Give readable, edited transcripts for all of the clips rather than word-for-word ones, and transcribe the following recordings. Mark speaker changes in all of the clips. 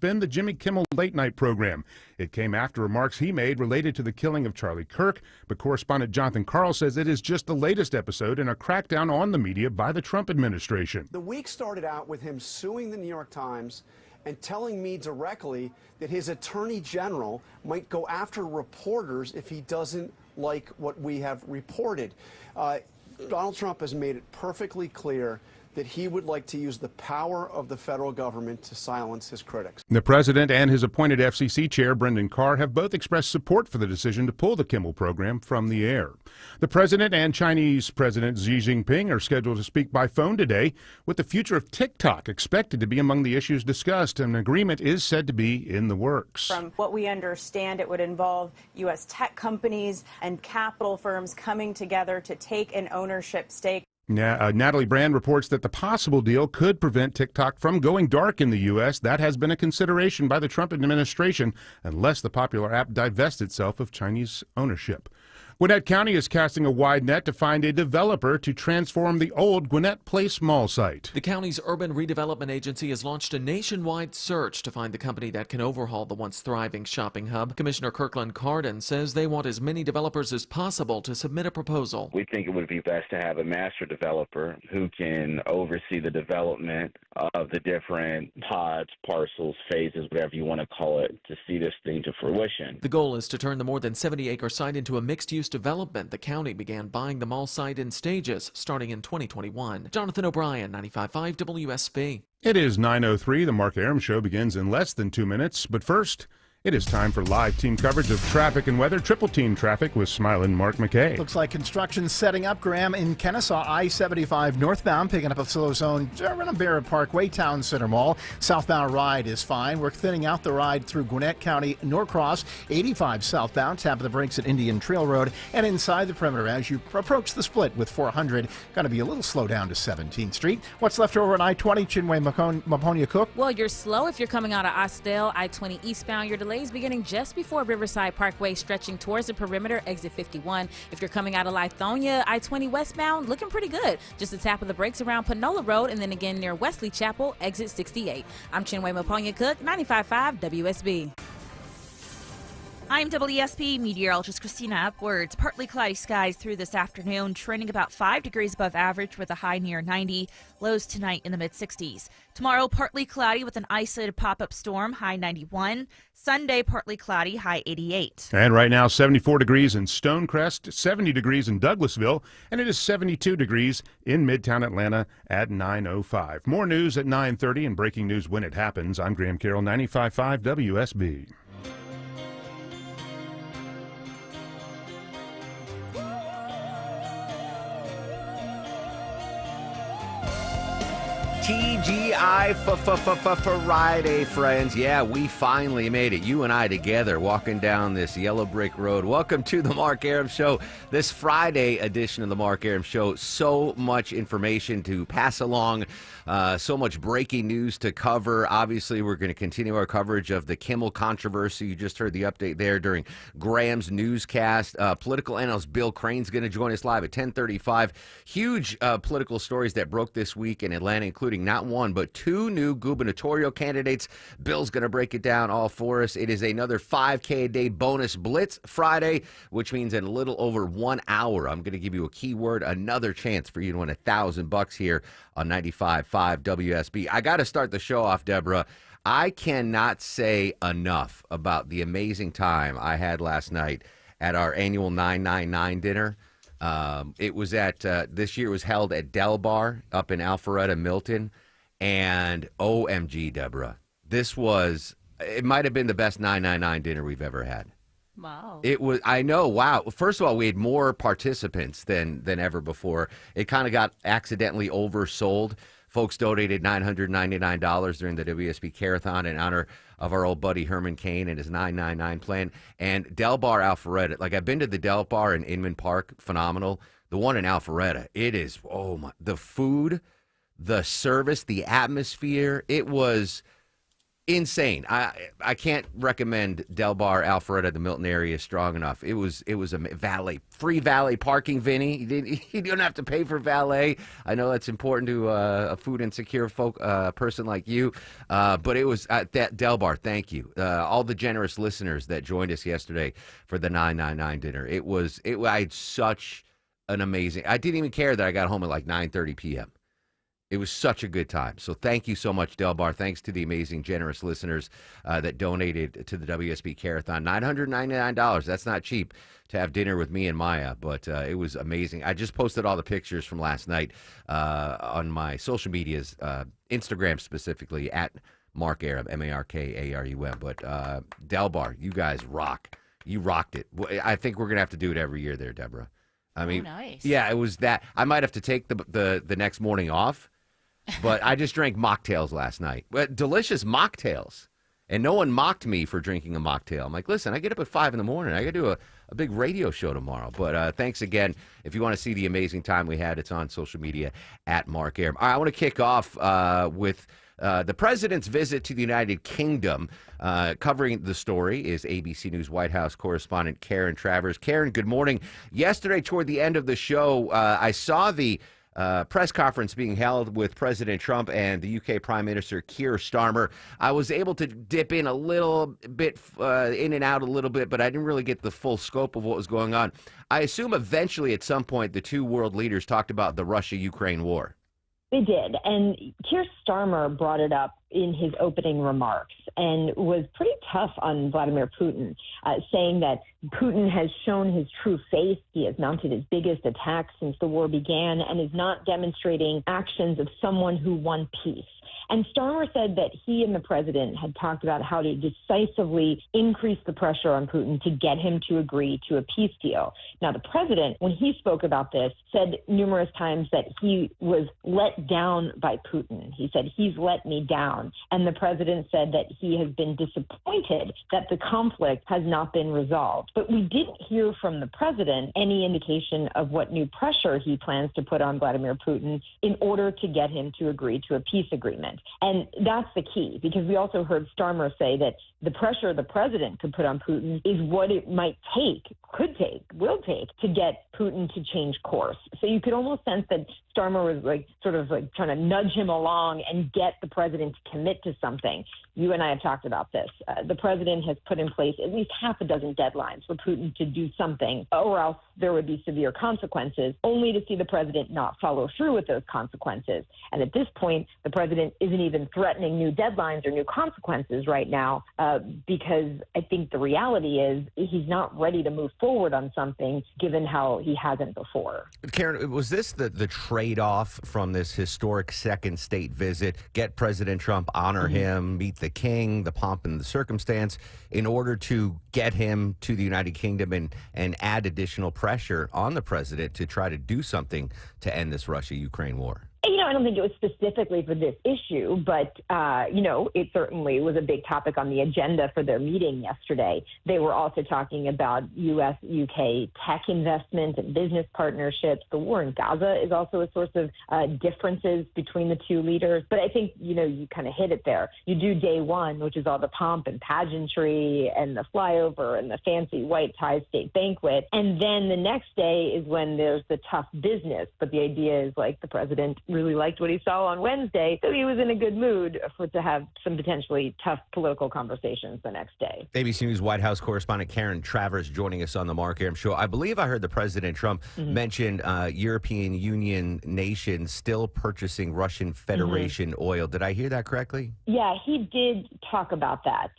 Speaker 1: suspend the Jimmy Kimmel Late Night program. It came after remarks he made related to the killing of Charlie Kirk, but correspondent Jonathan Karl says it is just the latest episode in a crackdown on the media by the Trump administration.
Speaker 2: The week started out with him suing the New York Times and telling me directly that his attorney general might go after reporters if he doesn't like what we have reported. Donald Trump has made it perfectly clear that he would like to use the power of the federal government to silence his critics.
Speaker 1: The president and his appointed FCC chair, Brendan Carr, have both expressed support for the decision to pull the Kimmel program from the air. The president and Chinese President Xi Jinping are scheduled to speak by phone today, with the future of TikTok expected to be among the issues discussed. An agreement is said to be in the works.
Speaker 3: From what we understand, it would involve U.S. tech companies and capital firms coming together to take an ownership stake.
Speaker 1: Natalie Brand reports that the possible deal could prevent TikTok from going dark in the U.S. That has been a consideration by the Trump administration, unless the popular app divests itself of Chinese ownership. Gwinnett County is casting a wide net to find a developer to transform the old Gwinnett Place Mall site.
Speaker 4: The county's urban redevelopment agency has launched a nationwide search to find the company that can overhaul the once thriving shopping hub. Commissioner Kirkland Carden says they want as many developers as possible to submit a proposal.
Speaker 5: We think it would be best to have a master developer who can oversee the development of the different pods, parcels, phases, whatever you want to call it, to see this thing to fruition.
Speaker 4: The goal is to turn the more than 70-acre site into a mixed-use development. The county began buying the mall site in stages starting in 2021. Jonathan O'Brien, 95.5 WSB.
Speaker 1: It is 9:03. The Mark Arum Show begins in less than 2 minutes. But first, it is time for live team coverage of traffic and weather. Triple team traffic with smiling Mark McKay.
Speaker 6: Looks like construction setting up, Graham, in Kennesaw. I-75 northbound, picking up a slow zone around Barrett Parkway, Town Center Mall. Southbound ride is fine. We're thinning out the ride through Gwinnett County, Norcross. 85 southbound, tap of the brakes at Indian Trail Road. And inside the perimeter as you approach the split with 400. Going to be a little slow down to 17th Street. What's left over on I-20, Chinwe Maponia Cook?
Speaker 7: Well, you're slow if you're coming out of Austell. I-20 eastbound, you're delays beginning just before Riverside Parkway, stretching towards the perimeter, exit 51. If you're coming out of Lithonia, I-20 westbound, looking pretty good. Just a tap of the brakes around Panola Road, and then again near Wesley Chapel, exit 68. I'm Chinwe Maponia Cook, 95.5 WSB.
Speaker 8: I'm WSB meteorologist Christina Upwards. Partly cloudy skies through this afternoon, trending about 5 degrees above average with a high near 90. Lows tonight in the mid-60s. Tomorrow, partly cloudy with an isolated pop-up storm, high 91. Sunday, partly cloudy, high 88.
Speaker 1: And right now, 74 degrees in Stonecrest, 70 degrees in Douglasville, and it is 72 degrees in Midtown Atlanta at 9:05. More news at 9:30 and breaking news when it happens. I'm Graham Carroll, 95.5 WSB.
Speaker 9: TGI Friday, friends. Yeah, we finally made it. You and I together walking down this yellow brick road. Welcome to the Mark Arum Show. This Friday edition of the Mark Arum Show. So much information to pass along. So much breaking news to cover. Obviously, we're going to continue our coverage of the Kimmel controversy. You just heard the update there during Graham's newscast. Political analyst Bill Crane's going to join us live at 10:35. Huge political stories that broke this week in Atlanta, including not one, but two new gubernatorial candidates. Bill's going to break it down all for us. It is another 5K a day bonus Blitz Friday, which means in a little over 1 hour, I'm going to give you a keyword, another chance for you to win $1,000 here on 95.5 WSB. I got to start the show off, Deborah. I cannot say enough about the amazing time I had last night at our annual 999 dinner. It was at, this year it was held at Del Bar up in Alpharetta, Milton. And OMG, Deborah, this was, it might have been the best 999 dinner we've ever had.
Speaker 8: Wow.
Speaker 9: It was, I know, wow. First of all, we had more participants than ever before. It kind of got accidentally oversold. Folks donated $999 during the WSB Carathon in honor of our old buddy Herman Cain and his 999 plan. And Del Bar Alpharetta, like I've been to the Del Bar in Inman Park, phenomenal. The one in Alpharetta, it is, oh my, the food, the service, the atmosphere, it was insane. I can't recommend Del Bar, Alpharetta, the Milton area strong enough. It was a free valet parking, Vinny. You don't have to pay for valet. I know that's important to a food insecure person like you, but it was that Del Bar. Thank you, all the generous listeners that joined us yesterday for the 999 dinner. I had such an amazing. I didn't even care that I got home at like 9:30 p.m. It was such a good time. So thank you so much, Del Bar. Thanks to the amazing, generous listeners that donated to the WSB Care-a-thon. $999. That's not cheap to have dinner with me and Maya, but it was amazing. I just posted all the pictures from last night on my social medias, Instagram specifically, at Mark Arum, MarkArum. But Del Bar, you guys rock. You rocked it. I think we're going to have to do it every year there, Deborah. I mean,
Speaker 8: nice.
Speaker 9: Yeah, it was that. I might have to take the next morning off. But I just drank mocktails last night. Delicious mocktails. And no one mocked me for drinking a mocktail. I'm like, listen, I get up at 5 in the morning. I got to do a big radio show tomorrow. But thanks again. If you want to see the amazing time we had, it's on social media at Mark Arum. All right, I want to kick off with the president's visit to the United Kingdom. Covering the story is ABC News White House correspondent Karen Travers. Karen, good morning. Yesterday, toward the end of the show, I saw the press conference being held with President Trump and the UK Prime Minister Keir Starmer. I was able to dip in a little bit, in and out a little bit, but I didn't really get the full scope of what was going on. I assume eventually at some point the two world leaders talked about the Russia-Ukraine war.
Speaker 10: They did, and Keir Starmer brought it up in his opening remarks and was pretty tough on Vladimir Putin, saying that Putin has shown his true face. He has mounted his biggest attack since the war began and is not demonstrating actions of someone who won peace. And Starmer said that he and the president had talked about how to decisively increase the pressure on Putin to get him to agree to a peace deal. Now, the president, when he spoke about this, said numerous times that he was let down by Putin. He said, he's let me down. And the president said that he has been disappointed that the conflict has not been resolved. But we didn't hear from the president any indication of what new pressure he plans to put on Vladimir Putin in order to get him to agree to a peace agreement. And that's the key, because we also heard Starmer say that the pressure the president could put on Putin is what it might take, will take to get Putin to change course. So you could almost sense that Starmer was sort of trying to nudge him along and get the president to commit to something. You and I have talked about this. The president has put in place at least half a dozen deadlines for Putin to do something, or else there would be severe consequences, only to see the president not follow through with those consequences. And at this point, the president isn't even threatening new deadlines or new consequences right now, because I think the reality is he's not ready to move forward on something, given how he hasn't before.
Speaker 9: Karen, was this the trade-off from this historic second state visit? Get President Trump, honor him, meet the king, the pomp and the circumstance, in order to get him to the United Kingdom and add additional pressure on the president to try to do something to end this Russia-Ukraine war?
Speaker 10: I don't think it was specifically for this issue, but, it certainly was a big topic on the agenda for their meeting yesterday. They were also talking about U.S.-UK tech investment and business partnerships. The war in Gaza is also a source of differences between the two leaders. But I think, you kind of hit it there. You do day one, which is all the pomp and pageantry and the flyover and the fancy white tie state banquet. And then the next day is when there's the tough business. But the idea is the president really liked what he saw on Wednesday, so he was in a good mood to have some potentially tough political conversations the next day.
Speaker 9: ABC News White House correspondent Karen Travers joining us on the Mark Arum Show. I believe I heard the President Trump mention European Union nations still purchasing Russian Federation oil. Did I hear that correctly?
Speaker 10: Yeah, he did talk about that.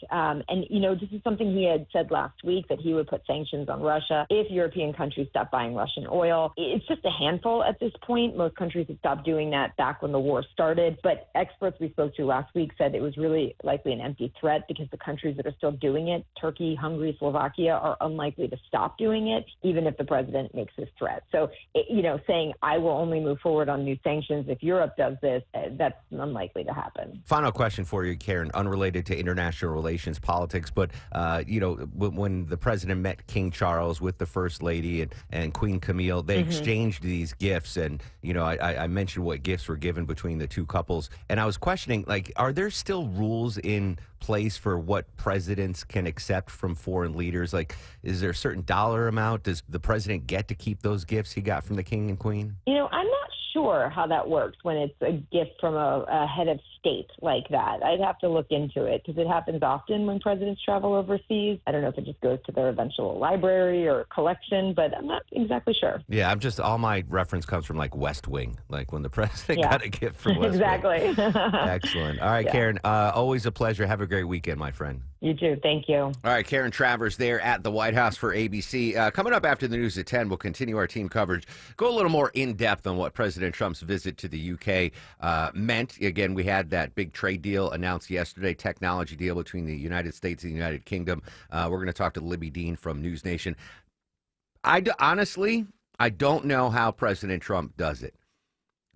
Speaker 10: This is something he had said last week, that he would put sanctions on Russia if European countries stop buying Russian oil. It's just a handful at this point. Most countries have stopped doing that back when the war started. But experts we spoke to last week said it was really likely an empty threat, because the countries that are still doing it, Turkey, Hungary, Slovakia, are unlikely to stop doing it, even if the president makes this threat. So, saying I will only move forward on new sanctions if Europe does this, that's unlikely to happen.
Speaker 9: Final question for you, Karen, unrelated to international relations politics, but, when the president met King Charles with the First Lady and Queen Camille, they exchanged these gifts. And, I mentioned what gift gifts were given between the two couples. And I was questioning, like, are there still rules in place for what presidents can accept from foreign leaders? Like, is there a certain dollar amount? Does the president get to keep those gifts he got from the king and queen?
Speaker 10: I'm not sure how that works when it's a gift from a head of state like that. I'd have to look into it because it happens often when presidents travel overseas. I don't know if it just goes to their eventual library or collection, but I'm not exactly sure.
Speaker 9: Yeah, all my reference comes from like West Wing, like when the president got a gift from West
Speaker 10: exactly.
Speaker 9: Wing. Excellent. All right, Karen, always a pleasure. Have a great weekend, my friend.
Speaker 10: You too. Thank you. All
Speaker 9: right, Karen Travers there at the White House for ABC. Coming up after the news at 10, we'll continue our team coverage, go a little more in-depth on what President Trump's visit to the UK meant. Again, we had that big trade deal announced yesterday, technology deal between the United States and the United Kingdom. We're going to talk to Libby Dean from News Nation. Honestly, I don't know how President Trump does it.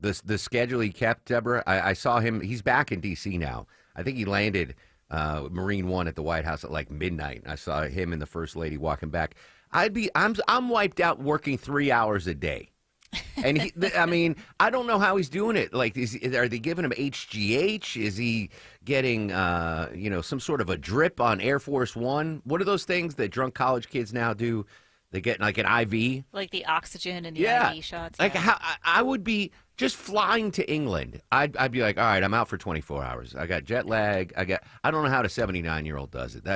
Speaker 9: The schedule he kept, Deborah, I saw him. He's back in D.C. now. I think he landed Marine One at the White House at like midnight. I saw him and the First Lady walking back. I'm wiped out working 3 hours a day. And I don't know how he's doing it. Like, are they giving him HGH? Is he getting, some sort of a drip on Air Force One? What are those things that drunk college kids now do? They get like an IV,
Speaker 8: like the oxygen and the IV shots.
Speaker 9: Like how I would be just flying to England. I'd be like, all right, I'm out for 24 hours. I got jet lag. I don't know how a 79-year-old does it.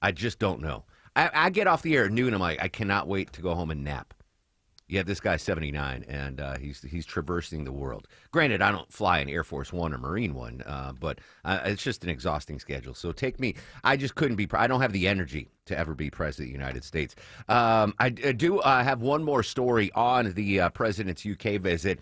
Speaker 9: I just don't know. I get off the air at noon. I'm like, I cannot wait to go home and nap. Yeah, this guy's 79, and he's traversing the world. Granted, I don't fly an Air Force One or Marine One, but it's just an exhausting schedule. So take me. I just couldn't be. I don't have the energy to ever be president of the United States. I do have one more story on the president's UK visit.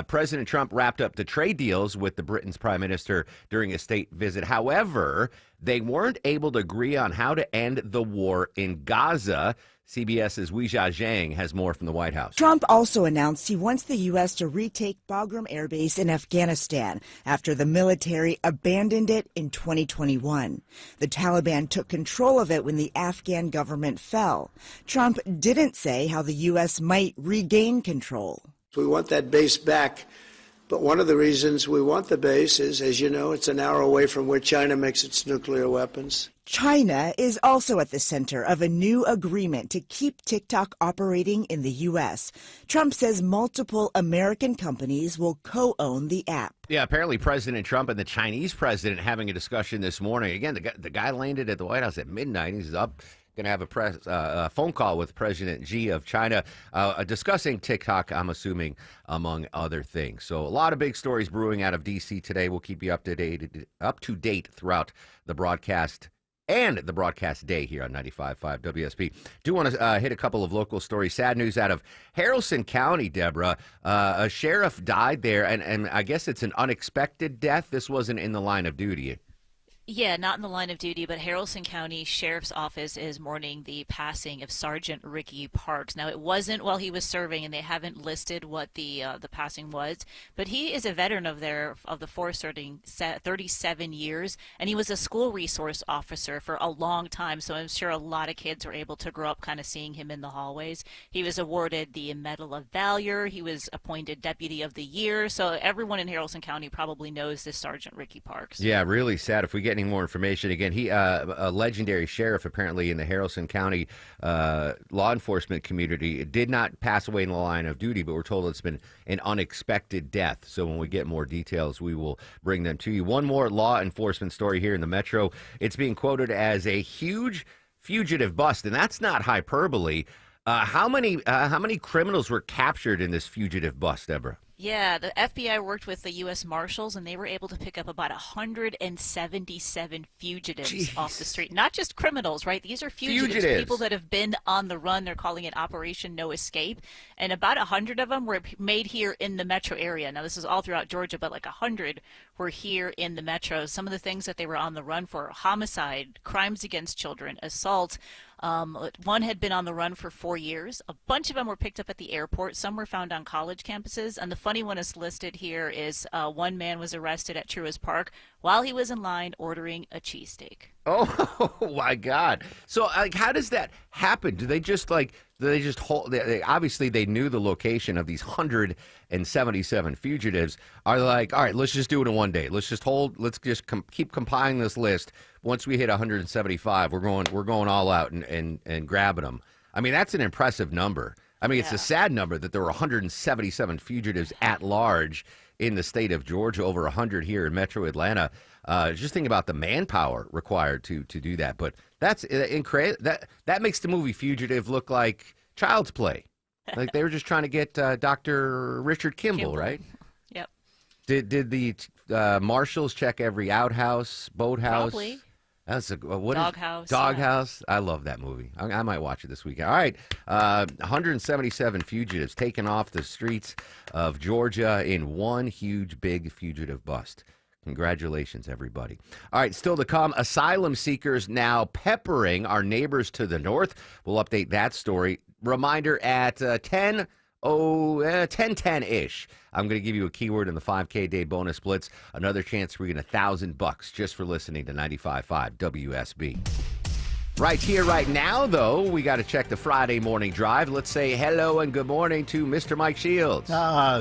Speaker 9: President Trump wrapped up the trade deals with the Britain's prime minister during a state visit. However, they weren't able to agree on how to end the war in Gaza. CBS's Weijia Zhang has more from the White House.
Speaker 11: Trump also announced he wants the U.S. to retake Bagram Air Base in Afghanistan after the military abandoned it in 2021. The Taliban took control of it when the Afghan government fell. Trump didn't say how the U.S. might regain control.
Speaker 12: We want that base back. But one of the reasons we want the base is, as you know, it's an hour away from where China makes its nuclear weapons.
Speaker 11: China is also at the center of a new agreement to keep TikTok operating in the U.S. Trump says multiple American companies will co-own the app.
Speaker 9: Yeah, apparently President Trump and the Chinese president having a discussion this morning. Again, the guy landed at the White House at midnight. He's up. Going to have a phone call with President Xi of China discussing TikTok, I'm assuming, among other things. So a lot of big stories brewing out of D.C. today. We'll keep you up to date throughout the broadcast and the broadcast day here on 95.5 WSP. Do want to hit a couple of local stories. Sad news out of Haralson County, Deborah. A sheriff died there, and I guess it's an unexpected death. This wasn't in the line of duty.
Speaker 8: Yeah, not in the line of duty, but Haralson County Sheriff's Office is mourning the passing of Sergeant Ricky Parks. Now, it wasn't while he was serving, and they haven't listed what the passing was, but he is a veteran of the force serving 37 years, and he was a school resource officer for a long time, so I'm sure a lot of kids were able to grow up kind of seeing him in the hallways. He was awarded the Medal of Valor. He was appointed Deputy of the Year, so everyone in Haralson County probably knows this Sergeant Ricky Parks.
Speaker 9: Yeah, really sad. If we get any more information, again, he a legendary sheriff apparently in the Haralson County law enforcement community, did not pass away in the line of duty, but we're told it's been an unexpected death. So when we get more details, we will bring them to you. One more law enforcement story here in the Metro. It's being quoted as a huge fugitive bust, and that's not hyperbole. How many criminals were captured in this fugitive bust, Deborah?
Speaker 8: Yeah, the FBI worked with the U.S. Marshals, and they were able to pick up about 177 fugitives off the street. Not just criminals, right? These are fugitives, people that have been on the run. They're calling it Operation No Escape. And about 100 of them were made here in the metro area. Now, this is all throughout Georgia, but like 100 were here in the metro. Some of the things that they were on the run for: homicide, crimes against children, assault. One had been on the run for 4 years. A bunch of them were picked up at the airport. Some were found on college campuses. And the funny
Speaker 13: funny one is listed here is one man was arrested at Truist Park while he was in line ordering a cheesesteak.
Speaker 9: Oh my God! So, like, how does that happen? Do they just hold? Obviously, they knew the location of these 177 fugitives. Are they like, all right, let's just do it in one day. Let's just hold. Let's just keep compiling this list. Once we hit 175, we're going all out and grabbing them. I mean, that's an impressive number. I mean, it's a sad number that there were 177 fugitives at large in the state of Georgia, over 100 here in Metro Atlanta. Just think about the manpower required to do that. But that's incredible. That makes the movie Fugitive look like child's play. Like they were just trying to get Dr. Richard Kimball, right?
Speaker 13: Yep.
Speaker 9: Did the marshals check every outhouse, boathouse?
Speaker 13: Probably.
Speaker 9: That's
Speaker 13: Doghouse.
Speaker 9: Doghouse. I love that movie. I might watch it this weekend. All right. 177 fugitives taken off the streets of Georgia in one huge, big fugitive bust. Congratulations, everybody. All right, still to come, asylum seekers now peppering our neighbors to the north. We'll update that story. Reminder at 10:10-ish. I'm going to give you a keyword in the 5K Day Bonus Blitz. Another chance for you to win $1,000 just for listening to 95.5 WSB. Right here, right now, though, we got to check the Friday morning drive. Let's say hello and good morning to Mr. Mike Shields.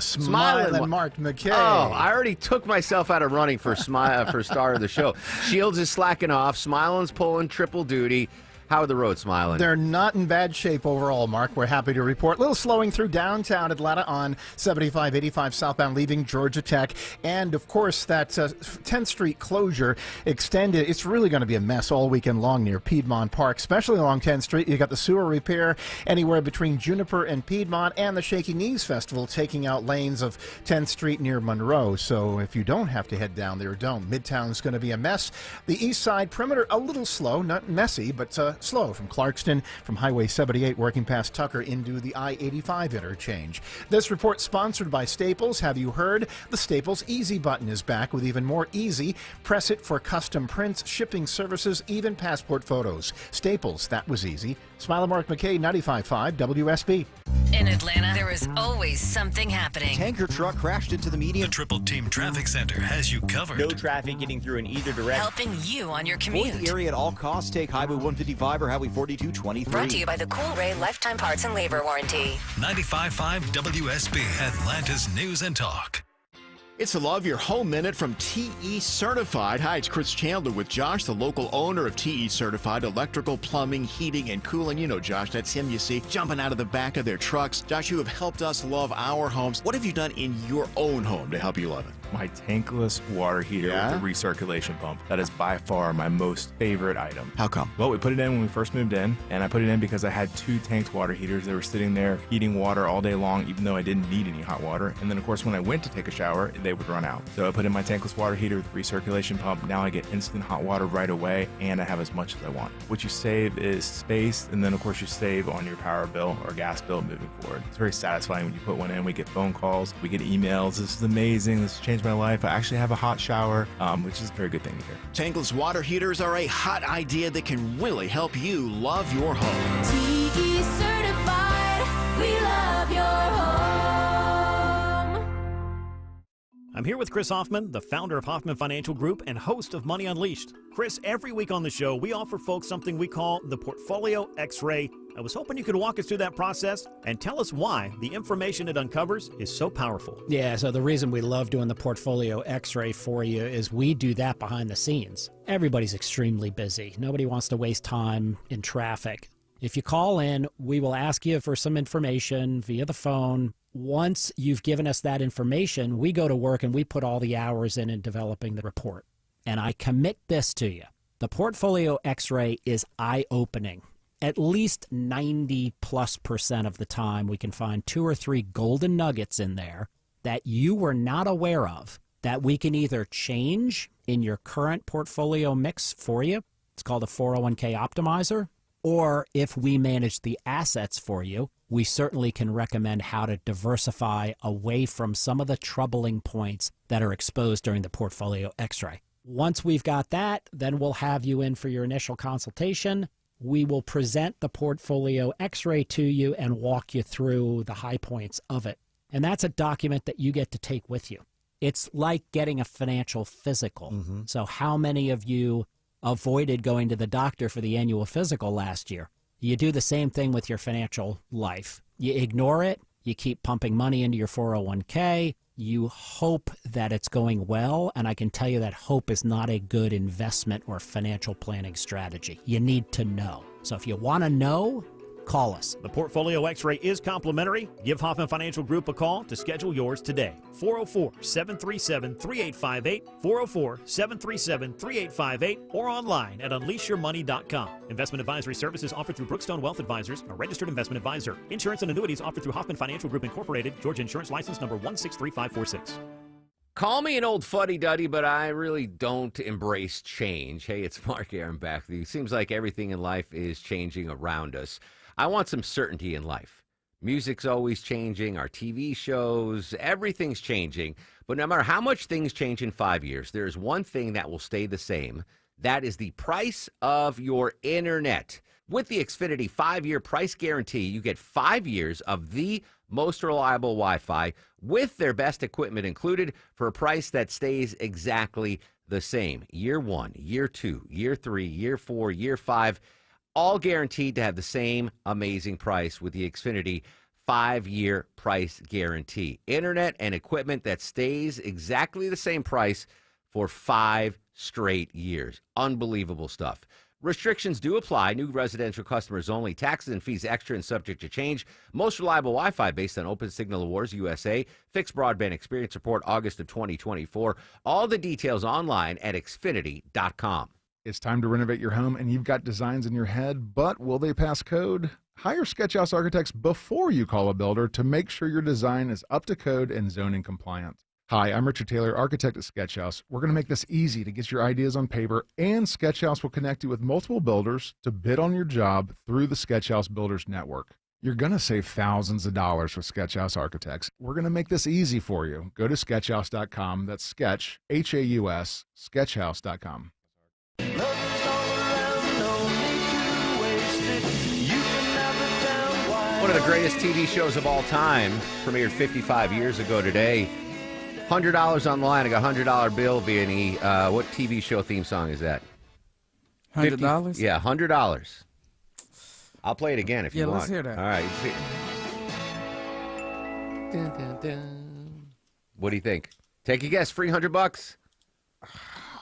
Speaker 6: Smiling Mark McKay.
Speaker 9: Oh, I already took myself out of running for star of the show. Shields is slacking off. Smiling's pulling triple duty. How are the roads, Smiling?
Speaker 6: They're not in bad shape overall, Mark. We're happy to report. A little slowing through downtown Atlanta on 7585 southbound leaving Georgia Tech. And, of course, that 10th Street closure extended. It's really going to be a mess all weekend long near Piedmont Park, especially along 10th Street. You got the sewer repair anywhere between Juniper and Piedmont, and the Shaky Knees Festival taking out lanes of 10th Street near Monroe. So if you don't have to head down there, don't. Midtown's going to be a mess. The east side perimeter, a little slow, not messy, but slow from Clarkston, from Highway 78 working past Tucker into the I-85 interchange. This report sponsored by Staples. Have you heard? The Staples Easy button is back with even more easy. Press it for custom prints, shipping services, even passport photos. Staples, that was easy. Smile Mark McKay, 95.5 WSB.
Speaker 14: In Atlanta, there is always something happening.
Speaker 15: Tanker truck crashed into the median.
Speaker 16: The Triple Team Traffic Center has you covered.
Speaker 15: No traffic getting through in either direction.
Speaker 14: Helping you on your commute.
Speaker 15: Avoid the area at all costs. Take Highway 155 or Highway 4223.
Speaker 14: Brought to you by the Cool Ray Lifetime Parts and Labor Warranty.
Speaker 16: 95.5 WSB, Atlanta's News and Talk.
Speaker 17: It's the Love Your Home Minute from TE Certified. Hi, it's Chris Chandler with Josh, the local owner of TE Certified Electrical, Plumbing, Heating, and Cooling. You know Josh, that's him you see jumping out of the back of their trucks. Josh, you have helped us love our homes. What have you done in your own home to help you love it?
Speaker 18: My tankless water heater with the recirculation pump. That is by far my most favorite item.
Speaker 17: How come?
Speaker 18: Well, we put it in when we first moved in, and I put it in because I had 2 tanked water heaters that were sitting there heating water all day long, even though I didn't need any hot water. And then, of course, when I went to take a shower, they would run out. So I put in my tankless water heater with recirculation pump. Now I get instant hot water right away, and I have as much as I want. What you save is space, and then, of course, you save on your power bill or gas bill moving forward. It's very satisfying when you put one in. We get phone calls, we get emails. This is amazing. This has changed my life. I actually have a hot shower, which is a very good thing to hear.
Speaker 17: Tankless water heaters are a hot idea that can really help you love your home.
Speaker 19: TE Certified, we love your home.
Speaker 20: I'm here with Chris Hoffman, the founder of Hoffman Financial Group and host of Money Unleashed. Chris, every week on the show, we offer folks something we call the Portfolio X-Ray. I was hoping you could walk us through that process and tell us why the information it uncovers is so powerful.
Speaker 21: Yeah, so the reason we love doing the Portfolio X-Ray for you is we do that behind the scenes. Everybody's extremely busy. Nobody wants to waste time in traffic. If you call in, we will ask you for some information via the phone. Once you've given us that information, we go to work and we put all the hours in developing the report. And I commit this to you. The Portfolio X-Ray is eye-opening. At least 90+% of the time, we can find 2 or 3 golden nuggets in there that you were not aware of that we can either change in your current portfolio mix for you. It's called a 401k optimizer. Or if we manage the assets for you, we certainly can recommend how to diversify away from some of the troubling points that are exposed during the Portfolio X-ray. Once we've got that, then we'll have you in for your initial consultation. We will present the Portfolio X-ray to you and walk you through the high points of it. And that's a document that you get to take with you. It's like getting a financial physical. So how many of you avoided going to the doctor for the annual physical last year? You do the same thing with your financial life. You ignore it. You keep pumping money into your 401k. You hope that it's going well. And I can tell you that hope is not a good investment or financial planning strategy. You need to know. So if you want to know, call us.
Speaker 20: The Portfolio X-Ray is complimentary. Give Hoffman Financial Group a call to schedule yours today. 404-737-3858, 404-737-3858, or online at unleashyourmoney.com. Investment advisory services offered through Brookstone Wealth Advisors, a registered investment advisor. Insurance and annuities offered through Hoffman Financial Group Incorporated, Georgia Insurance License number 163546.
Speaker 9: Call me an old fuddy-duddy, but I really don't embrace change. Hey, it's Mark Arum back with you. Seems like everything in life is changing around us. I want some certainty in life. Music's always changing, our TV shows, everything's changing. But no matter how much things change in 5 years, there's one thing that will stay the same. That is the price of your internet. With the Xfinity 5-year price guarantee, you get 5 years of the most reliable Wi-Fi with their best equipment included for a price that stays exactly the same. Year 1, year 2, year 3, year 4, year 5, all guaranteed to have the same amazing price with the Xfinity 5-year price guarantee. Internet and equipment that stays exactly the same price for 5 straight years. Unbelievable stuff. Restrictions do apply. New residential customers only. Taxes and fees extra and subject to change. Most reliable Wi-Fi based on Open Signal Awards USA. Fixed broadband experience report August of 2024. All the details online at Xfinity.com.
Speaker 2: It's time to renovate your home and you've got designs in your head, but will they pass code? Hire Sketchhouse Architects before you call a builder to make sure your design is up to code and zoning compliant. Hi, I'm Richard Taylor, architect at Sketchhouse. We're going to make this easy to get your ideas on paper, and Sketchhouse will connect you with multiple builders to bid on your job through the Sketchhouse Builders Network. You're going to save thousands of dollars with Sketchhouse Architects. We're going to make this easy for you. Go to Sketchhouse.com. That's Sketch, H-A-U-S, Sketchhouse.com.
Speaker 9: One of the greatest TV shows of all time, premiered 55 years ago today. $100 online. I got a $100 bill, Vinny. What TV show theme song is that?
Speaker 22: $100?
Speaker 9: Yeah, $100. I'll play it again if you want.
Speaker 22: Yeah, let's hear that.
Speaker 9: All right. Dun, dun, dun. What do you think? Take a guess. Free $100.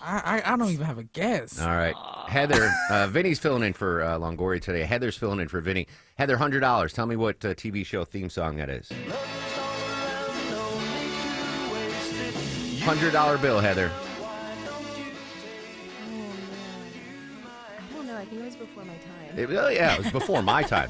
Speaker 22: I don't even have a guess.
Speaker 9: All right. Heather, Vinny's filling in for Longoria today. Heather's filling in for Vinny. Heather, $100. Tell me what TV show theme song that is. $100 bill, Heather.
Speaker 23: I don't know. I think it was before my time.
Speaker 9: It was before my time.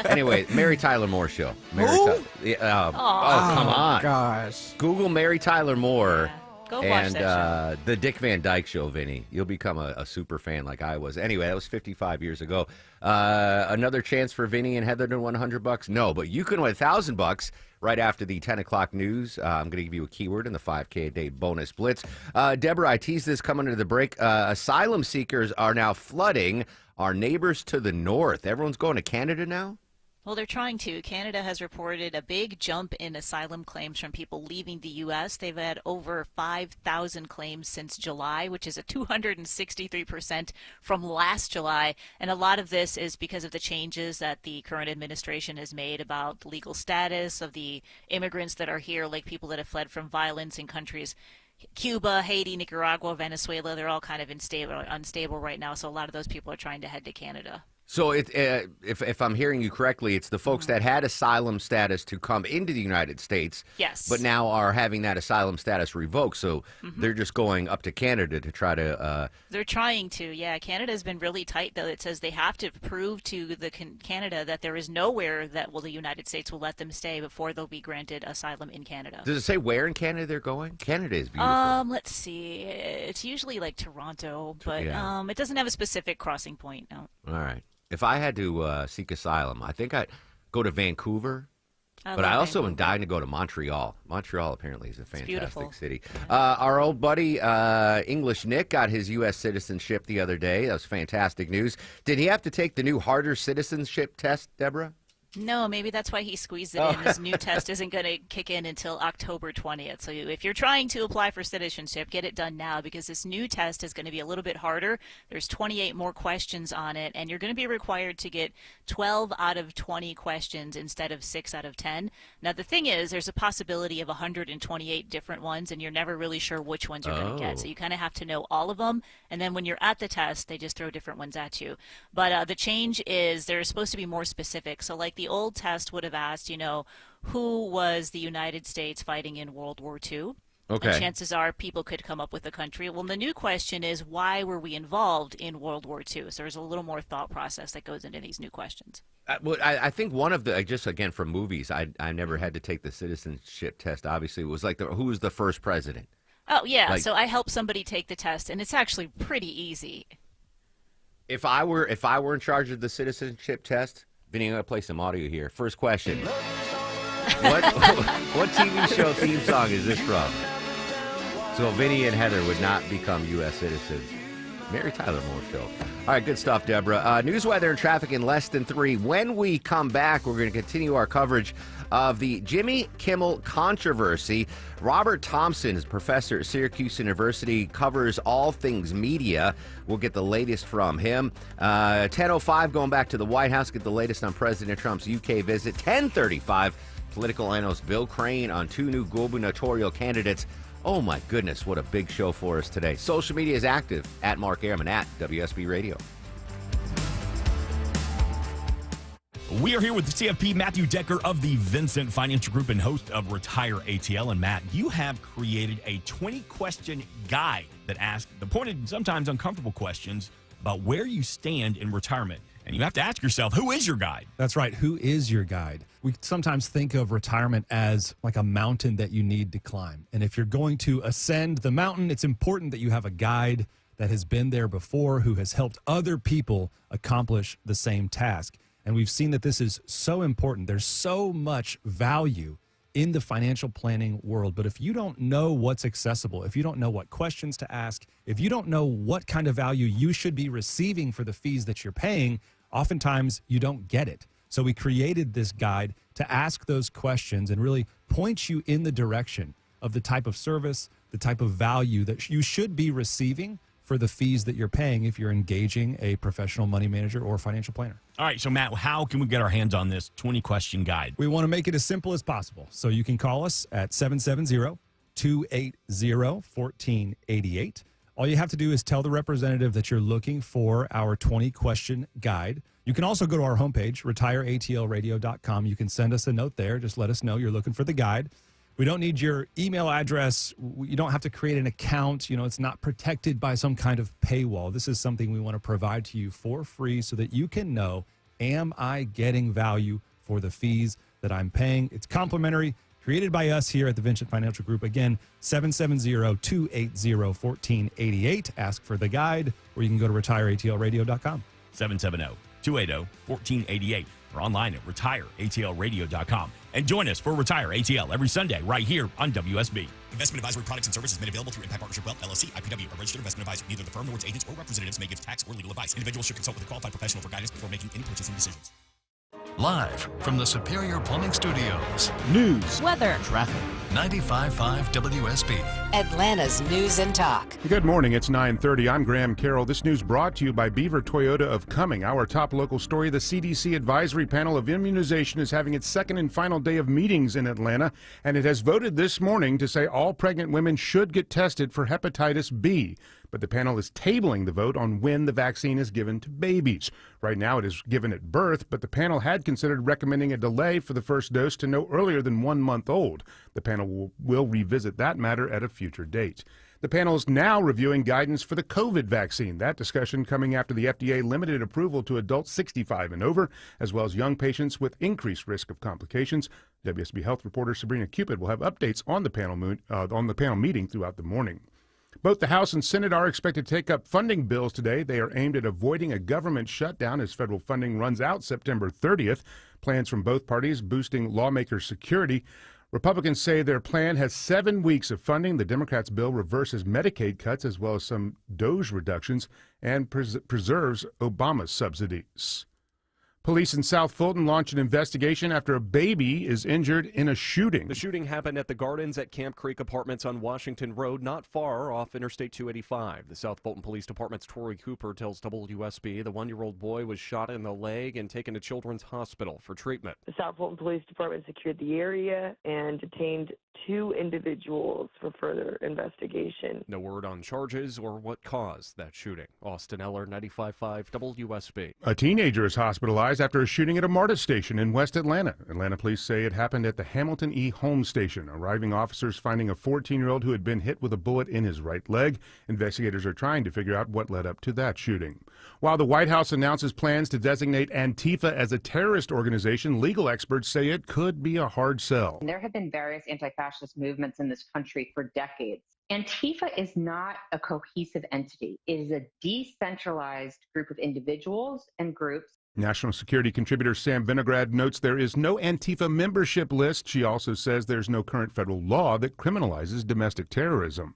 Speaker 9: Anyway, Mary Tyler Moore Show. Mary
Speaker 22: Who?
Speaker 9: come on.
Speaker 22: Gosh.
Speaker 9: Google Mary Tyler Moore.
Speaker 13: Yeah. Go watch
Speaker 9: And
Speaker 13: that show.
Speaker 9: the Dick Van Dyke Show, Vinny. You'll become a super fan like I was. Anyway, that was 55 years ago. Another chance for Vinny and Heather to win $100? No, but you can win $1,000 right after the 10 o'clock news. I'm going to give you a keyword in the 5K a day bonus blitz. Deborah, I teased this coming into the break. Asylum seekers are now flooding our neighbors to the north. Everyone's going to Canada now?
Speaker 13: Well, they're trying to. Canada has reported a big jump in asylum claims from people leaving the U.S. They've had over 5,000 claims since July, which is a 263% from last July. And a lot of this is because of the changes that the current administration has made about the legal status of the immigrants that are here, like people that have fled from violence in countries Cuba, Haiti, Nicaragua, Venezuela. They're all kind of unstable right now. So a lot of those people are trying to head to Canada.
Speaker 9: So if I'm hearing you correctly, it's the folks that had asylum status to come into the United States,
Speaker 13: yes,
Speaker 9: but now are having that asylum status revoked. So they're just going up to Canada to try to.
Speaker 13: They're trying to, yeah. Canada's been really tight, though. It says they have to prove to the Canada that there is nowhere that the United States will let them stay before they'll be granted asylum in Canada.
Speaker 9: Does it say where in Canada they're going? Canada is beautiful.
Speaker 13: Let's see. It's usually like Toronto, but
Speaker 9: Yeah.
Speaker 13: it doesn't have a specific crossing point. No.
Speaker 9: All right. If I had to seek asylum, I think I'd go to Vancouver. But
Speaker 13: love
Speaker 9: I also
Speaker 13: Vancouver.
Speaker 9: am dying to go to Montreal. Montreal apparently is a
Speaker 13: beautiful.
Speaker 9: fantastic city. Our old buddy English Nick got his U.S. citizenship the other day. That was fantastic news. Did he have to take the new harder citizenship test, Deborah?
Speaker 13: No, maybe that's why he squeezed it in. His new test isn't going to kick in until October 20th. So if you're trying to apply for citizenship, get it done now because this new test is going to be a little bit harder. There's 28 more questions on it, and you're going to be required to get 12 out of 20 questions instead of 6 out of 10. Now, the thing is, there's a possibility of 128 different ones, and you're never really sure which ones you're going to get. So you kind of have to know all of them, and then when you're at the test, they just throw different ones at you. But the change is they're supposed to be more specific. So like the old test would have asked, who was the United States fighting in World War II?
Speaker 9: Okay.
Speaker 13: And chances are people could come up with a country. Well, the new question is, why were we involved in World War II? So there's a little more thought process that goes into these new questions.
Speaker 9: I think one of the, just again from movies, I never had to take the citizenship test, obviously. It was like, who was the first president?
Speaker 13: Oh, yeah.
Speaker 9: Like,
Speaker 13: so I helped somebody take the test, and it's actually pretty easy.
Speaker 9: If I were in charge of the citizenship test, Vinny, I'm going to play some audio here. First question. What TV show theme song is this from? So Vinny and Heather would not become U.S. citizens. Mary Tyler Moore Show. All right, good stuff, Deborah. News, weather, and traffic in less than 3. When we come back, we're going to continue our coverage of the Jimmy Kimmel controversy. Robert Thompson is professor at Syracuse University, covers all things media. We'll get the latest from him. 10:05, going back to the White House, get the latest on President Trump's UK visit. 10:35, political analyst Bill Crane on 2 new gubernatorial candidates. Oh, my goodness, what a big show for us today. Social media is active, at Mark Airman, at WSB Radio.
Speaker 3: We are here with CFP Matthew Decker of the Vincent Financial Group and host of Retire ATL. And Matt, you have created a 20-question guide that asks the pointed and sometimes uncomfortable questions about where you stand in retirement. And you have to ask yourself, who is your guide?
Speaker 4: That's right. Who is your guide? We sometimes think of retirement as like a mountain that you need to climb. And if you're going to ascend the mountain, it's important that you have a guide that has been there before, who has helped other people accomplish the same task. And we've seen that this is so important. There's so much value in the financial planning world. But if you don't know what's accessible, if you don't know what questions to ask, if you don't know what kind of value you should be receiving for the fees that you're paying, oftentimes you don't get it. So we created this guide to ask those questions and really point you in the direction of the type of service, the type of value that you should be receiving for the fees that you're paying if you're engaging a professional money manager or financial planner.
Speaker 3: All right, so Matt, how can we get our hands on this 20-question guide?
Speaker 4: We want to make it as simple as possible. So you can call us at 770-280-1488. All you have to do is tell the representative that you're looking for our 20-question guide. You can also go to our homepage, retireatlradio.com. You can send us a note there. Just let us know you're looking for the guide. We don't need your email address. You don't have to create an account. It's not protected by some kind of paywall. This is something we want to provide to you for free so that you can know, am I getting value for the fees that I'm paying? It's complimentary, created by us here at the Vincent Financial Group. Again, 770-280-1488. Ask for the guide, or you can go to retireatlradio.com.
Speaker 3: 770-280-1488. or online at retireatlradio.com. And join us for Retire ATL every Sunday right here on WSB.
Speaker 5: Investment advisory products and services made available through Impact Partnership Wealth, LLC, IPW, a registered investment advisor. Neither the firm nor its agents or representatives may give tax or legal advice. Individuals should consult with a qualified professional for guidance before making any purchasing decisions.
Speaker 16: Live from the Superior Plumbing Studios.
Speaker 3: News,
Speaker 8: weather,
Speaker 3: traffic.
Speaker 16: 95.5 WSB.
Speaker 14: Atlanta's News and Talk.
Speaker 1: Good morning. It's 9:30. I'm Graham Carroll. This news brought to you by Beaver Toyota of Cumming. Our top local story, the CDC Advisory Panel of Immunization is having its second and final day of meetings in Atlanta, and it has voted this morning to say all pregnant women should get tested for hepatitis B. But the panel is tabling the vote on when the vaccine is given to babies. Right now it is given at birth, but the panel had considered recommending a delay for the first dose to no earlier than 1 month old. The panel will revisit that matter at a future date. The panel is now reviewing guidance for the COVID vaccine. That discussion coming after the FDA limited approval to adults 65 and over, as well as young patients with increased risk of complications. WSB Health reporter Sabrina Cupid will have updates on the panel meeting throughout the morning. Both the House and Senate are expected to take up funding bills today. They are aimed at avoiding a government shutdown as federal funding runs out September 30th. Plans from both parties boosting lawmakers' security. Republicans say their plan has 7 weeks of funding. The Democrats' bill reverses Medicaid cuts as well as some DOGE reductions and preserves Obama's subsidies. Police in South Fulton launch an investigation after a baby is injured in a shooting.
Speaker 7: The shooting happened at the Gardens at Camp Creek Apartments on Washington Road, not far off Interstate 285. The South Fulton Police Department's Tori Cooper tells WSB the one-year-old boy was shot in the leg and taken to Children's Hospital for treatment.
Speaker 10: The South Fulton Police Department secured the area and detained 2 individuals for further investigation.
Speaker 7: No word on charges or what caused that shooting. Austin Eller, 95.5 WSB.
Speaker 1: A teenager is hospitalized after a shooting at a MARTA station in West Atlanta. Atlanta police say it happened at the Hamilton E. Holmes station. Arriving officers finding a 14-year-old who had been hit with a bullet in his right leg. Investigators are trying to figure out what led up to that shooting. While the White House announces plans to designate Antifa as a terrorist organization, legal experts say it could be a hard sell.
Speaker 12: There have been various anti-fascist movements in this country for decades. Antifa is not a cohesive entity. It is a decentralized group of individuals and groups.
Speaker 1: National security contributor Sam Vinograd notes there is no Antifa membership list. She also says there's no current federal law that criminalizes domestic terrorism.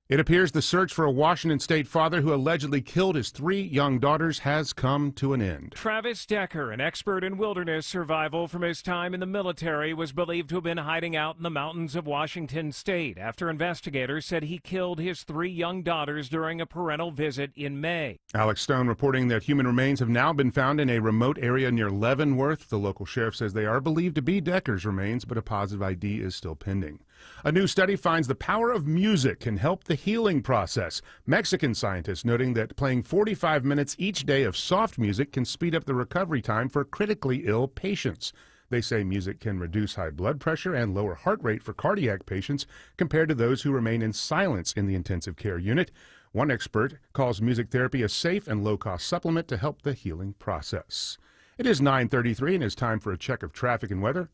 Speaker 1: It appears the search for a Washington state father who allegedly killed his 3 young daughters has come to an end.
Speaker 24: Travis Decker, an expert in wilderness survival from his time in the military, was believed to have been hiding out in the mountains of Washington state after investigators said he killed his 3 young daughters during a parental visit in May.
Speaker 1: Alex Stone reporting that human remains have now been found in a remote area near Leavenworth. The local sheriff says they are believed to be Decker's remains, but a positive ID is still pending. A new study finds the power of music can help the healing process. Mexican scientists noting that playing 45 minutes each day of soft music can speed up the recovery time for critically ill patients. They say music can reduce high blood pressure and lower heart rate for cardiac patients compared to those who remain in silence in the intensive care unit. One expert calls music therapy a safe and low-cost supplement to help the healing process. It is 9:33 and it's time for a check of traffic and weather.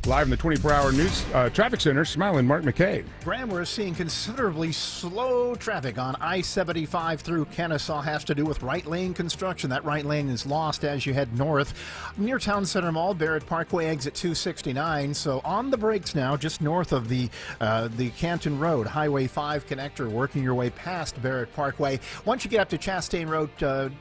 Speaker 1: Live in the 24-hour news traffic center, Smiling Mark McKay.
Speaker 6: Graham, we're seeing considerably slow traffic on I-75 through Kennesaw. Has to do with right lane construction. That right lane is lost as you head north. Near Town Center Mall, Barrett Parkway exit 269. So on the brakes now, just north of the Canton Road, Highway 5 connector, working your way past Barrett Parkway. Once you get up to Chastain Road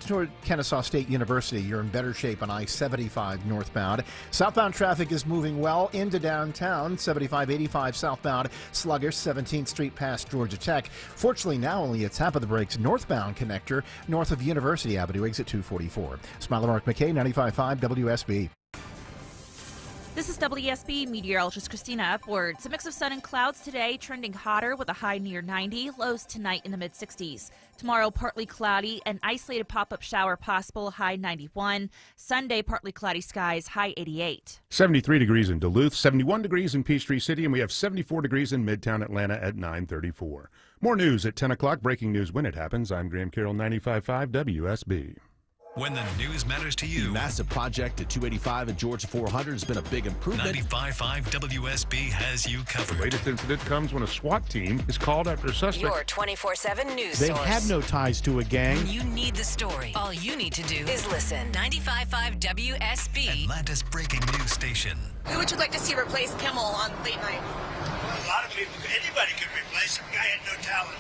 Speaker 6: toward Kennesaw State University, you're in better shape on I-75 northbound. Southbound traffic is moving well into downtown. 75-85 southbound, sluggish, 17th Street past Georgia Tech. Fortunately, now only a tap of the brakes northbound connector north of University Avenue, exit 244. Smiler Mark McKay, 95.5 WSB.
Speaker 8: This is WSB meteorologist Christina Upwards. A mix of sun and clouds today, trending hotter with a high near 90, lows tonight in the mid-60s. Tomorrow, partly cloudy, an isolated pop-up shower possible, high 91. Sunday, partly cloudy skies, high 88.
Speaker 1: 73 degrees in Duluth, 71 degrees in Peachtree City, and we have 74 degrees in Midtown Atlanta at 9:34. More news at 10 o'clock. Breaking news when it happens. I'm Graham Carroll, 95.5 WSB.
Speaker 16: When the news matters to you.
Speaker 15: The massive project at 285 and Georgia 400 has been a big improvement.
Speaker 16: 95.5 WSB has you covered.
Speaker 1: The latest incident comes when a SWAT team is called after a suspect.
Speaker 14: Your 24/7 news
Speaker 15: They
Speaker 14: source.
Speaker 15: had no ties to a gang.
Speaker 14: When you need the story, all you need to do is listen. 95.5 WSB.
Speaker 16: Atlanta's breaking news station.
Speaker 25: Who would you like to see replace Kimmel on late night?
Speaker 26: A lot of people, anybody could replace him. Guy had no talent.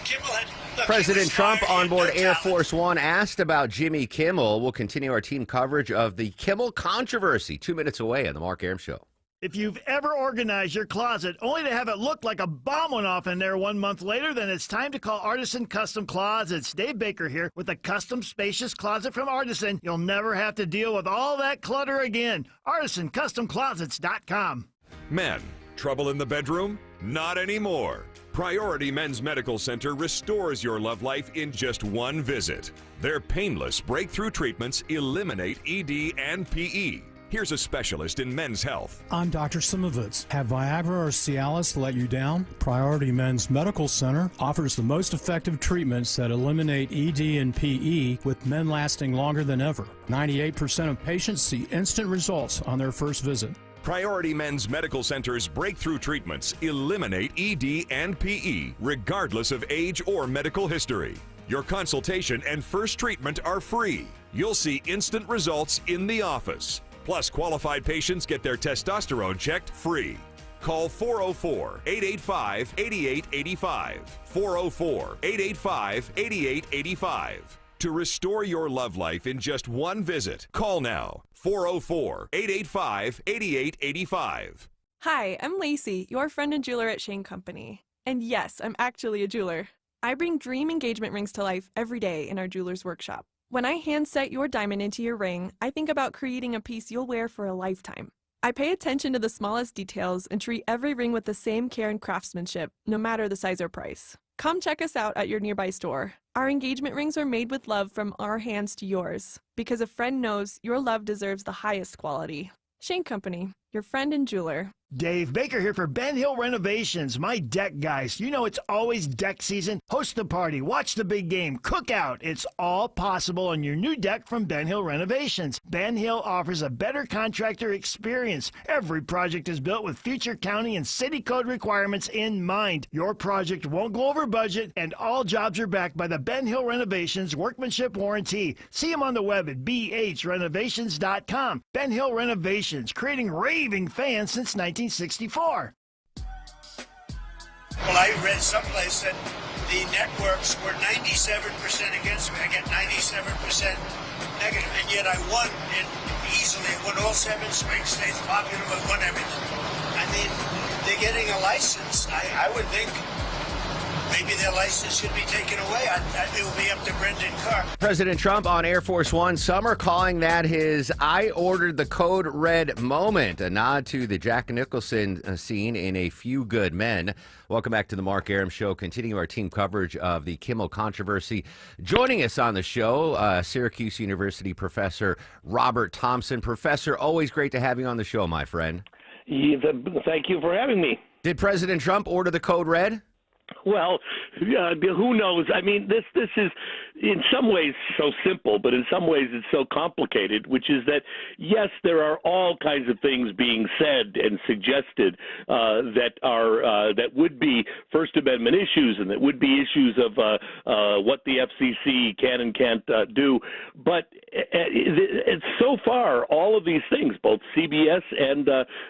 Speaker 26: Kimmel had. Look,
Speaker 9: President Trump
Speaker 26: fired,
Speaker 9: on board
Speaker 26: no
Speaker 9: Air
Speaker 26: talent.
Speaker 9: Force One asked about Jimmy Kimmel. We'll continue our team coverage of the Kimmel controversy 2 minutes away on the Mark Arum Show.
Speaker 27: If you've ever organized your closet only to have it look like a bomb went off in there 1 month later, then it's time to call Artisan Custom Closets. Dave Baker here with a custom spacious closet from Artisan. You'll never have to deal with all that clutter again. ArtisanCustomClosets.com.
Speaker 28: Men, trouble in the bedroom? Not anymore. Priority Men's Medical Center restores your love life in just one visit. Their painless breakthrough treatments eliminate ED and PE. Here's a specialist in men's health.
Speaker 29: I'm Dr. Simovitz. Have Viagra or Cialis let you down? Priority Men's Medical Center offers the most effective treatments that eliminate ED and PE, with men lasting longer than ever. 98% of patients see instant results on their first visit.
Speaker 28: Priority Men's Medical Center's breakthrough treatments eliminate ED and PE, regardless of age or medical history. Your consultation and first treatment are free. You'll see instant results in the office. Plus, qualified patients get their testosterone checked free. Call 404-885-8885. 404-885-8885. to restore your love life in just one visit. Call now, 404-885-8885.
Speaker 2: Hi, I'm Lacey, your friend and jeweler at Shane Company. And yes, I'm actually a jeweler. I bring dream engagement rings to life every day in our jeweler's workshop. When I hand set your diamond into your ring, I think about creating a piece you'll wear for a lifetime. I pay attention to the smallest details and treat every ring with the same care and craftsmanship, no matter the size or price. Come check us out at your nearby store. Our engagement rings are made with love from our hands to yours, because a friend knows your love deserves the highest quality. Shane Company, your friend and jeweler.
Speaker 27: Dave Baker here for Ben Hill Renovations, my deck guys. You know it's always deck season. Host the party, watch the big game, cook out. It's all possible on your new deck from Ben Hill Renovations. Ben Hill offers a better contractor experience. Every project is built with future county and city code requirements in mind. Your project won't go over budget, and all jobs are backed by the Ben Hill Renovations Workmanship Warranty. See them on the web at bhrenovations.com. Ben Hill Renovations, creating raving fans since 1964.
Speaker 26: Well, I read someplace that the networks were 97% against me. I get 97% negative, and yet I won it easily. I won all 7 swing states, popular, but won everything. I mean, they're getting a license. I would think maybe their license should be taken away. It will be up to Brendan Carr.
Speaker 9: President Trump on Air Force One, some are calling that his I ordered the code red moment, a nod to the Jack Nicholson scene in A Few Good Men. Welcome back to the Mark Arum Show, continuing our team coverage of the Kimmel controversy. Joining us on the show, Syracuse University professor Robert Thompson. Professor, always great to have you on the show, my friend.
Speaker 11: Thank you for having me.
Speaker 9: Did President Trump order the code red?
Speaker 11: Well, who knows? I mean, this is in some ways so simple, but in some ways it's so complicated, which is that, yes, there are all kinds of things being said and suggested that would be First Amendment issues and that would be issues of what the FCC can and can't do. But so far, all of these things, both CBS and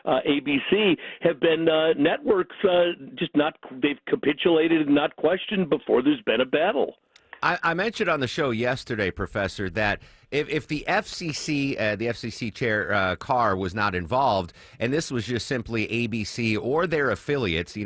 Speaker 11: ABC, have been networks they've capitulated and not questioned before there's been a battle.
Speaker 9: I mentioned on the show yesterday, Professor, that if the FCC chair Carr was not involved, and this was just simply ABC or their affiliates,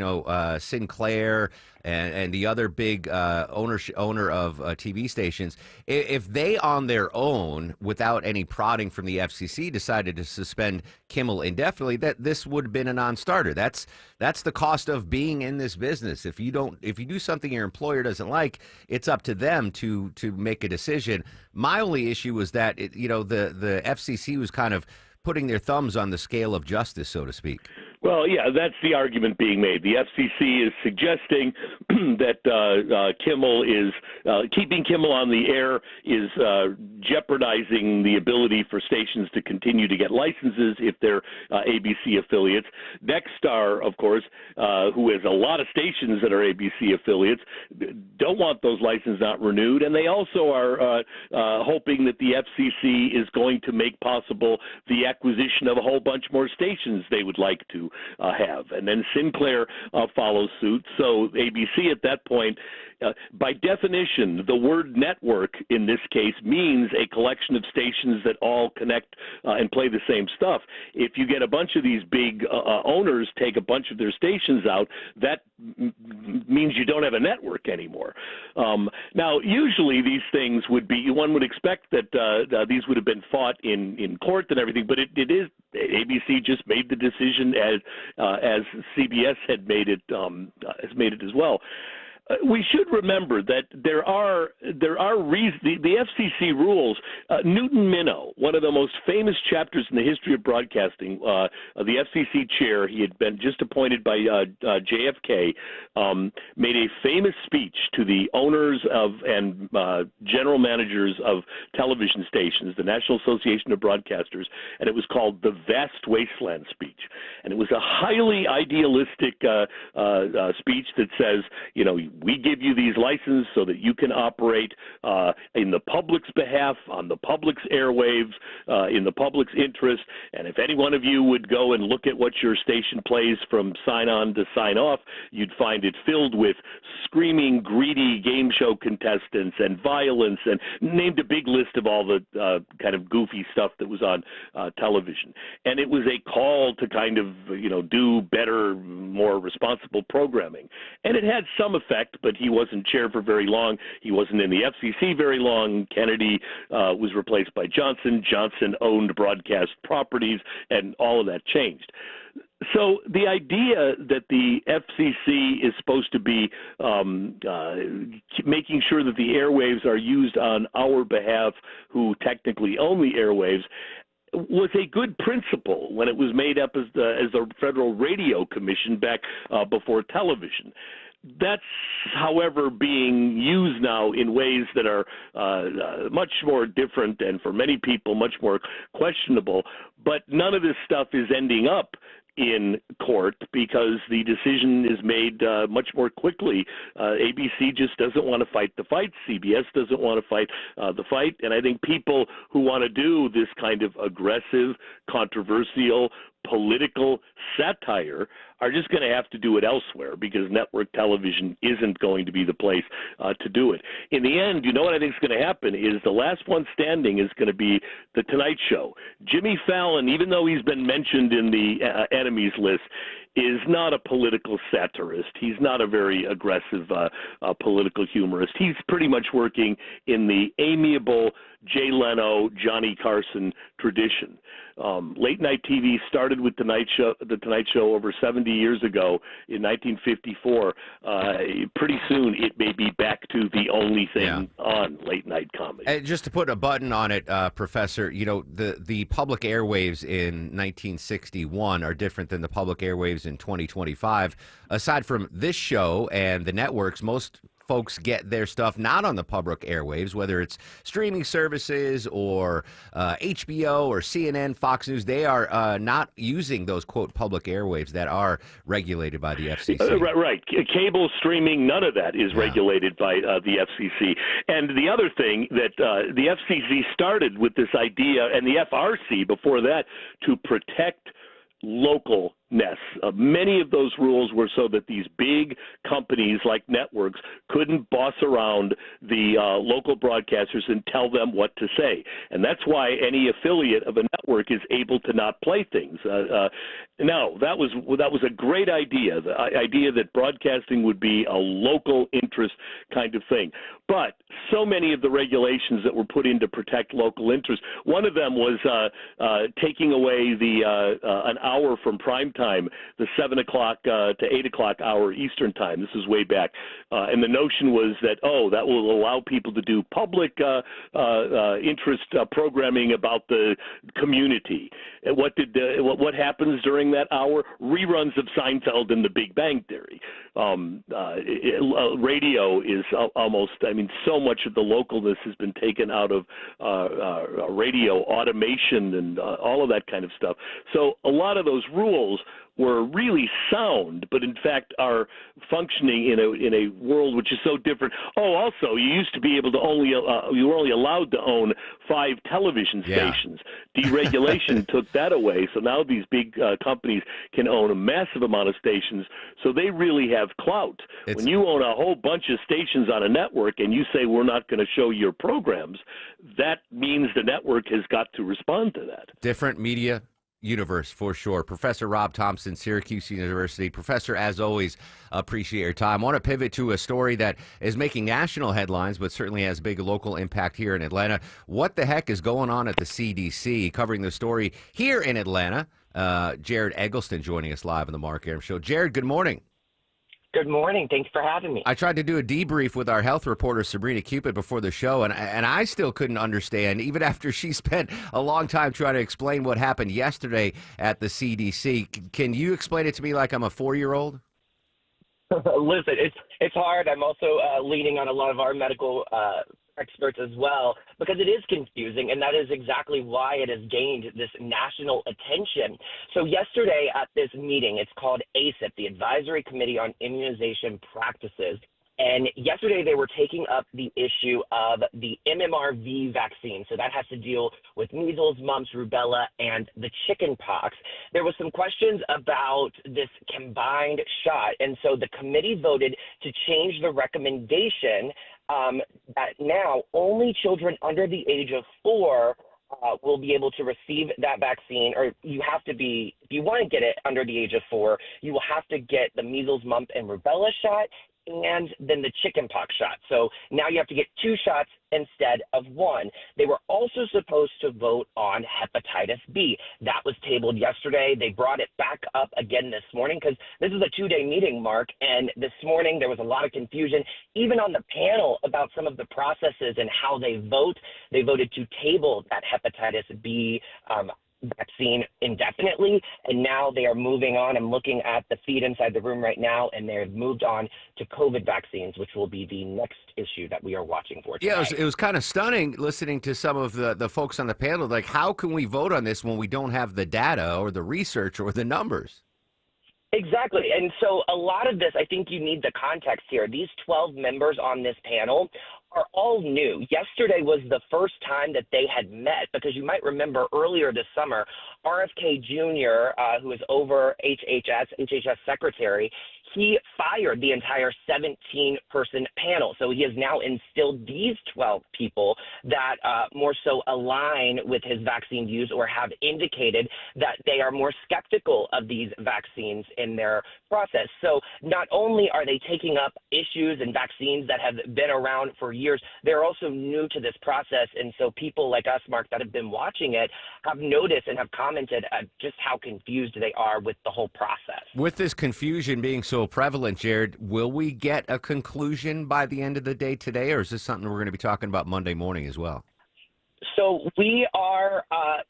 Speaker 9: Sinclair and the other big owner of TV stations, if they on their own, without any prodding from the FCC, decided to suspend Kimmel indefinitely, that this would have been a non-starter. That's the cost of being in this business. If you do something your employer doesn't like, it's up to them to make a decision. My only issue was that the FCC was kind of putting their thumbs on the scale of justice, so to speak.
Speaker 11: Well, yeah, that's the argument being made. The FCC is suggesting that Kimmel is keeping Kimmel on the air is jeopardizing the ability for stations to continue to get licenses if they're ABC affiliates. Nexstar, of course, who has a lot of stations that are ABC affiliates, don't want those licenses not renewed, and they also are hoping that the FCC is going to make possible the acquisition of a whole bunch more stations they would like to have. And then Sinclair follows suit. So ABC at that point, by definition, the word network in this case means a collection of stations that all connect and play the same stuff. If you get a bunch of these big owners take a bunch of their stations out, that means you don't have a network anymore. Now, usually these things would be, one would expect that these would have been fought in court and everything, but it is, ABC just made the decision as CBS had made it as well. We should remember that there are reasons. The FCC rules. Newton Minow, one of the most famous chapters in the history of broadcasting, the FCC chair, he had been just appointed by JFK, made a famous speech to the owners of and general managers of television stations, the National Association of Broadcasters, and it was called the Vast Wasteland speech. And it was a highly idealistic speech that says, we give you these licenses so that you can operate in the public's behalf, on the public's airwaves, in the public's interest. And if any one of you would go and look at what your station plays from sign on to sign off, you'd find it filled with screaming, greedy game show contestants and violence, and named a big list of all the kind of goofy stuff that was on television. And it was a call to kind of, do better, more responsible programming. And it had some effect, but he wasn't chair for very long. He wasn't in the FCC very long. Kennedy was replaced by Johnson. Johnson owned broadcast properties, and all of that changed. So the idea that the FCC is supposed to be making sure that the airwaves are used on our behalf, who technically own the airwaves, was a good principle when it was made up as the Federal Radio Commission back before television. That's, however, being used now in ways that are much more different and, for many people, much more questionable. But none of this stuff is ending up in court because the decision is made much more quickly. ABC just doesn't want to fight the fight. CBS doesn't want to fight the fight. And I think people who want to do this kind of aggressive, controversial, political satire are just going to have to do it elsewhere because network television isn't going to be the place to do it. In the end, you know what I think is going to happen is the last one standing is going to be The Tonight Show. Jimmy Fallon, even though he's been mentioned in the enemies list, is not a political satirist. He's not a very aggressive political humorist. He's pretty much working in the amiable Jay Leno, Johnny Carson tradition. Late night TV started with The Tonight Show over 70 years ago in 1954. Pretty soon it may be back to the only thing on late night comedy.
Speaker 9: And just to put a button on it, Professor, the public airwaves in 1961 are different than the public airwaves in 2025. Aside from this show and the networks, most folks get their stuff not on the public airwaves, whether it's streaming services or HBO or CNN, Fox News. They are not using those, quote, public airwaves that are regulated by the FCC.
Speaker 11: Right. Cable streaming, none of that is regulated by the FCC. And the other thing that the FCC started with this idea, and the FRC before that, to protect localness. Many of those rules were so that these big companies like networks couldn't boss around the local broadcasters and tell them what to say. And that's why any affiliate of a network is able to not play things. Now, that was a great idea, the idea that broadcasting would be a local interest kind of thing. But so many of the regulations that were put in to protect local interests, one of them was taking away the an hour from prime time, the 7 o'clock to 8 o'clock hour Eastern time. This is way back. And the notion was that, that will allow people to do public interest programming about the community. And what happens during that hour? Reruns of Seinfeld and The Big Bang Theory. Radio is almost, so much of the localness has been taken out of radio automation and all of that kind of stuff. So a lot of those rules were really sound, but in fact are functioning in a world which is so different. Also, you used to be able to you were only allowed to own 5 television stations. Deregulation took that away, so now these big companies can own a massive amount of stations, so they really have clout. When you own a whole bunch of stations on a network and you say we're not going to show your programs, that means the network has got to respond to that.
Speaker 9: Different media universe for sure. Professor Rob Thompson, Syracuse University. Professor, as always, appreciate your time. I want to pivot to a story that is making national headlines, but certainly has big local impact here in Atlanta. What the heck is going on at the CDC? Covering the story here in Atlanta, Jared Eggleston joining us live on the Mark Arum Show. Jared, good morning.
Speaker 4: Good morning. Thanks for having me.
Speaker 9: I tried to do a debrief with our health reporter, Sabrina Cupid, before the show, and I still couldn't understand, even after she spent a long time trying to explain what happened yesterday at the CDC. Can you explain it to me like I'm a 4-year-old?
Speaker 4: Listen, it's hard. I'm also leaning on a lot of our medical experts as well, because it is confusing, and that is exactly why it has gained this national attention. So yesterday at this meeting, it's called ACIP, the Advisory Committee on Immunization Practices, And yesterday they were taking up the issue of the MMRV vaccine. So that has to deal with measles, mumps, rubella, and the chicken pox. There was some questions about this combined shot. And so the committee voted to change the recommendation that now only children under the age of 4 will be able to receive that vaccine, or you have to be, if you want to get it under the age of 4, you will have to get the measles, mumps, and rubella shot and then the chickenpox shot. So now you have to get 2 shots instead of 1. They were also supposed to vote on hepatitis B. That was tabled yesterday. They brought it back up again this morning because this is a 2-day meeting, Mark, and this morning there was a lot of confusion, even on the panel, about some of the processes and how they vote. They voted to table that hepatitis B vaccine indefinitely, and now they are moving on. I'm looking at the feed inside the room right now, and they've moved on to COVID vaccines, which will be the next issue that we are watching for today.
Speaker 9: Yeah, it was kind of stunning listening to some of the folks on the panel. Like, how can we vote on this when we don't have the data or the research or the numbers?
Speaker 4: Exactly. And so a lot of this, I think you need the context here. These 12 members on this panel are all new. Yesterday was the first time that they had met, because you might remember earlier this summer, RFK Jr., who is over HHS secretary, he fired the entire 17-person panel. So he has now instilled these 12 people that more so align with his vaccine views or have indicated that they are more skeptical of these vaccines in their process. So not only are they taking up issues and vaccines that have been around for years, they're also new to this process. And so people like us, Mark, that have been watching it have noticed and have commented at just how confused they are with the whole process.
Speaker 9: With this confusion being so prevalent, Jared, will we get a conclusion by the end of the day today, or is this something we're going to be talking about Monday morning as well?
Speaker 4: So we are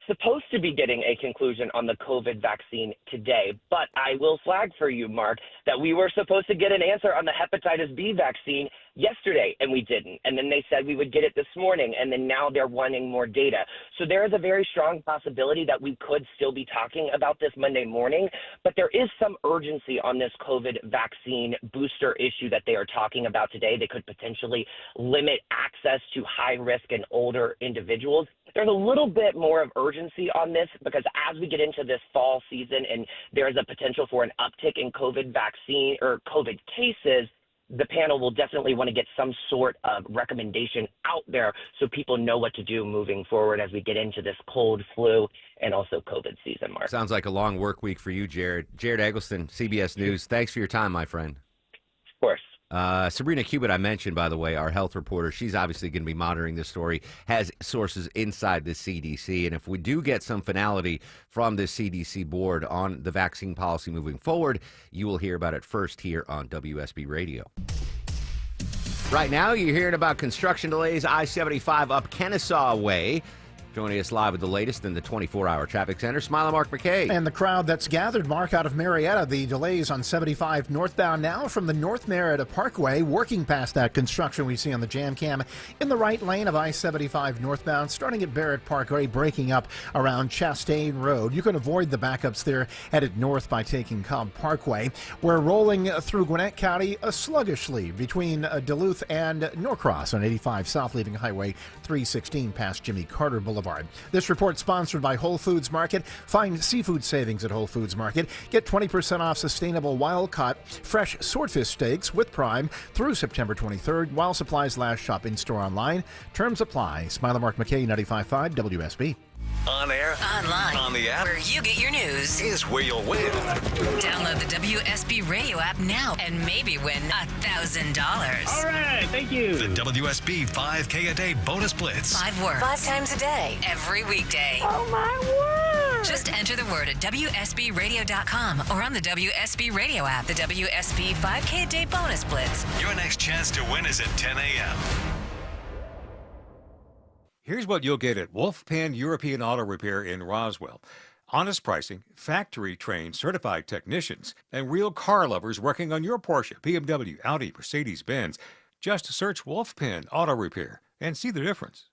Speaker 4: supposed to be getting a conclusion on the COVID vaccine today, but I will flag for you, Mark, that we were supposed to get an answer on the hepatitis B vaccine yesterday, and we didn't. And then they said we would get it this morning, and then now they're wanting more data. So there is a very strong possibility that we could still be talking about this Monday morning, but there is some urgency on this COVID vaccine booster issue that they are talking about today. They could potentially limit access to high-risk and older individuals. There's a little bit more of urgency on this because as we get into this fall season and there is a potential for an uptick in COVID vaccine or COVID cases, the panel will definitely want to get some sort of recommendation out there so people know what to do moving forward as we get into this cold, flu, and also COVID season, Mark.
Speaker 9: Sounds like a long work week for you, Jared. Jared Eggleston, CBS News. Thanks for your time, my friend.
Speaker 4: Of course.
Speaker 9: Sabrina Cubitt, I mentioned, by the way, our health reporter. She's obviously going to be monitoring this story, has sources inside the CDC. And if we do get some finality from the CDC board on the vaccine policy moving forward, you will hear about it first here on WSB Radio. Right now, you're hearing about construction delays, I-75 up Kennesaw Way. Joining us live with the latest in the 24-hour traffic center, Smiley Mark McKay.
Speaker 6: And the crowd that's gathered, Mark, out of Marietta. The delays on 75 northbound now from the North Marietta Parkway, working past that construction we see on the jam cam in the right lane of I-75 northbound, starting at Barrett Parkway, breaking up around Chastain Road. You can avoid the backups there, headed north by taking Cobb Parkway. We're rolling through Gwinnett County sluggishly between Duluth and Norcross on 85 South, leaving Highway 316 past Jimmy Carter Boulevard. This report sponsored by Whole Foods Market. Find seafood savings at Whole Foods Market. Get 20% off sustainable wild-caught fresh swordfish steaks with Prime through September 23rd while supplies last. Shop in-store online. Terms apply. Smiley Mark McKay, 95.5 WSB.
Speaker 16: On air,
Speaker 14: online,
Speaker 16: on the app,
Speaker 14: where you get your news
Speaker 16: is where you'll win.
Speaker 14: Download the WSB Radio app now and maybe win $1,000.
Speaker 26: All right, thank you.
Speaker 16: The WSB 5K a day bonus blitz.
Speaker 14: 5 words, 5 times a day, every weekday.
Speaker 10: Oh my word!
Speaker 14: Just enter the word at WSBRadio.com or on the WSB Radio app. The WSB 5K a day bonus blitz.
Speaker 16: Your next chance to win is at 10 a.m.
Speaker 5: Here's what you'll get at Wolfpan European Auto Repair in Roswell. Honest pricing, factory-trained certified technicians, and real car lovers working on your Porsche, BMW, Audi, Mercedes-Benz. Just search Wolfpan Auto Repair and see the difference.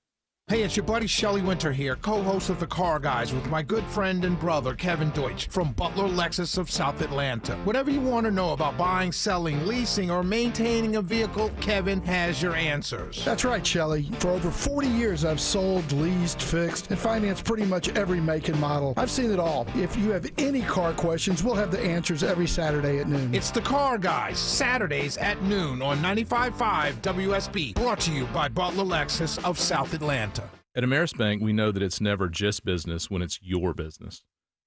Speaker 3: Hey, it's your buddy Shelley Winter here, co-host of The Car Guys with my good friend and brother, Kevin Deutsch, from Butler Lexus of South Atlanta. Whatever you want to know about buying, selling, leasing, or maintaining a vehicle, Kevin has your answers.
Speaker 13: That's right, Shelley. For over 40 years, I've sold, leased, fixed, and financed pretty much every make and model. I've seen it all. If you have any car questions, we'll have the answers every Saturday at noon.
Speaker 3: It's The Car Guys, Saturdays at noon on 95.5 WSB, brought to you by Butler Lexus of South Atlanta.
Speaker 17: At Ameris Bank, we know that it's never just business when it's your business.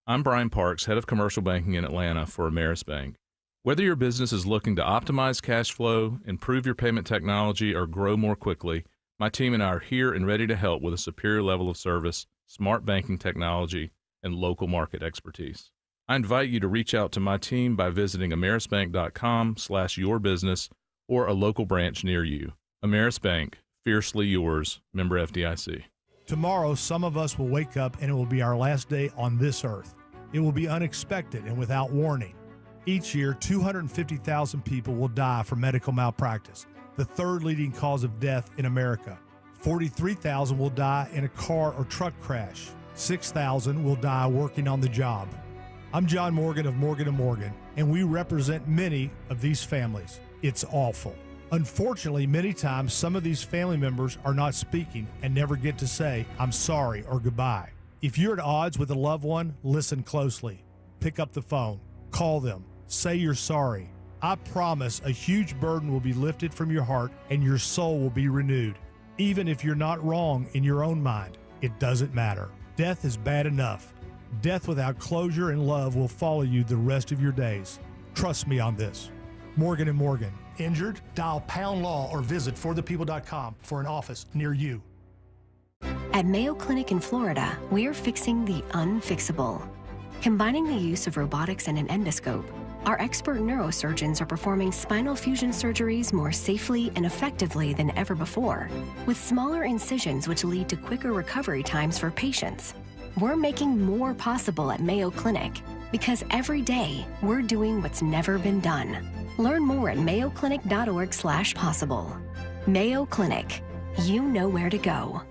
Speaker 17: I'm Brian Parks, head of commercial banking in Atlanta for Ameris Bank. Whether your business is looking to optimize cash flow, improve your payment technology, or grow more quickly, my team and I are here and ready to help with a superior level of service, smart banking technology, and local market expertise. I invite you to reach out to my team by visiting amerisbank.com/yourbusiness or a local branch near you. Ameris Bank, fiercely yours, member FDIC.
Speaker 18: Tomorrow, some of us will wake up and it will be our last day on this earth. It will be unexpected and without warning. Each year, 250,000 people will die from medical malpractice, the third leading cause of death in America. 43,000 will die in a car or truck crash. 6,000 will die working on the job. I'm John Morgan of Morgan & Morgan, and we represent many of these families. It's awful. Unfortunately, many times some of these family members are not speaking and never get to say, "I'm sorry" or "goodbye." If you're at odds with a loved one, listen closely. Pick up the phone. Call them. Say you're sorry. I promise a huge burden will be lifted from your heart and your soul will be renewed. Even if you're not wrong in your own mind, it doesn't matter. Death is bad enough. Death without closure and love will follow you the rest of your days. Trust me on this. Morgan & Morgan. Injured? Dial Pound Law or visit forthepeople.com for an office near you.
Speaker 19: At Mayo Clinic in Florida, we're fixing the unfixable. Combining the use of robotics and an endoscope, our expert neurosurgeons are performing spinal fusion surgeries more safely and effectively than ever before, with smaller incisions which lead to quicker recovery times for patients. We're making more possible at Mayo Clinic because every day we're doing what's never been done. Learn more at mayoclinic.org/possible. Mayo Clinic. You know where to go.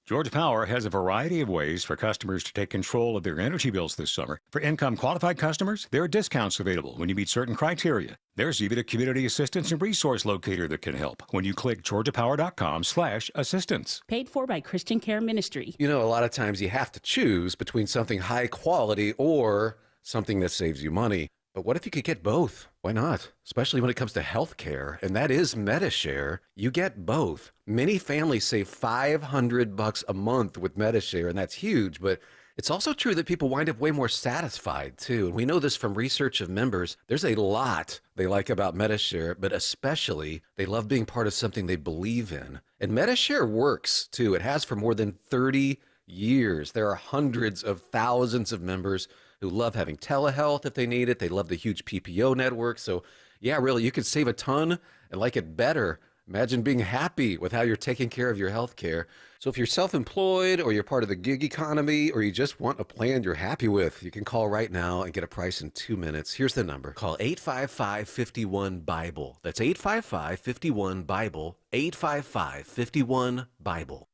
Speaker 5: Georgia Power has a variety of ways for customers to take control of their energy bills this summer. For income-qualified customers, there are discounts available when you meet certain criteria. There's even a community assistance and resource locator that can help when you click georgiapower.com/assistance.
Speaker 20: Paid for by Christian Care Ministry.
Speaker 21: You know, a lot of times you have to choose between something high quality or something that saves you money. But what if you could get both? Why not? Especially when it comes to health care, and that is Medi-Share. You get both. Many families save $500 a month with Medi-Share, and that's huge, but it's also true that people wind up way more satisfied, too. And we know this from research of members. There's a lot they like about Medi-Share, but especially they love being part of something they believe in. And Medi-Share works, too. It has for more than 30 years. There are hundreds of thousands of members who love having telehealth if they need it. They love the huge PPO network. So, yeah, really, you could save a ton and like it better. Imagine being happy with how you're taking care of your health care. So if you're self-employed or you're part of the gig economy or you just want a plan you're happy with, you can call right now and get a price in 2 minutes. Here's the number. Call 855-51-BIBLE. That's 855-51-BIBLE. 855-51-BIBLE.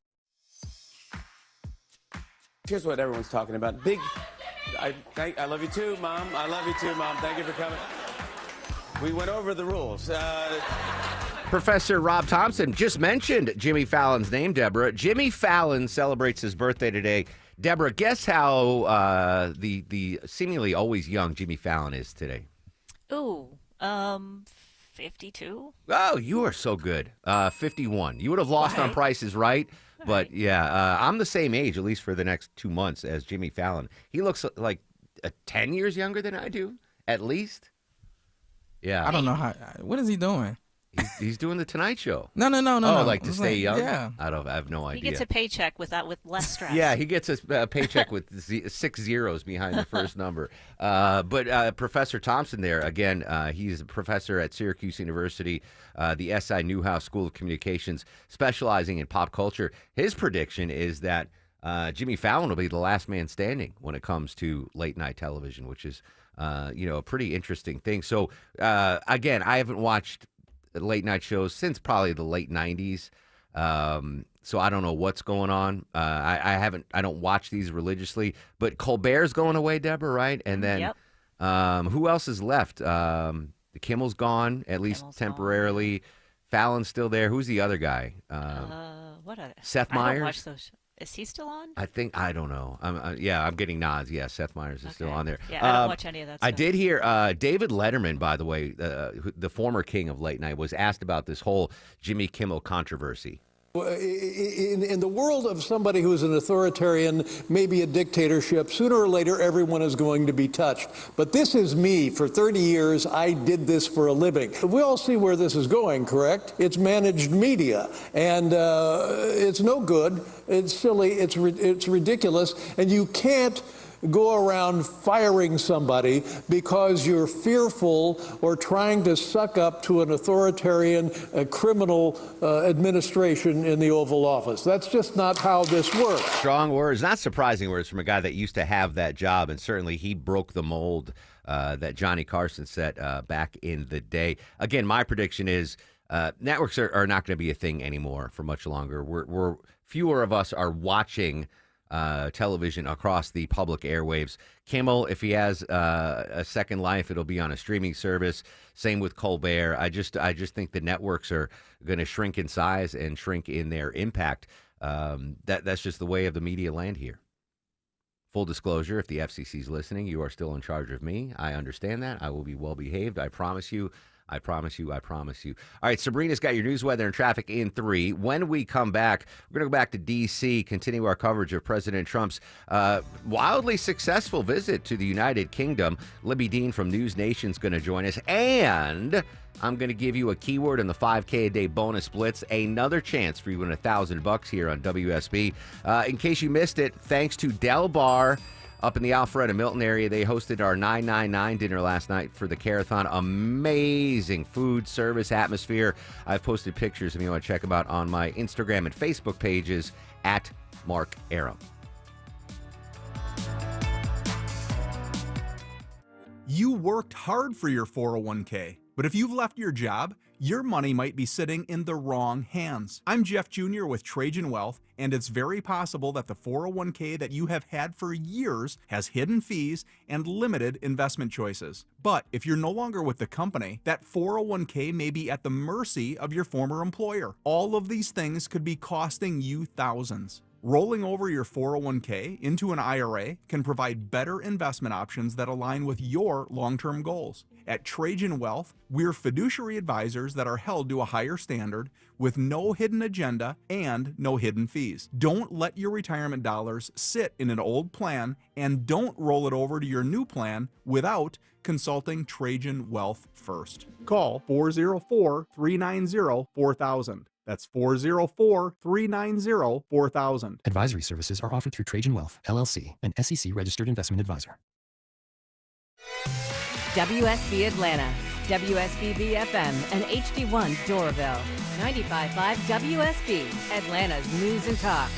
Speaker 22: Here's what everyone's talking about. I love you too, Mom. I love you too, Mom. Thank you for coming. We went over the rules.
Speaker 9: Professor Rob Thompson just mentioned Jimmy Fallon's name, Deborah. Jimmy Fallon celebrates his birthday today. Deborah, guess how the seemingly always young Jimmy Fallon is today?
Speaker 8: Ooh, 52?
Speaker 9: Oh, you are so good. 51. You would have lost on Price is Right. But, yeah, I'm the same age, at least for the next 2 months, as Jimmy Fallon. He looks like 10 years younger than I do, at least. Yeah.
Speaker 23: I don't know how. What is he doing?
Speaker 9: He's doing the Tonight Show.
Speaker 23: No.
Speaker 9: Oh, like to stay young?
Speaker 23: Yeah.
Speaker 9: I have no idea.
Speaker 8: He gets a paycheck with less stress.
Speaker 9: Yeah, he gets a paycheck with 6 zeros behind the first number. But Professor Thompson there, again, he's a professor at Syracuse University, the S.I. Newhouse School of Communications, specializing in pop culture. His prediction is that Jimmy Fallon will be the last man standing when it comes to late night television, which is, a pretty interesting thing. So, again, I haven't watched late night shows since probably the late 90s. So I don't know what's going on. I don't watch these religiously, but Colbert's going away, Deborah, right? And then who else is left? Kimmel's gone, at least temporarily. Fallon's still there. Who's the other guy? Seth Meyers.
Speaker 8: I don't watch those. Is he still on?
Speaker 9: I don't know. I'm getting nods. Yeah, Seth Meyers is still on there.
Speaker 8: Yeah, I don't watch any of that stuff.
Speaker 9: I did hear David Letterman, by the way, the former king of late night, was asked about this whole Jimmy Kimmel controversy.
Speaker 1: In the world of somebody who's an authoritarian, maybe a dictatorship, sooner or later everyone is going to be touched. But this is me. For 30 years, I did this for a living. We all see where this is going, correct? It's managed media, and it's no good. It's silly. It's ridiculous, and you can't go around firing somebody because you're fearful or trying to suck up to an authoritarian criminal administration in the Oval Office. That's just not how this works.
Speaker 9: Strong words, not surprising words from a guy that used to have that job, and certainly he broke the mold that Johnny Carson set back in the day. Again, my prediction is networks are not going to be a thing anymore for much longer. We're fewer of us are watching television across the public airwaves. Kimmel, if he has a second life, it'll be on a streaming service. Same with Colbert. I just think the networks are going to shrink in size and shrink in their impact. That's just the way of the media land here. Full disclosure, if the FCC's listening, you are still in charge of me. I understand that. I will be well behaved. I promise you. I promise you. I promise you. All right, Sabrina's got your news, weather, and traffic in 3. When we come back, we're going to go back to D.C., continue our coverage of President Trump's wildly successful visit to the United Kingdom. Libby Dean from News Nation's going to join us. And I'm going to give you a keyword in the 5K a day bonus blitz. Another chance for you to win $1,000 here on WSB. In case you missed it, thanks to Del Bar up in the Alpharetta Milton area. They hosted our 999 dinner last night for the Carathon. Amazing food service atmosphere. I've posted pictures if you want to check them out on my Instagram and Facebook pages at Mark Arum.
Speaker 2: You worked hard for your 401k, but if you've left your job, your money might be sitting in the wrong hands. I'm Jeff Jr. with Trajan Wealth, and it's very possible that the 401k that you have had for years has hidden fees and limited investment choices. But if you're no longer with the company, that 401k may be at the mercy of your former employer. All of these things could be costing you thousands. Rolling over your 401k into an IRA can provide better investment options that align with your long-term goals. At Trajan Wealth, we're fiduciary advisors that are held to a higher standard with no hidden agenda and no hidden fees. Don't let your retirement dollars sit in an old plan, and don't roll it over to your new plan without consulting Trajan Wealth first. Call 404-390-4000. That's 404-390-4000.
Speaker 7: Advisory services are offered through Trajan Wealth, LLC, an SEC-registered investment advisor.
Speaker 12: WSB Atlanta, WSB BFM, and HD1 Doraville. 95.5 WSB, Atlanta's News and Talk.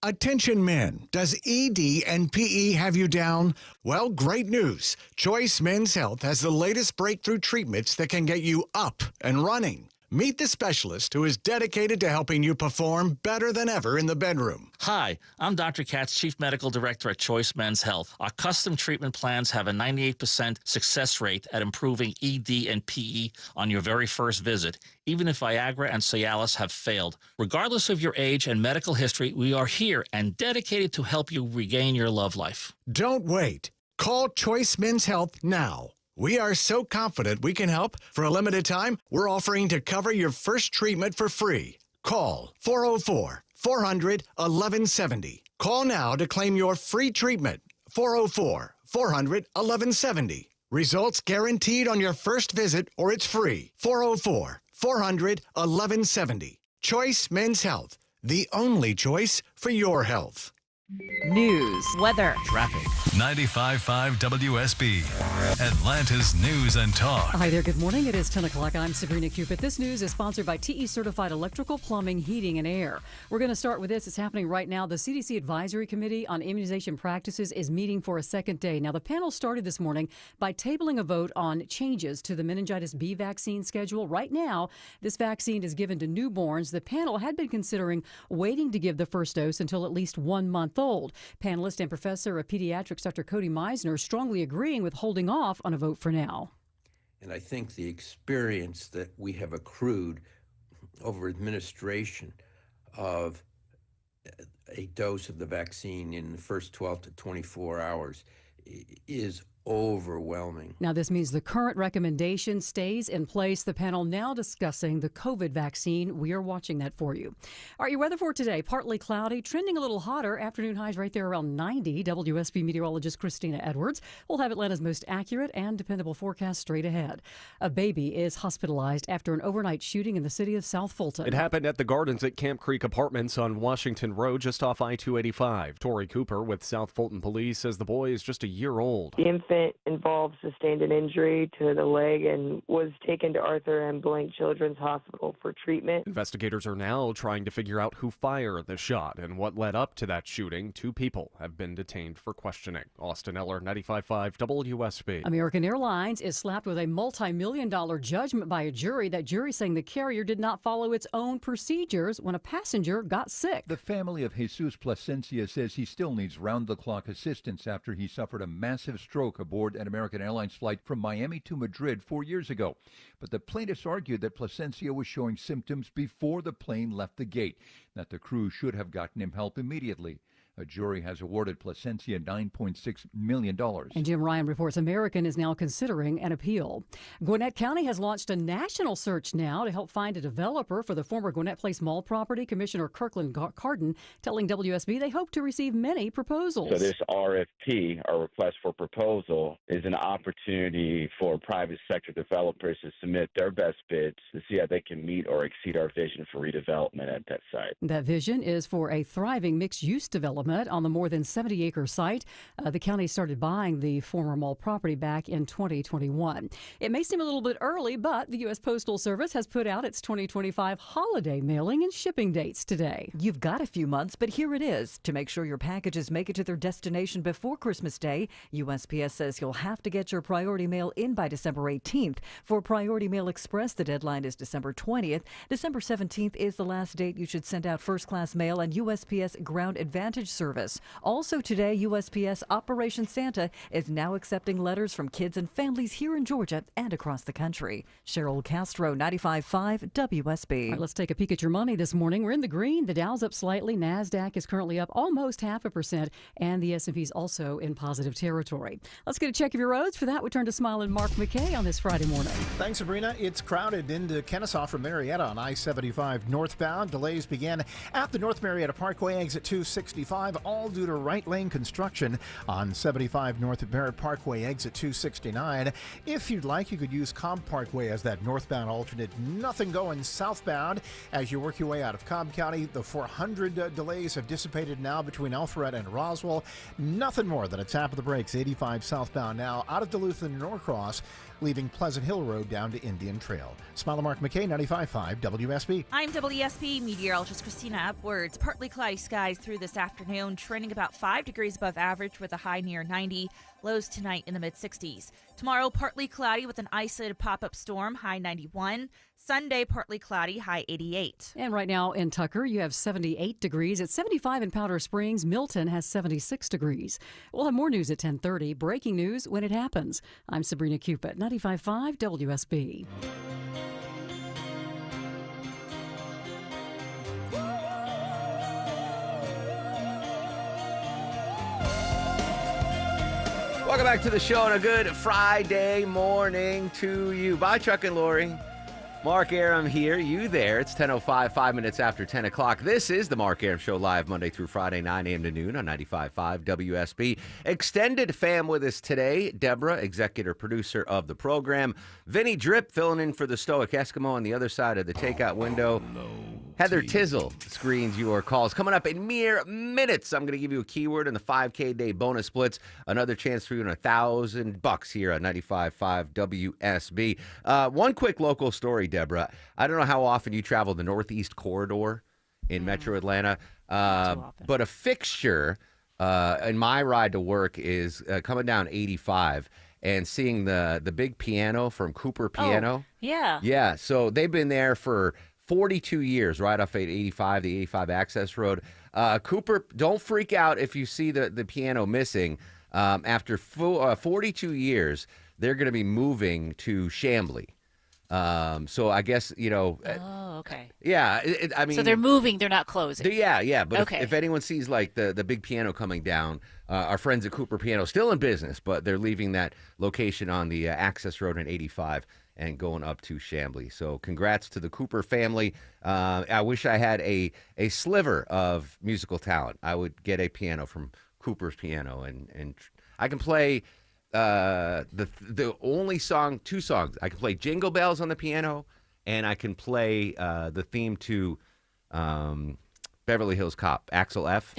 Speaker 15: Attention men, does ED and PE have you down? Well, great news. Choice Men's Health has the latest breakthrough treatments that can get you up and running. Meet the specialist who is dedicated to helping you perform better than ever in the bedroom.
Speaker 24: Hi, I'm Dr. Katz, Chief Medical Director at Choice Men's Health. Our custom treatment plans have a 98% success rate at improving ED and PE on your very first visit, even if Viagra and Cialis have failed. Regardless of your age and medical history, we are here and dedicated to help you regain your love life.
Speaker 15: Don't wait. Call Choice Men's Health now. We are so confident we can help. For a limited time, we're offering to cover your first treatment for free. Call 404-400-1170. Call now to claim your free treatment. 404-400-1170. Results guaranteed on your first visit, or it's free. 404-400-1170. Choice Men's Health, the only choice for your health.
Speaker 12: News,
Speaker 8: weather,
Speaker 16: traffic. 95.5 WSB, Atlanta's News and Talk.
Speaker 4: Hi there, good morning. It is 10 o'clock. I'm Sabrina Cupid. This news is sponsored by TE Certified Electrical, Plumbing, Heating, and Air. We're going to start with this. It's happening right now. The CDC Advisory Committee on Immunization Practices is meeting for a second day. Now, the panel started this morning by tabling a vote on changes to the meningitis B vaccine schedule. Right now, this vaccine is given to newborns. The panel had been considering waiting to give the first dose until at least 1 month old. Panelist and professor of pediatrics Dr. Cody Meisner strongly agreeing with holding off on a vote for now.
Speaker 6: And I think the experience that we have accrued over administration of a dose of the vaccine in the first 12 to 24 hours is overwhelming.
Speaker 4: Now, this means the current recommendation stays in place. The panel now discussing the COVID vaccine. We are watching that for you. All right, your weather for today, partly cloudy, trending a little hotter. Afternoon highs right there around 90. WSB meteorologist Christina Edwards will have Atlanta's most accurate and dependable forecast straight ahead. A baby is hospitalized after an overnight shooting in the city of South Fulton.
Speaker 10: It happened at the Gardens at Camp Creek Apartments on Washington Road, just off I-285. Tori Cooper with South Fulton Police says the boy is just a year old.
Speaker 11: The infant involved sustained an injury to the leg and was taken to Arthur M. Blank Children's Hospital for treatment.
Speaker 10: Investigators are now trying to figure out who fired the shot and what led up to that shooting. 2 people have been detained for questioning. Austin Eller, 95.5 WSB.
Speaker 4: American Airlines is slapped with a multi-million-dollar judgment by a jury. That jury saying the carrier did not follow its own procedures when a passenger got sick.
Speaker 25: The family of Jesus Plasencia says he still needs round-the-clock assistance after he suffered a massive stroke aboard an American Airlines flight from Miami to Madrid 4 years ago. But the plaintiffs argued that Plasencia was showing symptoms before the plane left the gate, that the crew should have gotten him help immediately. A jury has awarded Plasencia $9.6 million.
Speaker 4: And Jim Ryan reports American is now considering an appeal. Gwinnett County has launched a national search now to help find a developer for the former Gwinnett Place Mall property. Commissioner Kirkland Carden telling WSB they hope to receive many proposals.
Speaker 26: So this RFP, or request for proposal, is an opportunity for private sector developers to submit their best bids to see how they can meet or exceed our vision for redevelopment at that site.
Speaker 4: That vision is for a thriving mixed-use development on the more than 70-acre site. The county started buying the former mall property back in 2021. It may seem a little bit early, but the U.S. Postal Service has put out its 2025 holiday mailing and shipping dates today.
Speaker 27: You've got a few months, but here it is. To make sure your packages make it to their destination before Christmas Day, USPS says you'll have to get your Priority Mail in by December 18th. For Priority Mail Express, the deadline is December 20th. December 17th is the last date you should send out first-class mail and USPS Ground Advantage service. Also today, USPS Operation Santa is now accepting letters from kids and families here in Georgia and across the country. Cheryl Castro, 95.5 WSB.
Speaker 4: All right, let's take a peek at your money this morning. We're in the green. The Dow's up slightly. NASDAQ is currently up almost 0.5%, and the S&P is also in positive territory. Let's get a check of your roads. For that, we turn to Smiling Mark McKay on this Friday morning.
Speaker 28: Thanks, Sabrina. It's crowded into Kennesaw from Marietta on I-75 northbound. Delays began at the North Marietta Parkway exit 265, all due to right lane construction on 75 north of Barrett Parkway exit 269. If you'd like, you could use Cobb Parkway as that northbound alternate. Nothing going southbound as you work your way out of Cobb County. The 400 delays have dissipated now between Alpharetta and Roswell. Nothing more than a tap of the brakes. 85 southbound now out of Duluth and Norcross, leaving Pleasant Hill Road down to Indian Trail. Smile Mark McKay, 95.5 WSB.
Speaker 8: I'm WSB meteorologist Christina Upwards. Partly cloudy skies through this afternoon, trending about 5 degrees above average with a high near 90. Lows tonight in the mid-60s. Tomorrow, partly cloudy with an isolated pop-up storm, high 91. Sunday, partly cloudy, high 88.
Speaker 4: And right now in Tucker, you have 78 degrees. It's 75 in Powder Springs. Milton has 76 degrees. We'll have more news at 10:30. Breaking news when it happens. I'm Sabrina Cupid, 95.5 WSB.
Speaker 9: Welcome back to the show and a good Friday morning to you. Bye, Chuck and Lori. Mark Aram here, you there. It's 10:05, 5 minutes after 10 o'clock. This is the Mark Aram Show, live Monday through Friday, 9 a.m. to noon on 95.5 WSB. Extended fam with us today. Deborah, executive producer of the program. Vinny Drip filling in for the Stoic Eskimo on the other side of the takeout window. Heather Tizzle screens your calls. Coming up in mere minutes, I'm going to give you a keyword in the 5K day bonus splits. Another chance for you in $1,000 here on 95.5 WSB. One quick local story, Deborah. I don't know how often you travel the Northeast Corridor in Metro Atlanta, but a fixture in my ride to work is coming down 85 and seeing the big piano from Cooper Piano.
Speaker 8: Yeah.
Speaker 9: Yeah, so they've been there for 42 years, right off 85, the 85 access road. Cooper, don't freak out if you see the piano missing. After 42 years, they're going to be moving to Chamblee. So I guess,
Speaker 3: Oh, okay.
Speaker 9: yeah, I mean.
Speaker 3: So they're moving, they're not closing.
Speaker 9: Yeah. But
Speaker 3: Okay.
Speaker 9: if anyone sees like the big piano coming down, our friends at Cooper Piano still in business, but they're leaving that location on the access road in 85 and going up to Chamblee. So congrats to the Cooper family. I wish I had a sliver of musical talent. I would get a piano from Cooper's Piano, and I can play the only song, two songs. I can play Jingle Bells on the piano, and I can play the theme to Beverly Hills Cop, Axel F.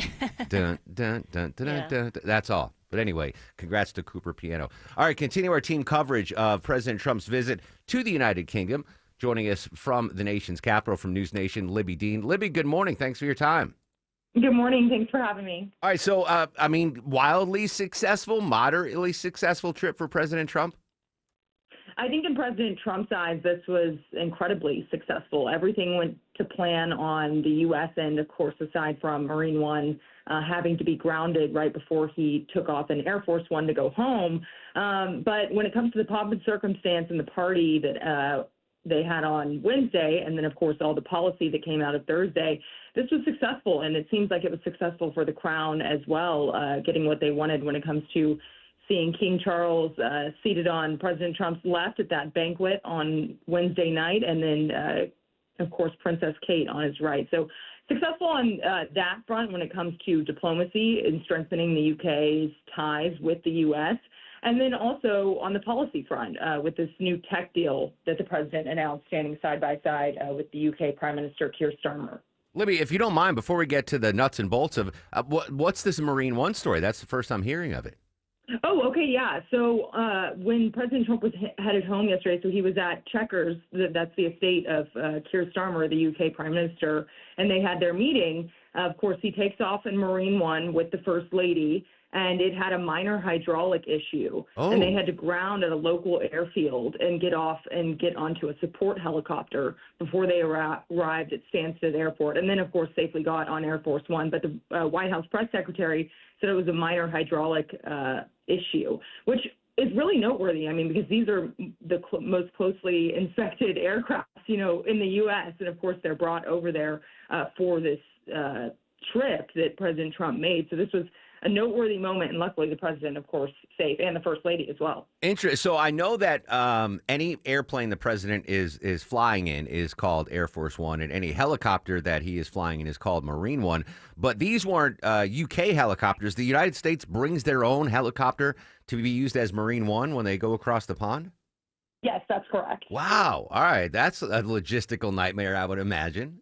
Speaker 9: Dun, dun, dun, dun, dun, dun, dun. That's all. But anyway, congrats to Cooper Piano. All right, continue our team coverage of President Trump's visit to the United Kingdom. Joining us from the nation's capital, from News Nation, Libby Dean. Libby, good morning. Thanks for your time.
Speaker 5: Good morning. Thanks for having me.
Speaker 9: All right, so, wildly successful, moderately successful trip for President Trump?
Speaker 5: I think in President Trump's eyes, this was incredibly successful. Everything went to plan on the U.S. end, of course, aside from Marine One having to be grounded right before he took off in Air Force One to go home. But when it comes to the pomp and circumstance and the party that they had on Wednesday, and then, of course, all the policy that came out of Thursday, this was successful, and it seems like it was successful for the Crown as well, getting what they wanted when it comes to seeing King Charles seated on President Trump's left at that banquet on Wednesday night, and then, of course, Princess Kate on his right. So successful on that front when it comes to diplomacy and strengthening the UK's ties with the U.S., and then also on the policy front with this new tech deal that the president announced, standing side by side with the UK Prime Minister Keir Starmer.
Speaker 9: Libby, if you don't mind, before we get to the nuts and bolts of what's this Marine One story? That's the first I'm hearing of it.
Speaker 5: Oh, okay, yeah. So when President Trump was headed home yesterday, so he was at Chequers, that's the estate of Keir Starmer, the UK Prime Minister, and they had their meeting. Of course, he takes off in Marine One with the First Lady, and it had a minor hydraulic issue.
Speaker 9: Oh.
Speaker 5: And they had to ground at a local airfield and get off and get onto a support helicopter before they arrived at Stansted Airport. And then, of course, safely got on Air Force One. But the White House press secretary said it was a minor hydraulic issue, which is really noteworthy. I mean, because these are the most closely inspected aircraft, in the U.S. And, of course, they're brought over there for this trip that President Trump made. So this was a noteworthy moment, and luckily the president, of course, safe, and the First Lady as well.
Speaker 9: So I know that any airplane the president is flying in is called Air Force One, and any helicopter that he is flying in is called Marine One. But these weren't UK helicopters. The United States brings their own helicopter to be used as Marine One when they go across the pond?
Speaker 5: Yes, that's correct.
Speaker 9: Wow. All right. That's a logistical nightmare, I would imagine.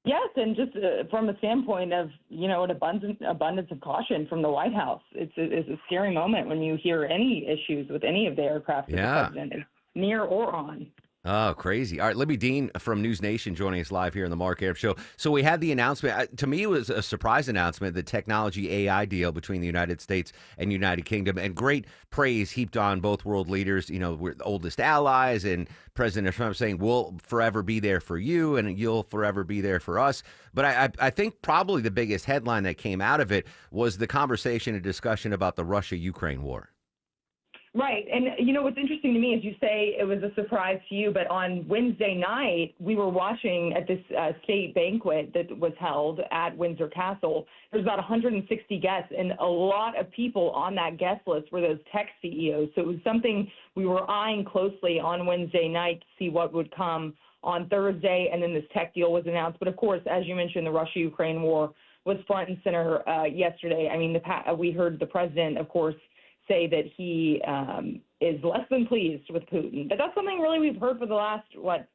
Speaker 5: Yes, and just from a standpoint of, an abundance of caution from the White House. It's a scary moment when you hear any issues with any of the aircraft that the president is near or on.
Speaker 9: Oh, crazy. All right, Libby Dean from News Nation joining us live here on the Mark Arum Show. So we had the announcement. To me, it was a surprise announcement, the technology AI deal between the United States and United Kingdom, and great praise heaped on both world leaders. We're the oldest allies, and President Trump saying, we'll forever be there for you, and you'll forever be there for us. But I think probably the biggest headline that came out of it was the conversation and discussion about the Russia-Ukraine war.
Speaker 5: Right. And, what's interesting to me is you say it was a surprise to you, but on Wednesday night, we were watching at this state banquet that was held at Windsor Castle. There's about 160 guests, and a lot of people on that guest list were those tech CEOs. So it was something we were eyeing closely on Wednesday night to see what would come on Thursday, and then this tech deal was announced. But, of course, as you mentioned, the Russia-Ukraine war was front and center yesterday. I mean, we heard the president, of course, say that he is less than pleased with Putin. But that's something really we've heard for the last,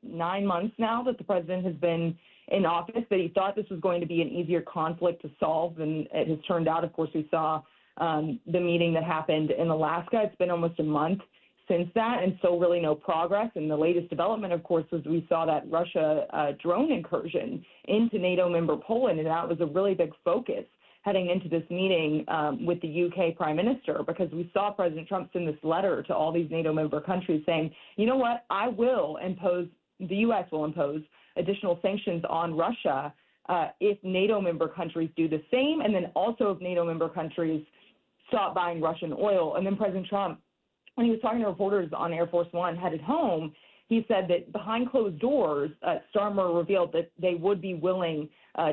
Speaker 5: 9 months now that the president has been in office that he thought this was going to be an easier conflict to solve than it has turned out. Of course, we saw the meeting that happened in Alaska. It's been almost a month since that, and still really no progress. And the latest development, of course, was we saw that Russia drone incursion into NATO member Poland, and that was a really big focus heading into this meeting with the UK Prime Minister, because we saw President Trump send this letter to all these NATO member countries saying, you know what, the U.S. will impose additional sanctions on Russia if NATO member countries do the same, and then also if NATO member countries stop buying Russian oil. And then President Trump, when he was talking to reporters on Air Force One headed home, he said that behind closed doors, Starmer revealed that they would be willing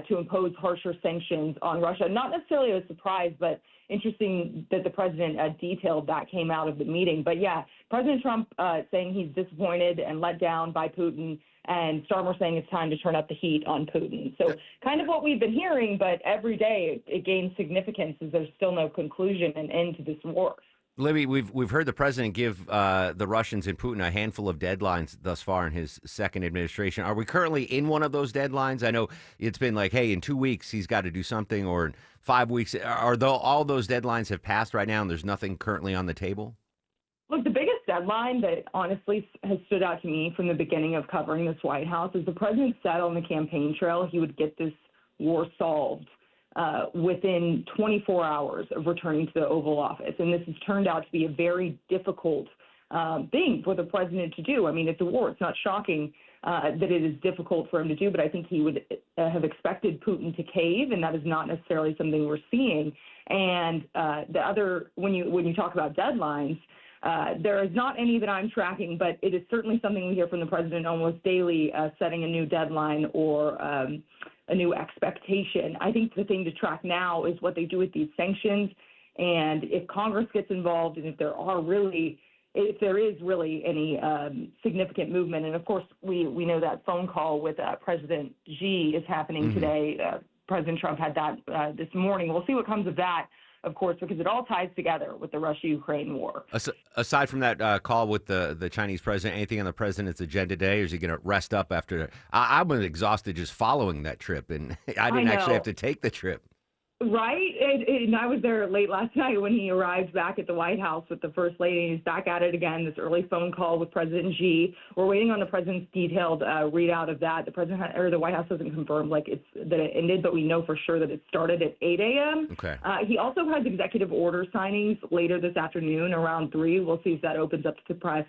Speaker 5: to impose harsher sanctions on Russia. Not necessarily a surprise, but interesting that the president detailed that came out of the meeting. But yeah, President Trump saying he's disappointed and let down by Putin, and Starmer saying it's time to turn up the heat on Putin. So kind of what we've been hearing, but every day it gains significance as there's still no conclusion and end to this war.
Speaker 9: Libby, we've heard the president give the Russians and Putin a handful of deadlines thus far in his second administration. Are we currently in one of those deadlines? I know it's been like, hey, in 2 weeks he's got to do something, or in 5 weeks. All those deadlines have passed right now and there's nothing currently on the table?
Speaker 5: Look, the biggest deadline that honestly has stood out to me from the beginning of covering this White House is the president said on the campaign trail he would get this war solved within 24 hours of returning to the Oval Office. And this has turned out to be a very difficult thing for the president to do. I mean, it's a war. It's not shocking that it is difficult for him to do, but I think he would have expected Putin to cave, and that is not necessarily something we're seeing. And when you talk about deadlines, there is not any that I'm tracking, but it is certainly something we hear from the president almost daily, setting a new deadline or a new expectation. I think the thing to track now is what they do with these sanctions, and if Congress gets involved, and if there is really any significant movement. And of course, we know that phone call with President Xi is happening today. President Trump had that this morning. We'll see what comes of that, of course, because it all ties together with the Russia-Ukraine war.
Speaker 9: Aside from that call with the Chinese president, anything on the president's agenda today, or is he going to rest up after? I've been exhausted just following that trip, and I didn't actually have to take the trip.
Speaker 5: Right. And I was there late last night when he arrived back at the White House with the First Lady. He's back at it again, this early phone call with President Xi. We're waiting on the president's detailed readout of that. The White House hasn't confirmed that it ended, but we know for sure that it started at 8 a.m.
Speaker 9: Okay.
Speaker 5: He also has executive order signings later this afternoon around 3. We'll see if that opens up to the press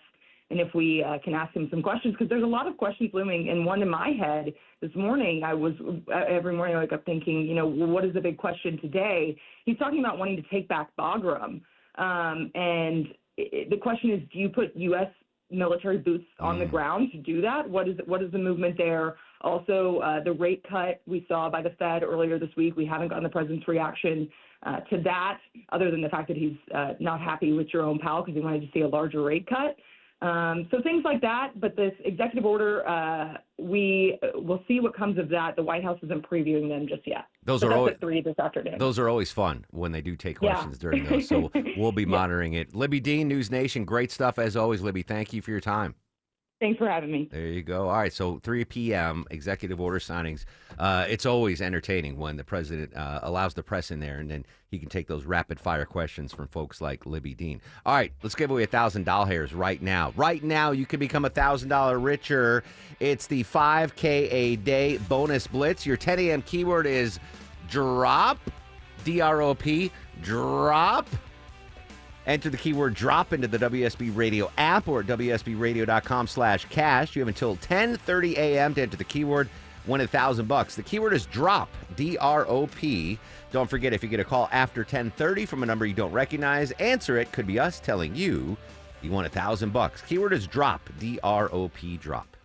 Speaker 5: and if we can ask him some questions, because there's a lot of questions looming. And one in my head this morning, every morning I wake up thinking, what is the big question today? He's talking about wanting to take back Bagram. And the question is, do you put U.S. military boots on the ground to do that? What is the movement there? Also, the rate cut we saw by the Fed earlier this week, we haven't gotten the president's reaction to that, other than the fact that he's not happy with Jerome Powell because he wanted to see a larger rate cut. So things like that, but this executive order, we will see what comes of that. The White House isn't previewing them just yet.
Speaker 9: Those are always
Speaker 5: at 3 this afternoon.
Speaker 9: Those are always fun when they do take questions during those. So we'll be monitoring it. Libby Dean, News Nation, great stuff as always. Libby, thank you for your time.
Speaker 5: Thanks for having me.
Speaker 9: There you go. All right, so 3 p.m., executive order signings. It's always entertaining when the president allows the press in there, and then he can take those rapid-fire questions from folks like Libby Dean. All right, let's give away $1,000 right now. Right now, you can become $1,000 richer. It's the 5K a day bonus blitz. Your 10 a.m. keyword is drop, D-R-O-P, drop. Enter the keyword drop into the WSB Radio app or at WSBradio.com/cash. You have until 10:30 a.m. to enter the keyword, win $1,000. The keyword is drop, D-R-O-P. Don't forget, if you get a call after 10:30 from a number you don't recognize, answer it. Could be us telling you you won $1,000. Keyword is drop, D-R-O-P, drop.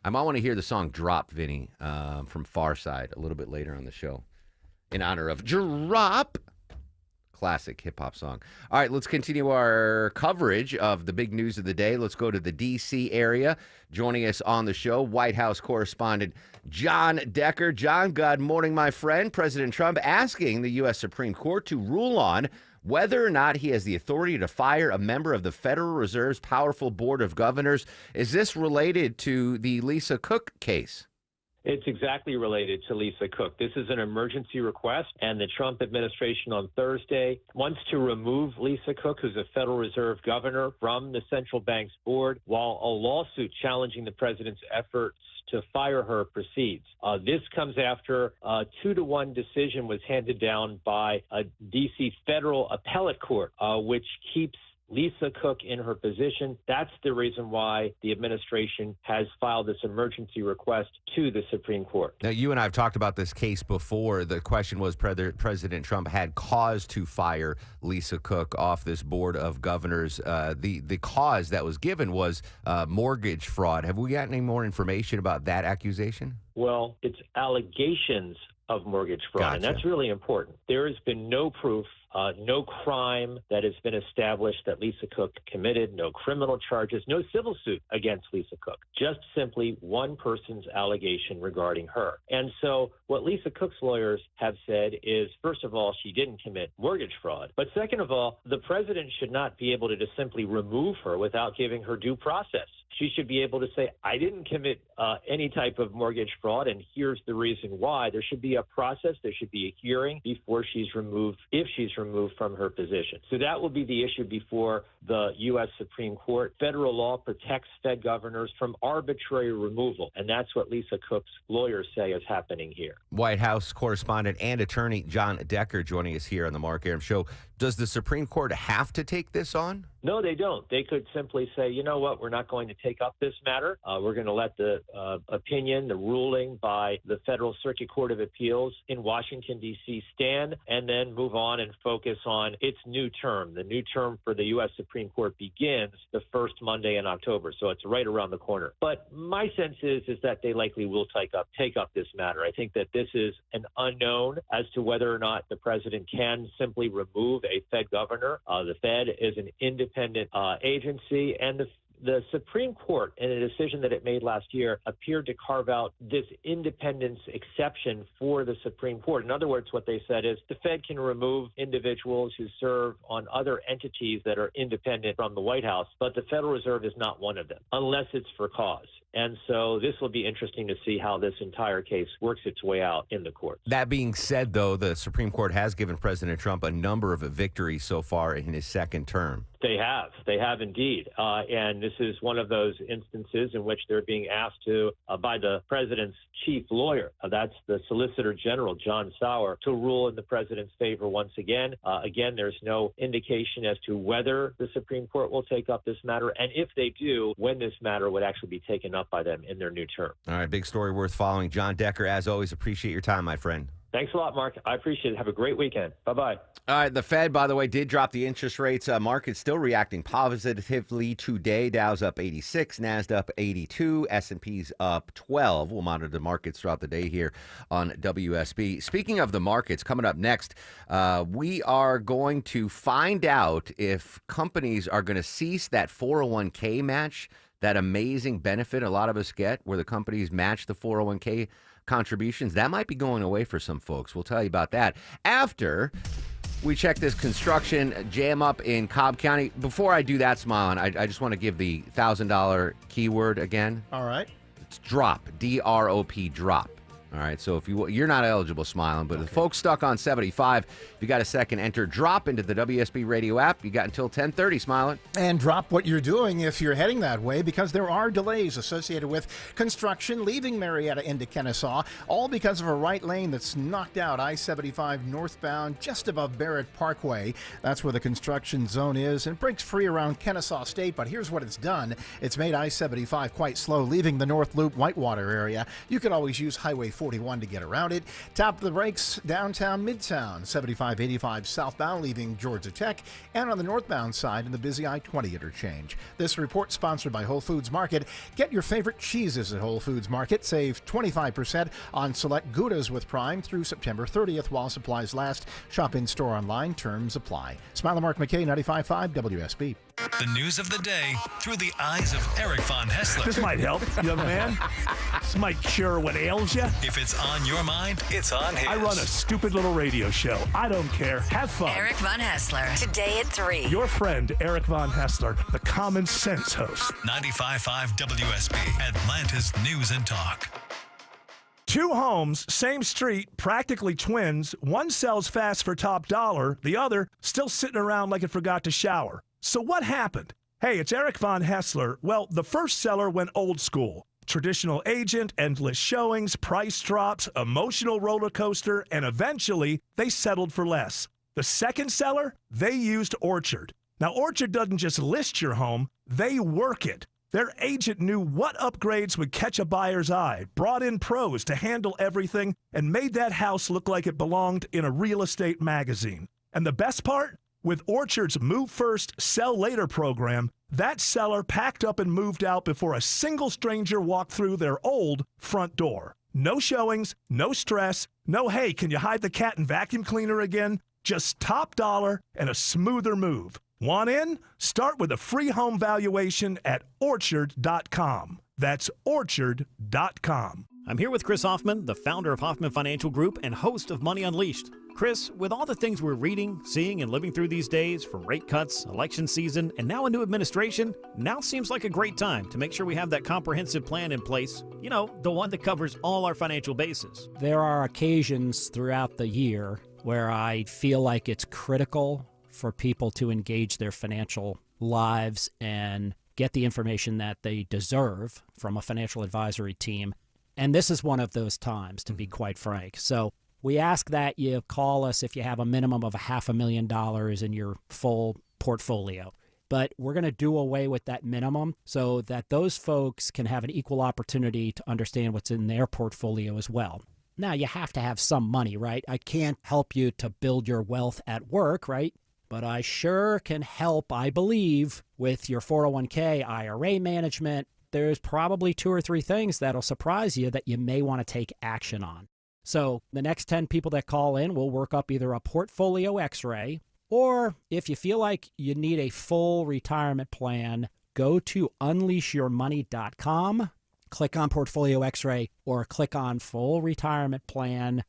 Speaker 9: I might want to hear the song Drop, Vinny, from Farside a little bit later on the show in honor of Drop. Classic hip-hop song. All right, let's continue our coverage of the big news of the day. Let's go to the D.C. area. Joining us on the show, White House correspondent John Decker. John, good morning, my friend. President Trump asking the U.S. Supreme Court to rule on whether or not he has the authority to fire a member of the Federal Reserve's powerful Board of Governors. Is this related to the Lisa Cook case?
Speaker 13: It's exactly related to Lisa Cook. This is an emergency request, and the Trump administration on Thursday wants to remove Lisa Cook, who's a Federal Reserve governor, from the central bank's board, while a lawsuit challenging the president's efforts to fire her proceeds. This comes after a 2-1 decision was handed down by a D.C. federal appellate court, which keeps Lisa Cook in her position. That's the reason why the administration has filed this emergency request to the Supreme Court.
Speaker 9: Now, you and I have talked about this case before. The question was President Trump had cause to fire Lisa Cook off this board of governors. The cause that was given was mortgage fraud. Have we got any more information about that accusation?
Speaker 13: Well, it's allegations of mortgage fraud, and that's really important. There has been no proof, no crime that has been established that Lisa Cook committed, no criminal charges, no civil suit against Lisa Cook, just simply one person's allegation regarding her. And so what Lisa Cook's lawyers have said is, first of all, she didn't commit mortgage fraud. But second of all, the president should not be able to just simply remove her without giving her due process. She should be able to say, I didn't commit any type of mortgage fraud, and here's the reason why. There should be a process. There should be a hearing before she's removed, if she's removed from her position. So that will be the issue before the U.S. Supreme Court. Federal law protects Fed governors from arbitrary removal, and that's what Lisa Cook's lawyers say is happening here.
Speaker 9: White House correspondent and attorney John Decker joining us here on the Mark Arum Show. Does the Supreme Court have to take this on?
Speaker 13: No, they don't. They could simply say, you know what, we're not going to take up this matter. We're going to let the opinion, the ruling by the Federal Circuit Court of Appeals in Washington, D.C. stand, and then move on and focus on its new term. The new term for the U.S. Supreme Court begins the first Monday in October, so it's right around the corner. But my sense is that they likely will take up this matter. I think that this is an unknown as to whether or not the president can simply remove a Fed governor. The Fed is an independent agency, and the Supreme Court, in a decision that it made last year, appeared to carve out this independence exception for the Supreme Court. In other words, what they said is the Fed can remove individuals who serve on other entities that are independent from the White House, but the Federal Reserve is not one of them, unless it's for cause. And so this will be interesting to see how this entire case works its way out in the courts.
Speaker 9: That being said, though, the Supreme Court has given President Trump a number of victories so far in his second term.
Speaker 13: They have indeed. And this is one of those instances in which they're being asked to, by the president's chief lawyer, that's the Solicitor General, John Sauer, to rule in the president's favor once again. Again, there's no indication as to whether the Supreme Court will take up this matter, and if they do, when this matter would actually be taken up by them in their new term.
Speaker 9: All right, big story worth following. John Decker, as always, appreciate your time, my friend.
Speaker 13: Thanks a lot, Mark. I appreciate it. Have a great weekend. Bye-bye.
Speaker 9: All right, the Fed, by the way, did drop the interest rates. Market's still reacting positively today. Dow's up 86, NASDAQ up 82, S&P's up 12. We'll monitor the markets throughout the day here on WSB. Speaking of the markets, coming up next, we are going to find out if companies are going to cease that 401k match, that amazing benefit a lot of us get where the companies match the 401k contributions. That might be going away for some folks. We'll tell you about that after we check this construction jam up in Cobb County. Before I do that, Smilin, I just want to give the $1,000 keyword again.
Speaker 28: All right.
Speaker 9: It's drop, D-R-O-P, drop. All right, so if you're not eligible, Smiling, but the folks stuck on 75, if you got a second, enter drop into the WSB radio app. You got until 10:30, Smiling.
Speaker 28: And drop what you're doing if you're heading that way, because there are delays associated with construction leaving Marietta into Kennesaw, all because of a right lane that's knocked out I-75 northbound just above Barrett Parkway. That's where the construction zone is, and breaks free around Kennesaw State. But here's what it's done. It's made I-75 quite slow, leaving the North Loop Whitewater area. You could always use Highway 41 to get around it. Tap the brakes downtown Midtown, 7585 southbound leaving Georgia Tech, and on the northbound side in the busy I-20 interchange. This report sponsored by Whole Foods Market. Get your favorite cheeses at Whole Foods Market. Save 25% on select Goudas with Prime through September 30th while supplies last. Shop in store online. Terms apply. Smile Mark McKay, 95.5 WSB.
Speaker 16: The news of the day through the eyes of Eric Von Hessler.
Speaker 14: This might help, young man. This might cure what ails you.
Speaker 16: If it's on your mind, it's on his.
Speaker 14: I run a stupid little radio show. I don't care. Have fun.
Speaker 17: Eric Von Hessler, today at 3.
Speaker 14: Your friend, Eric Von Hessler, the common sense host.
Speaker 16: 95.5 WSB, Atlanta's News and Talk.
Speaker 14: 2 homes, same street, practically twins. One sells fast for top dollar. The other still sitting around like it forgot to shower. So what happened? Hey, it's Eric Von Hessler. Well, the first seller went old school. Traditional agent, endless showings, price drops, emotional roller coaster, and eventually they settled for less. The second seller, they used Orchard. Now, Orchard doesn't just list your home, they work it. Their agent knew what upgrades would catch a buyer's eye, brought in pros to handle everything, and made that house look like it belonged in a real estate magazine. And the best part? With Orchard's Move First, Sell Later program, that seller packed up and moved out before a single stranger walked through their old front door. No showings, no stress, no, hey, can you hide the cat and vacuum cleaner again? Just top dollar and a smoother move. Want in? Start with a free home valuation at Orchard.com. That's Orchard.com.
Speaker 1: I'm here with Chris Hoffman, the founder of Hoffman Financial Group and host of Money Unleashed. Chris, with all the things we're reading, seeing, and living through these days, from rate cuts, election season, and now a new administration, now seems like a great time to make sure we have that comprehensive plan in place. You know, the one that covers all our financial bases.
Speaker 2: There are occasions throughout the year where I feel like it's critical for people to engage their financial lives and get the information that they deserve from a financial advisory team. And this is one of those times, to be quite frank. So we ask that you call us if you have a minimum of $500,000 in your full portfolio. But we're going to do away with that minimum so that those folks can have an equal opportunity to understand what's in their portfolio as well. Now, you have to have some money, right? I can't help you to build your wealth at work, right? But I sure can help, I believe, with your 401k, IRA management. There's probably 2 or 3 things that'll surprise you that you may want to take action on. So the next 10 people that call in, we'll work up either a portfolio x-ray, or if you feel like you need a full retirement plan, go to unleashyourmoney.com, click on portfolio x-ray, or click on full retirement plan.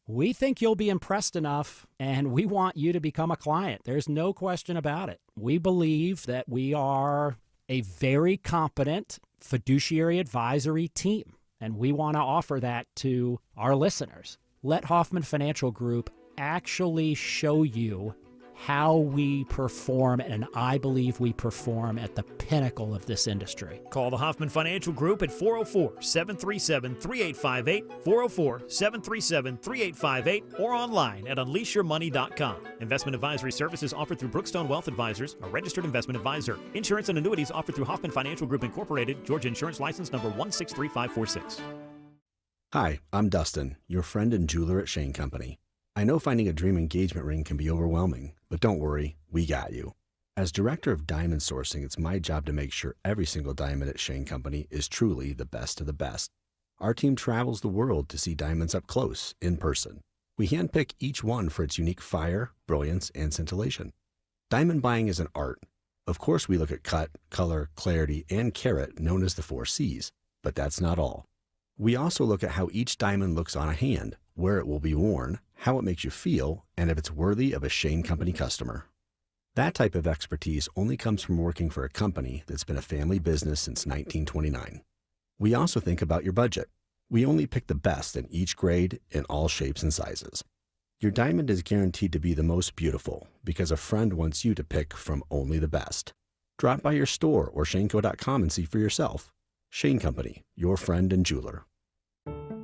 Speaker 2: We think you'll be impressed enough, and we want you to become a client. There's no question about it. We believe that we are a very competent fiduciary advisory team, and we want to offer that to our listeners. Let Hoffman Financial Group actually show you how we perform, and I believe we perform at the pinnacle of this industry.
Speaker 1: Call the Hoffman Financial Group at 404-737-3858, 404-737-3858, or online at unleashyourmoney.com. Investment advisory services offered through Brookstone Wealth Advisors, a registered investment advisor. Insurance and annuities offered through Hoffman Financial Group Incorporated, Georgia Insurance License number 163546.
Speaker 18: Hi, I'm Dustin, your friend and jeweler at Shane Company. I know finding a dream engagement ring can be overwhelming, but don't worry, we got you. As director of diamond sourcing, it's my job to make sure every single diamond at Shane Company is truly the best of the best. Our team travels the world to see diamonds up close, in person. We handpick each one for its unique fire, brilliance, and scintillation. Diamond buying is an art. Of course, we look at cut, color, clarity, and carat, known as the 4 C's, but that's not all. We also look at how each diamond looks on a hand, where it will be worn, how it makes you feel, and if it's worthy of a Shane Company customer. That type of expertise only comes from working for a company that's been a family business since 1929. We also think about your budget. We only pick the best in each grade in all shapes and sizes. Your diamond is guaranteed to be the most beautiful because a friend wants you to pick from only the best. Drop by your store or shaneco.com and see for yourself. Shane Company, your friend and jeweler.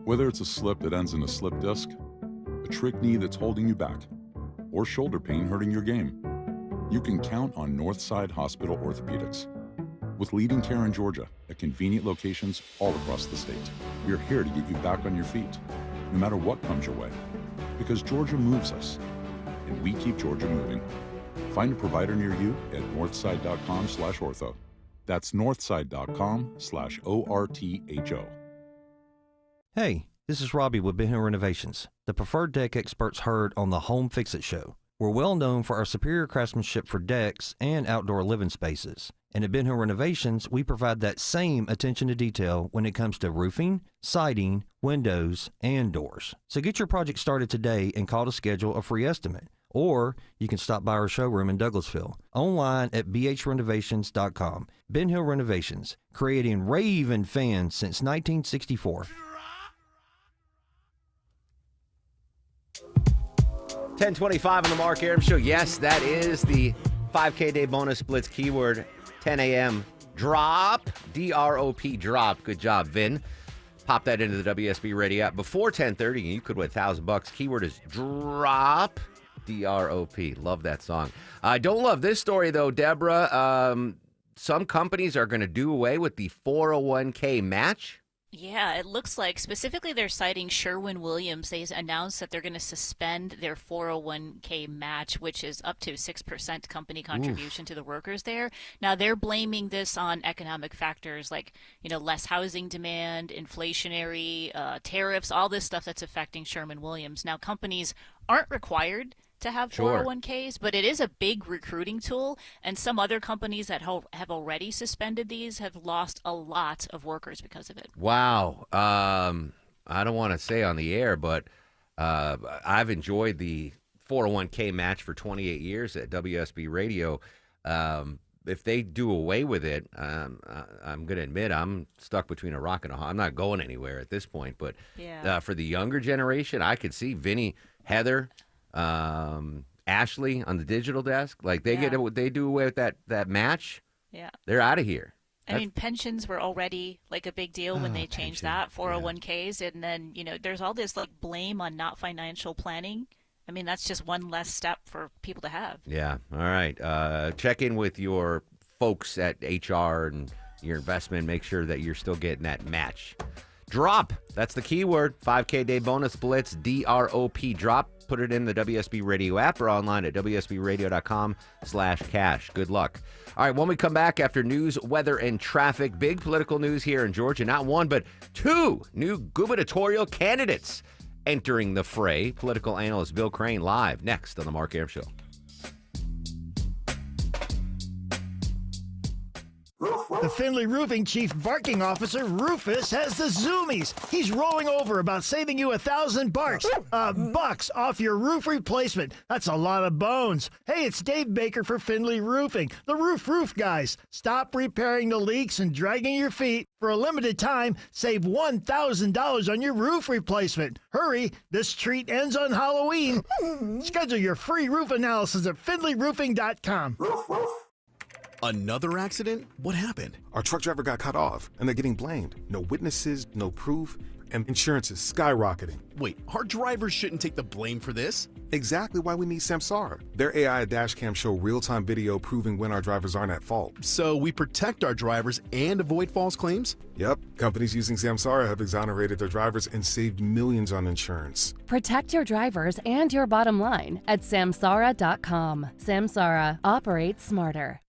Speaker 19: Whether it's a slip that ends in a slip disc, a trick knee that's holding you back, or shoulder pain hurting your game, you can count on Northside Hospital Orthopedics. With leading care in Georgia at convenient locations all across the state, we're here to get you back on your feet, no matter what comes your way. Because Georgia moves us, and we keep Georgia moving. Find a provider near you at northside.com/ortho. That's northside.com/ORTHO.
Speaker 20: Hey, this is Robbie with Ben Hill Renovations, the preferred deck experts heard on the Home Fix-It Show. We're well known for our superior craftsmanship for decks and outdoor living spaces. And at Ben Hill Renovations, we provide that same attention to detail when it comes to roofing, siding, windows, and doors. So get your project started today and call to schedule a free estimate. Or you can stop by our showroom in Douglasville, online at bhrenovations.com. Ben Hill Renovations, creating raving fans since 1964.
Speaker 9: 10:25 on the Mark Arum Show. Yes, that is the 5K Day Bonus Blitz keyword. 10 a.m. Drop. D-R-O-P. Drop. Good job, Vin. Pop that into the WSB Radio app before 10:30, and you could win $1,000. Keyword is drop. D-R-O-P. Love that song. I don't love this story, though, Deborah. Some companies are going to do away with the 401k match.
Speaker 3: Yeah, it looks like specifically they're citing Sherwin-Williams. They announced that they're going to suspend their 401k match, which is up to 6% company contribution to the workers there. Now, they're blaming this on economic factors like, less housing demand, inflationary, tariffs, all this stuff that's affecting Sherwin-Williams. Now, companies aren't required to have 401ks, but it is a big recruiting tool, and some other companies that have already suspended these have lost a lot of workers because of it.
Speaker 9: Wow. I don't want to say on the air, but I've enjoyed the 401k match for 28 years at WSB Radio. If they do away with it, I'm going to admit I'm stuck between a rock and a hard. I'm not going anywhere at this point, but for the younger generation, I could see Vinny, Heather, Ashley on the digital desk, like they do away with that match. Yeah, they're out of here.
Speaker 3: I mean, pensions were already like a big deal when they changed that 401ks, and then there's all this like blame on not financial planning. I mean, that's just one less step for people to have.
Speaker 9: Yeah. All right. Check in with your folks at HR and your investment. Make sure that you're still getting that match. Drop. That's the keyword. 5K Day Bonus Blitz. D-R-O-P. Drop. Put it in the WSB Radio app or online at WSBRadio.com/cash. Good luck. All right, when we come back after news, weather, and traffic, big political news here in Georgia. Not one, but two new gubernatorial candidates entering the fray. Political analyst Bill Crane live next on the Mark Arum Show.
Speaker 6: The Findlay Roofing Chief Barking Officer Rufus has the zoomies. He's rolling over about saving you $1,000 off your roof replacement. That's a lot of bones. Hey, it's Dave Baker for Findlay Roofing, the roof guys. Stop repairing the leaks and dragging your feet. For a limited time, save $1,000 on your roof replacement. Hurry, this treat ends on Halloween. Schedule your free roof analysis at FindlayRoofing.com.
Speaker 7: Another accident? What happened? Our truck driver got cut off, and they're getting blamed. No witnesses, no proof, and insurance is skyrocketing. Wait, our drivers shouldn't take the blame for this? Exactly why we need Samsara. Their AI dashcam show real-time video proving when our drivers aren't at fault. So we protect our drivers and avoid false claims? Yep. Companies using Samsara have exonerated their drivers and saved millions on insurance.
Speaker 12: Protect your drivers and your bottom line at Samsara.com. Samsara. Operate smarter.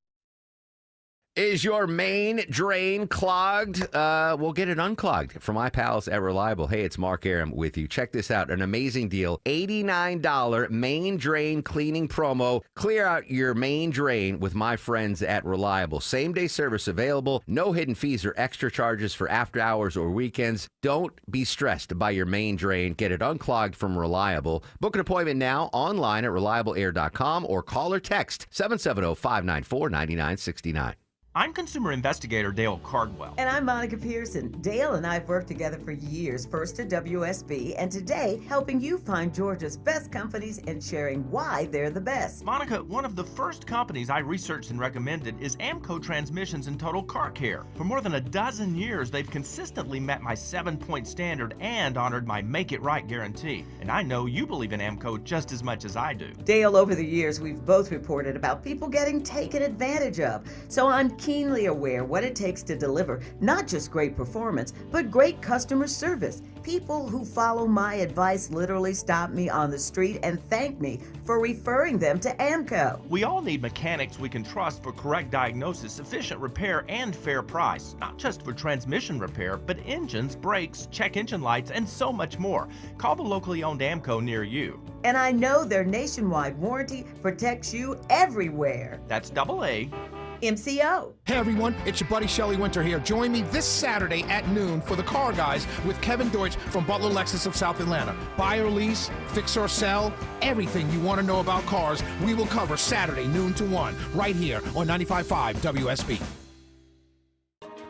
Speaker 9: Is your main drain clogged? We'll get it unclogged from my pals at Reliable. Hey, it's Mark Arum with you. Check this out. An amazing deal. $89 main drain cleaning promo. Clear out your main drain with my friends at Reliable. Same-day service available. No hidden fees or extra charges for after hours or weekends. Don't be stressed by your main drain. Get it unclogged from Reliable. Book an appointment now online at reliableair.com or call or text 770-594-9969.
Speaker 15: I'm consumer investigator Dale Cardwell.
Speaker 21: And I'm Monica Pearson. Dale and I have worked together for years, first at WSB, and today helping you find Georgia's best companies and sharing why they're the best.
Speaker 15: Monica, one of the first companies I researched and recommended is AMCO Transmissions and Total Car Care. For more than a dozen years, they've consistently met my 7-point standard and honored my Make It Right guarantee. And I know you believe in AMCO just as much as I do.
Speaker 21: Dale, over the years, we've both reported about people getting taken advantage of. So I'm keenly aware what it takes to deliver not just great performance, but great customer service. People who follow my advice literally stop me on the street and thank me for referring them to AMCO.
Speaker 15: We all need mechanics we can trust for correct diagnosis, efficient repair, and fair price. Not just for transmission repair, but engines, brakes, check engine lights, and so much more. Call the locally owned AMCO near you.
Speaker 21: And I know their nationwide warranty protects you everywhere.
Speaker 15: That's AA.
Speaker 21: MCO.
Speaker 22: Hey everyone, it's your buddy Shelly Winter here. Join me this Saturday at noon for the Car Guys with Kevin Deutsch from Butler Lexus of South Atlanta. Buy or lease, fix or sell, everything you want to know about cars, we will cover Saturday noon to 1 right here on 95.5 WSB.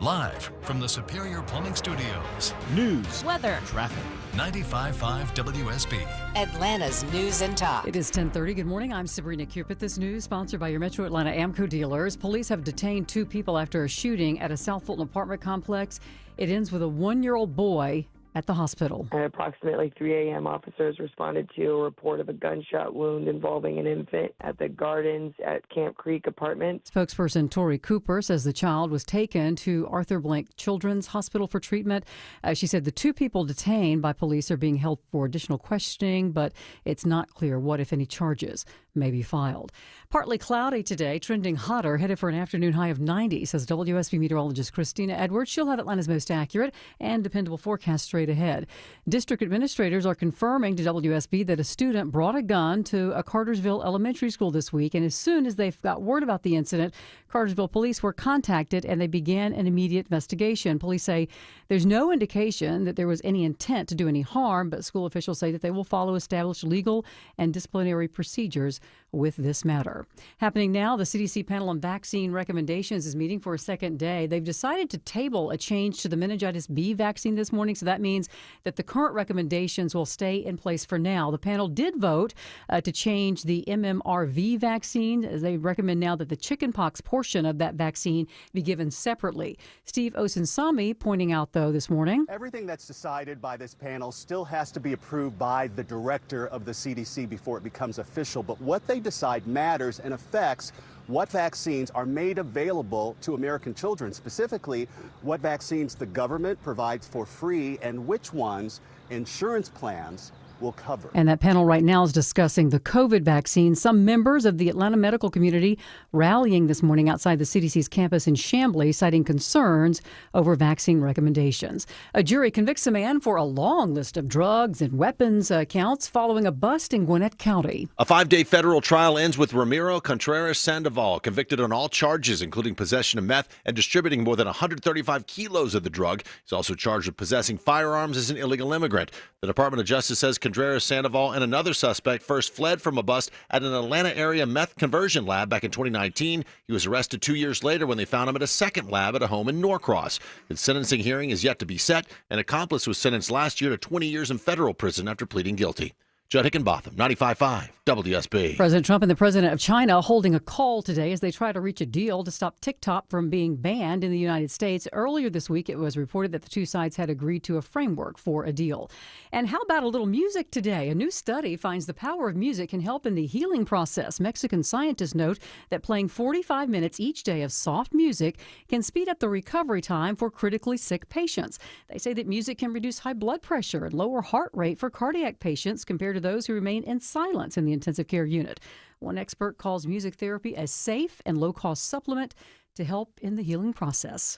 Speaker 16: Live from the Superior Plumbing Studios.
Speaker 1: News,
Speaker 8: weather,
Speaker 1: traffic.
Speaker 16: 95.5 WSB.
Speaker 17: Atlanta's news and talk.
Speaker 4: It is 10:30. Good morning. I'm Sabrina Cupid. This news sponsored by your Metro Atlanta Amco dealers. Police have detained 2 people after a shooting at a South Fulton apartment complex. It ends with a 1-year-old boy at the hospital.
Speaker 10: At approximately 3 a.m., officers responded to a report of a gunshot wound involving an infant at the Gardens at Camp Creek Apartments.
Speaker 4: Spokesperson Tori Cooper says the child was taken to Arthur Blank Children's Hospital for treatment. She said the 2 people detained by police are being held for additional questioning, but it's not clear what, if any, charges may be filed. Partly cloudy today, trending hotter, headed for an afternoon high of 90, says WSB meteorologist Christina Edwards. She'll have Atlanta's most accurate and dependable forecast straight ahead. District administrators are confirming to WSB that a student brought a gun to a Cartersville elementary school this week, and as soon as they got word about the incident, Cartersville police were contacted and they began an immediate investigation. Police say there's no indication that there was any intent to do any harm, but school officials say that they will follow established legal and disciplinary procedures with this matter. Happening now, the CDC panel on vaccine recommendations is meeting for a second day. They've decided to table a change to the meningitis B vaccine this morning, so that means that the current recommendations will stay in place for now. The panel did vote to change the MMRV vaccine, as they recommend now that the chickenpox portion of that vaccine be given separately. Steve Osinsami pointing out, though, this morning,
Speaker 11: everything that's decided by this panel still has to be approved by the director of the CDC before it becomes official. But what they decide matters and affects what vaccines are made available to American children, specifically what vaccines the government provides for free and which ones insurance plans will cover.
Speaker 4: And that panel right now is discussing the COVID vaccine. Some members of the Atlanta medical community rallying this morning outside the CDC's campus in Chamblee, citing concerns over vaccine recommendations. A jury convicts a man for a long list of drugs and weapons counts following a bust in Gwinnett County.
Speaker 23: A 5-day federal trial ends with Ramiro Contreras Sandoval convicted on all charges, including possession of meth and distributing more than 135 kilos of the drug. He's also charged with possessing firearms as an illegal immigrant. The Department of Justice says Contreras Sandoval and another suspect first fled from a bust at an Atlanta area meth conversion lab back in 2019. He was arrested 2 years later when they found him at a second lab at a home in Norcross. His sentencing hearing is yet to be set. An accomplice was sentenced last year to 20 years in federal prison after pleading guilty. Judd Hickenbotham, 95.5 WSB.
Speaker 4: President Trump and the president of China holding a call today as they try to reach a deal to stop TikTok from being banned in the United States. Earlier this week, it was reported that the 2 sides had agreed to a framework for a deal. And how about a little music today? A new study finds the power of music can help in the healing process. Mexican scientists note that playing 45 minutes each day of soft music can speed up the recovery time for critically sick patients. They say that music can reduce high blood pressure and lower heart rate for cardiac patients compared to those who remain in silence in the intensive care unit. One expert calls music therapy a safe and low-cost supplement to help in the healing process.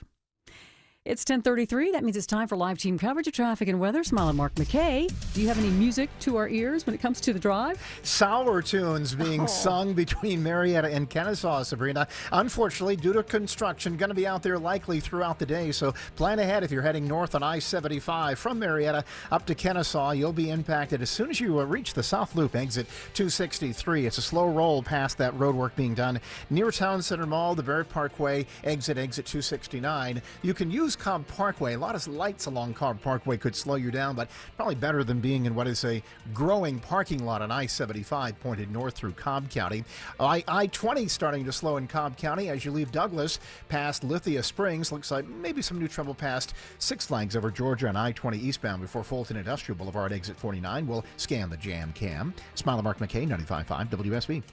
Speaker 4: It's 10:33. That means it's time for live team coverage of traffic and weather. Smiling Mark McKay. Do you have any music to our ears when it comes to the drive?
Speaker 28: Sour tunes being sung between Marietta and Kennesaw, Sabrina. Unfortunately, due to construction, going to be out there likely throughout the day. So plan ahead if you're heading north on I-75 from Marietta up to Kennesaw. You'll be impacted as soon as you reach the South Loop exit 263. It's a slow roll past that road work being done near Town Center Mall, the Barrett Parkway exit 269. You can use Cobb Parkway. A lot of lights along Cobb Parkway could slow you down, but probably better than being in what is a growing parking lot on I-75 pointed north through Cobb County. I-20 starting to slow in Cobb County as you leave Douglas past Lithia Springs. Looks like maybe some new trouble past Six Flags over Georgia on I-20 eastbound before Fulton Industrial Boulevard exit 49. We'll scan the jam cam. Smiler Mark McKay, 95.5 WSB.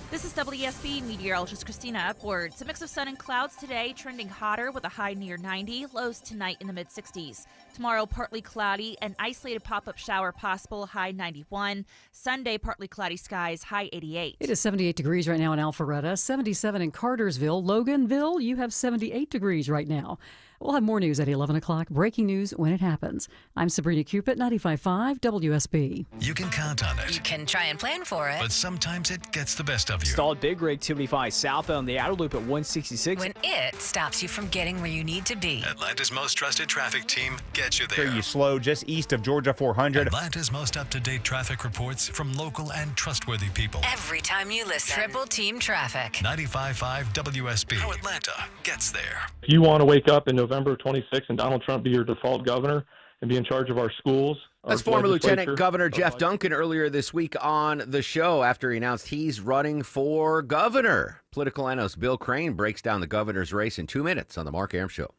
Speaker 8: This is WSB meteorologist Christina Upwards. A mix of sun and clouds today, trending hotter with a high near 90, lows tonight in the mid-60s. Tomorrow, partly cloudy, an isolated pop-up shower possible, high 91. Sunday, partly cloudy skies, high 88.
Speaker 4: It is 78 degrees right now in Alpharetta, 77 in Cartersville. Loganville, you have 78 degrees right now. We'll have more news at 11 o'clock. Breaking news when it happens. I'm Sabrina Cupid, 95.5 WSB.
Speaker 16: You can count on it.
Speaker 17: You can try and plan for it.
Speaker 16: But sometimes it gets the best of you.
Speaker 24: Stalled Big Rig 275 southbound the outer loop at 166.
Speaker 17: When it stops you from getting where you need to be.
Speaker 16: Atlanta's most trusted traffic team gets you there.
Speaker 25: You slow just east of Georgia 400.
Speaker 16: Atlanta's most up-to-date traffic reports from local and trustworthy people.
Speaker 17: Every time you listen. Triple Team Traffic.
Speaker 16: 95.5 WSB. How Atlanta gets there.
Speaker 26: If you want to wake up in
Speaker 2: November 26th and Donald Trump be your default governor and be in charge of our schools.
Speaker 9: That's former Lieutenant Governor Jeff Duncan earlier this week on the show after he announced he's running for governor. Political analyst Bill Crane breaks down the governor's race in 2 minutes on the Mark Arum Show.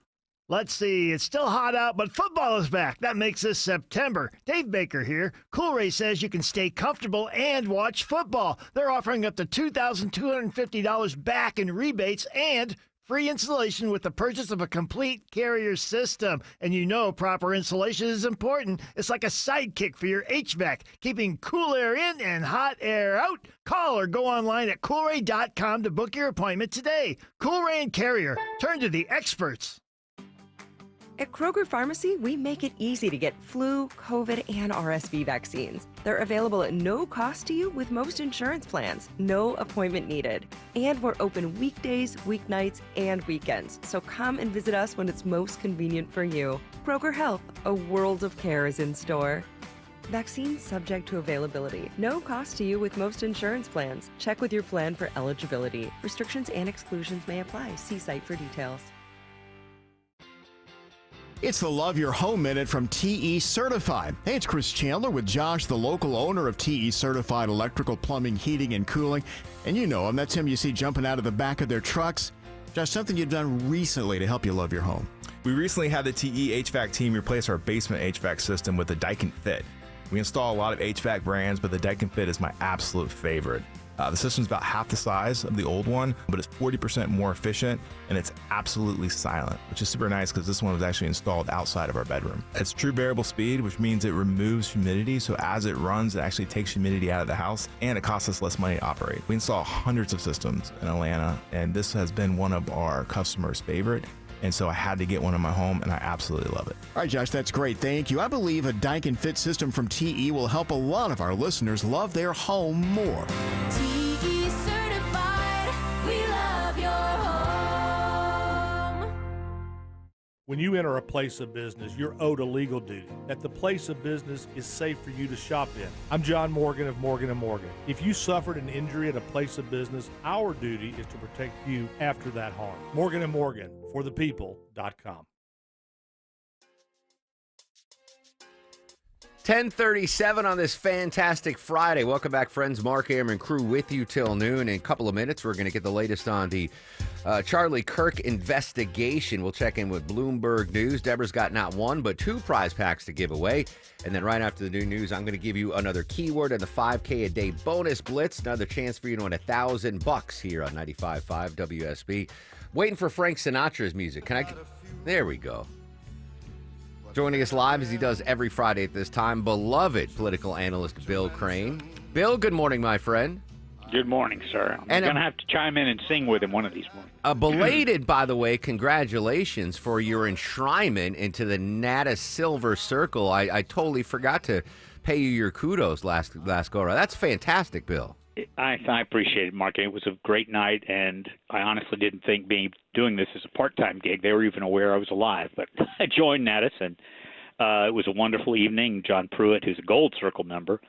Speaker 6: Let's see. It's still hot out, but football is back. That makes this September. Dave Baker here. Cool Ray says you can stay comfortable and watch football. They're offering up to $2,250 back in rebates and free installation with the purchase of a complete carrier system. And you know proper insulation is important. It's like a sidekick for your HVAC, keeping cool air in and hot air out. Call or go online at coolray.com to book your appointment today. Cool Ray and Carrier. Turn to the experts.
Speaker 5: At Kroger Pharmacy, we make it easy to get flu, COVID, and RSV vaccines. They're available at no cost to you with most insurance plans, no appointment needed. And we're open weekdays, weeknights, and weekends. So come and visit us when it's most convenient for you. Kroger Health, a world of care is in store. Vaccines subject to availability. No cost to you with most insurance plans. Check with your plan for eligibility. Restrictions and exclusions may apply. See site for details.
Speaker 13: It's the Love Your Home Minute from TE Certified. Hey, it's Chris Chandler with Josh, the local owner of TE Certified Electrical, Plumbing, Heating, and Cooling. And you know him. That's him you see jumping out of the back of their trucks. Josh, something you've done recently to help you love your home.
Speaker 25: We recently had the TE HVAC team replace our basement HVAC system with the Daikin Fit. We install a lot of HVAC brands, but the Daikin Fit is my absolute favorite. The system's about half the size of the old one, but it's 40% more efficient, and it's absolutely silent, which is super nice because this one was actually installed outside of our bedroom. It's true variable speed, which means it removes humidity, so as it runs, it actually takes humidity out of the house, and it costs us less money to operate. We install hundreds of systems in Atlanta, and this has been one of our customers' favorite. And so I had to get one in my home, and I absolutely love it.
Speaker 13: All right, Josh, that's great. Thank you. I believe a Daikin Fit system from TE will help a lot of our listeners love their home more.
Speaker 14: TE certified, we love your home.
Speaker 18: When you enter a place of business, you're owed a legal duty that the place of business is safe for you to shop in. I'm John Morgan of Morgan & Morgan. If you suffered an injury at a place of business, our duty is to protect you after that harm. Morgan & Morgan, for the people.com.
Speaker 9: 10:37 on this fantastic Friday. Welcome back, friends. Mark Arum and crew with you till noon. In a couple of minutes, we're going to get the latest on the Charlie Kirk investigation. We'll check in with Bloomberg News. Deborah's got not one, but two prize packs to give away. And then right after the new news, I'm going to give you another keyword and the 5K a day bonus blitz. Another chance for you to win $1,000 here on 95.5 WSB. Waiting for Frank Sinatra's music. There we go. Joining us live as he does every Friday at this time, beloved political analyst Bill Crane. Bill, good morning, my friend.
Speaker 19: Good morning, sir. I'm going to have to chime in and sing with him one of these mornings.
Speaker 9: Belated, by the way, congratulations for your enshrinement into the Nata Silver Circle. I totally forgot to pay you your kudos last go-around. That's fantastic, Bill.
Speaker 19: I appreciate it, Mark. It was a great night, and I honestly didn't think doing this as a part-time gig. They were even aware I was alive, but I joined Natus, and it was a wonderful evening. John Pruitt, who's a Gold Circle member,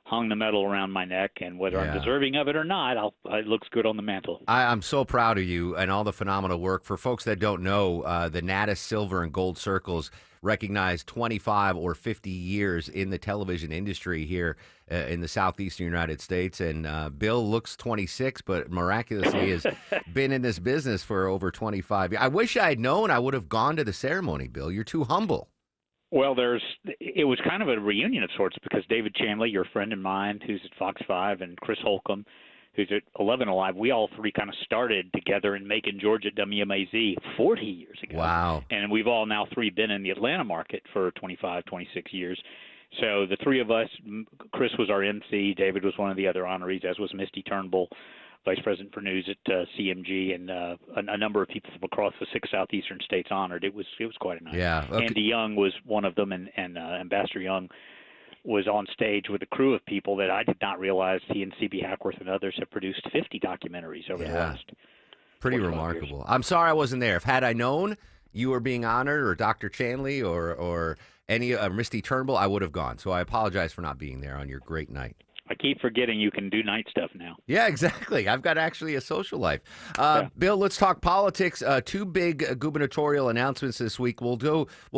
Speaker 19: hung the medal around my neck, and whether I'm deserving of it or not, it looks good on the mantle.
Speaker 9: I'm so proud of you and all the phenomenal work. For folks that don't know, the Natus Silver and Gold Circles recognize 25 or 50 years in the television industry here in the southeastern United States. And Bill looks 26, but miraculously has been in this business for over 25 years. I wish I had known I would have gone to the ceremony, Bill. You're too humble.
Speaker 19: Well, it was kind of a reunion of sorts because David Chanley, your friend and mine, who's at Fox 5, and Chris Holcomb, who's at 11 Alive, we all three kind of started together in Macon, Georgia, WMAZ 40 years ago.
Speaker 9: Wow.
Speaker 19: And we've all now three been in the Atlanta market for 25, 26 years. So the three of us, Chris was our MC, David was one of the other honorees, as was Misty Turnbull, Vice President for News at CMG, and a number of people from across the 6 southeastern states honored. It was quite a night.
Speaker 9: Yeah. Okay.
Speaker 19: Andy Young was one of them, and Ambassador Young was on stage with a crew of people that I did not realize he and C.B. Hackworth and others have produced 50 documentaries over the last.
Speaker 9: Pretty remarkable. I'm sorry I wasn't there. If had I known you were being honored, or Dr. Chanley, or any Misty Turnbull, I would have gone. So I apologize for not being there on your great night.
Speaker 19: I keep forgetting you can do night stuff now.
Speaker 9: Yeah, exactly. I've got actually a social life.
Speaker 19: Yeah.
Speaker 9: Bill, let's talk politics. Two big gubernatorial announcements this week. We'll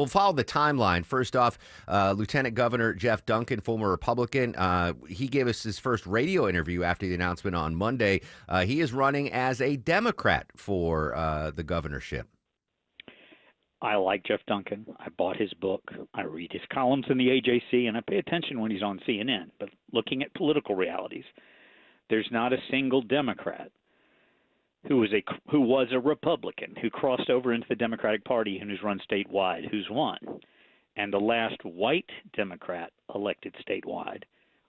Speaker 9: follow the timeline. First off, Lieutenant Governor Jeff Duncan, former Republican, he gave us his first radio interview after the announcement on Monday. He is running as a Democrat for the governorship.
Speaker 19: I like Jeff Duncan. I bought his book. I read his columns in the AJC, and I pay attention when he's on CNN. But looking at political realities, there's not a single Democrat who was a Republican, who crossed over into the Democratic Party and who's run statewide, who's won. And the last white Democrat elected statewide,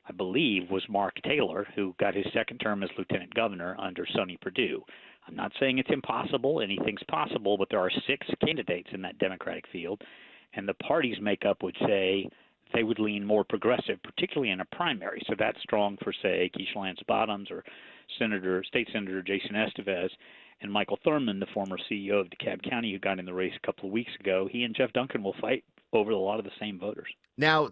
Speaker 19: I believe, was Mark Taylor, who got his second term as lieutenant governor under Sonny Perdue. I'm not saying it's impossible. Anything's possible, but there are 6 candidates in that Democratic field, and the party's makeup would say they would lean more progressive, particularly in a primary. So that's strong for, say, Keisha Lance Bottoms or State Senator Jason Estevez. And Michael Thurmond, the former CEO of DeKalb County, who got in the race a couple of weeks ago, he and Jeff Duncan will fight over a lot of the same voters.
Speaker 9: Now,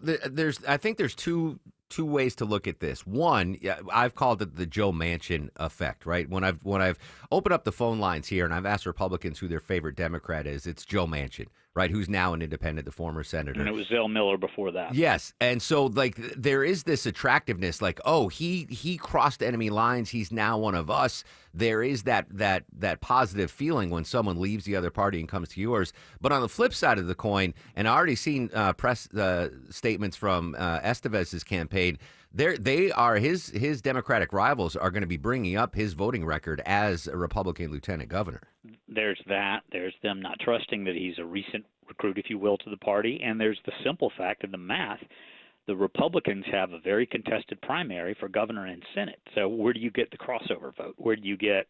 Speaker 9: I think there's two ways to look at this. One, I've called it the Joe Manchin effect, right? When I've opened up the phone lines here and I've asked Republicans who their favorite Democrat is, it's Joe Manchin, right? Who's now an independent, the former senator.
Speaker 19: And it was Zell Miller before that.
Speaker 9: Yes, and so like there is this attractiveness, like, oh, he crossed enemy lines. He's now one of us. There is that positive feeling when someone leaves the other party and comes to yours. But on the flip side of the coin, and I already seen press statements from Estevez's campaign, they are his Democratic rivals are going to be bringing up his voting record as a Republican lieutenant governor.
Speaker 19: There's that. There's them not trusting that he's a recent recruit, if you will, to the party. And there's the simple fact of the math. The Republicans have a very contested primary for governor and Senate. So where do you get the crossover vote? Where do you get